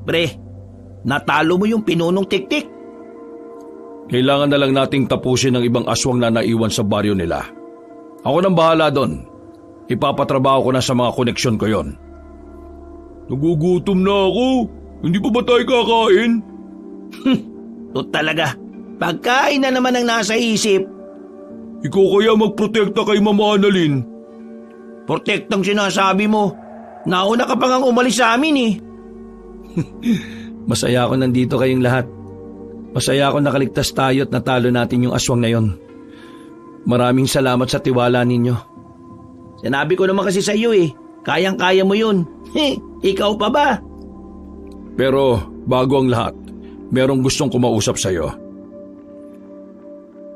Pre, natalo mo yung pinunong tiktik. Kailangan na lang nating tapusin ang ibang aswang na naiwan sa baryo nila. Ako nang bahala doon. Ipapatrabaho ko na sa mga koneksyon ko yon. Nagugutom na ako. Hindi pa ba tayo kakain? O talaga, pagkain na naman ang nasa isip. Ikaw kaya magprotekta kay Mama Annalyn. Protektang sinasabi mo. Nauna ka pa ngang umalis sa amin eh. Masaya ako nandito kayong lahat. Masaya ako nakaligtas tayo at natalo natin yung aswang na yon. Maraming salamat sa tiwala ninyo. Sinabi ko naman kasi sa iyo eh, kayang-kaya mo yun. Ikaw pa ba? Pero bago ang lahat, merong gustong kumausap sa iyo.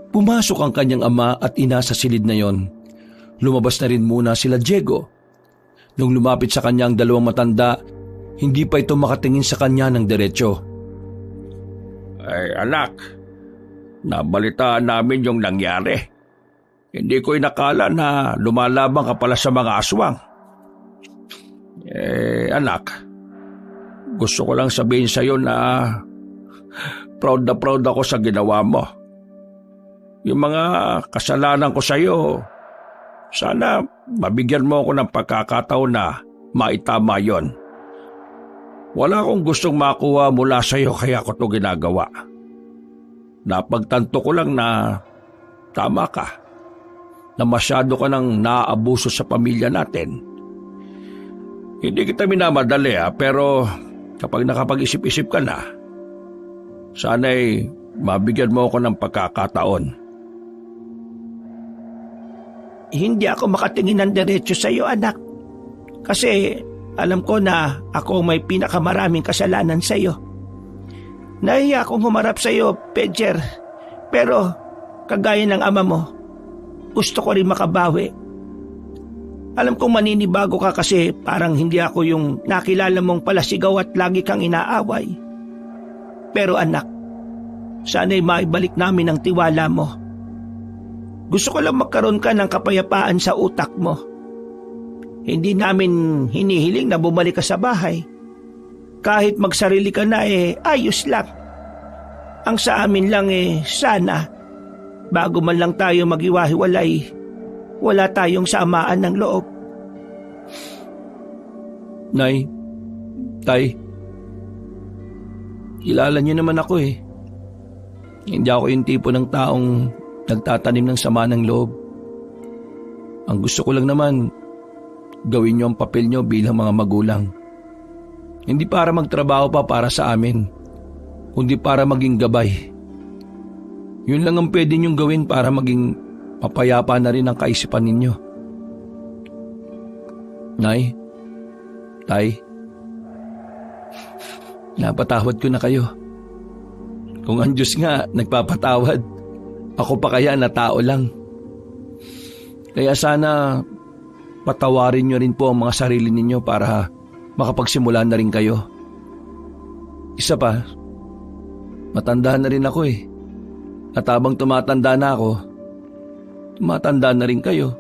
Pumasok ang kanyang ama at ina sa silid na yon. Lumabas na rin muna sila Diego. Nung lumapit sa kanya ang dalawang matanda, hindi pa ito makatingin sa kanya ng diretsyo. Ay anak, nabalitaan namin yung nangyari. Hindi ko inakala na lumalaban ka pala sa mga aswang. Anak, gusto ko lang sabihin sa iyo na proud ako sa ginawa mo. Yung mga kasalanan ko sa iyo, sana mabigyan mo ako ng pagkakataon na maitama yon. Wala akong gustong makuha mula sa iyo kaya ko ito ginagawa. Napagtanto ko lang na tama ka, na masyado ka nang naaabuso sa pamilya natin. Hindi kita minamadali pero kapag nakapag-isip-isip ka na, sana'y mabigyan mo ako ng pagkakataon. Hindi ako makatingin ng diretso sa iyo, anak. Kasi alam ko na ako may pinakamaraming kasalanan sa iyo. Nahiya akong humarap sa iyo, Pedger. Pero kagaya ng ama mo, gusto ko rin makabawi. Alam kong maninibago ka kasi parang hindi ako yung nakilala mong palasigaw at lagi kang inaaway. Pero anak, sana'y maibalik namin ang tiwala mo. Gusto ko lang magkaroon ka ng kapayapaan sa utak mo. Hindi namin hinihiling na bumalik ka sa bahay. Kahit magsarili ka na ayos lang. Ang sa amin lang sana, bago man lang tayo maghiwa-hiwalay, wala tayong samaan ng loob. Nay, Tay, kilala niyo naman ako eh. Hindi ako yung tipo ng taong nagtatanim ng sama ng loob. Ang gusto ko lang naman, gawin niyo ang papel niyo bilang mga magulang. Hindi para magtrabaho pa para sa amin, kundi para maging gabay. Yun lang ang pwede niyong gawin para maging mapayapa na rin ang kaisipan ninyo. Nay, Tay, napatawad ko na kayo. Kung ang Diyos nga nagpapatawad, ako pa kaya na tao lang. Kaya sana patawarin niyo rin po ang mga sarili ninyo para makapagsimula na rin kayo. Isa pa, matanda na rin ako eh. At habang tumatanda na ako, tumatanda na rin kayo.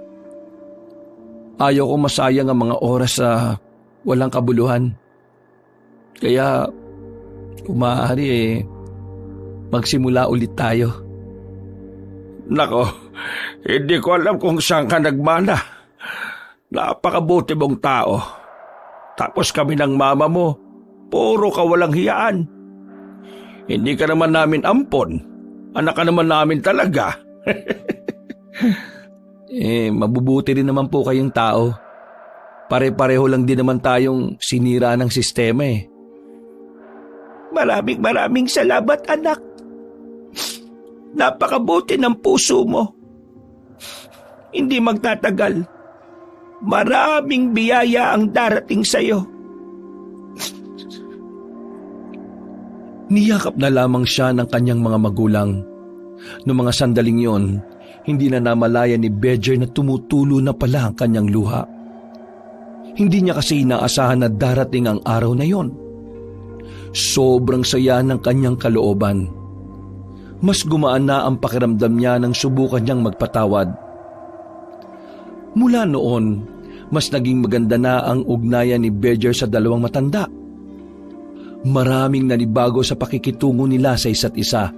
Ayaw ko masayang ang mga oras sa walang kabuluhan. Kaya, kung maaari magsimula ulit tayo. Nako, hindi ko alam kung saan ka nagmana. Napakabuti mong tao. Tapos kami ng mama mo, puro ka walang hiyaan. Hindi ka naman namin ampon. Anak ka naman namin talaga. Mabubuti rin naman po kayong tao. Pare-pareho lang din naman tayong sinira ng sistema eh. Maraming salamat, anak. Napakabuti ng puso mo. Hindi magtatagal. Maraming biyaya ang darating sa'yo. Niyakap na lamang siya ng kanyang mga magulang. Noong mga sandaling yon, hindi na namalaya ni Bedger na tumutulo na pala ang kanyang luha. Hindi niya kasi inaasahan na darating ang araw na yon. Sobrang saya ng kanyang kalooban. Mas gumaan na ang pakiramdam niya nang subukan niyang magpatawad. Mula noon, mas naging maganda na ang ugnayan ni Bedger sa dalawang matanda. Maraming nanibago sa pakikitungo nila sa isa't isa.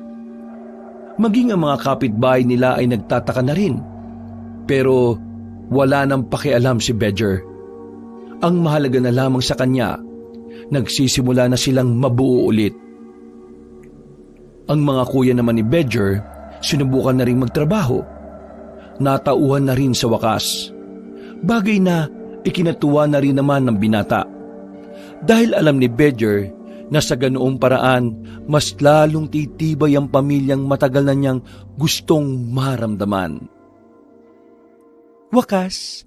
Maging ang mga kapitbahay nila ay nagtataka na rin. Pero wala nang pakialam si Bedger. Ang mahalaga na lamang sa kanya, nagsisimula na silang mabuo ulit. Ang mga kuya naman ni Bedger, sinubukan na rin magtrabaho. Natauhan na rin sa wakas. Bagay na ikinatuwa na rin naman ng binata. Dahil alam ni Bedger na sa ganoong paraan, mas lalong titibay ang pamilyang matagal na niyang gustong maramdaman. Wakas,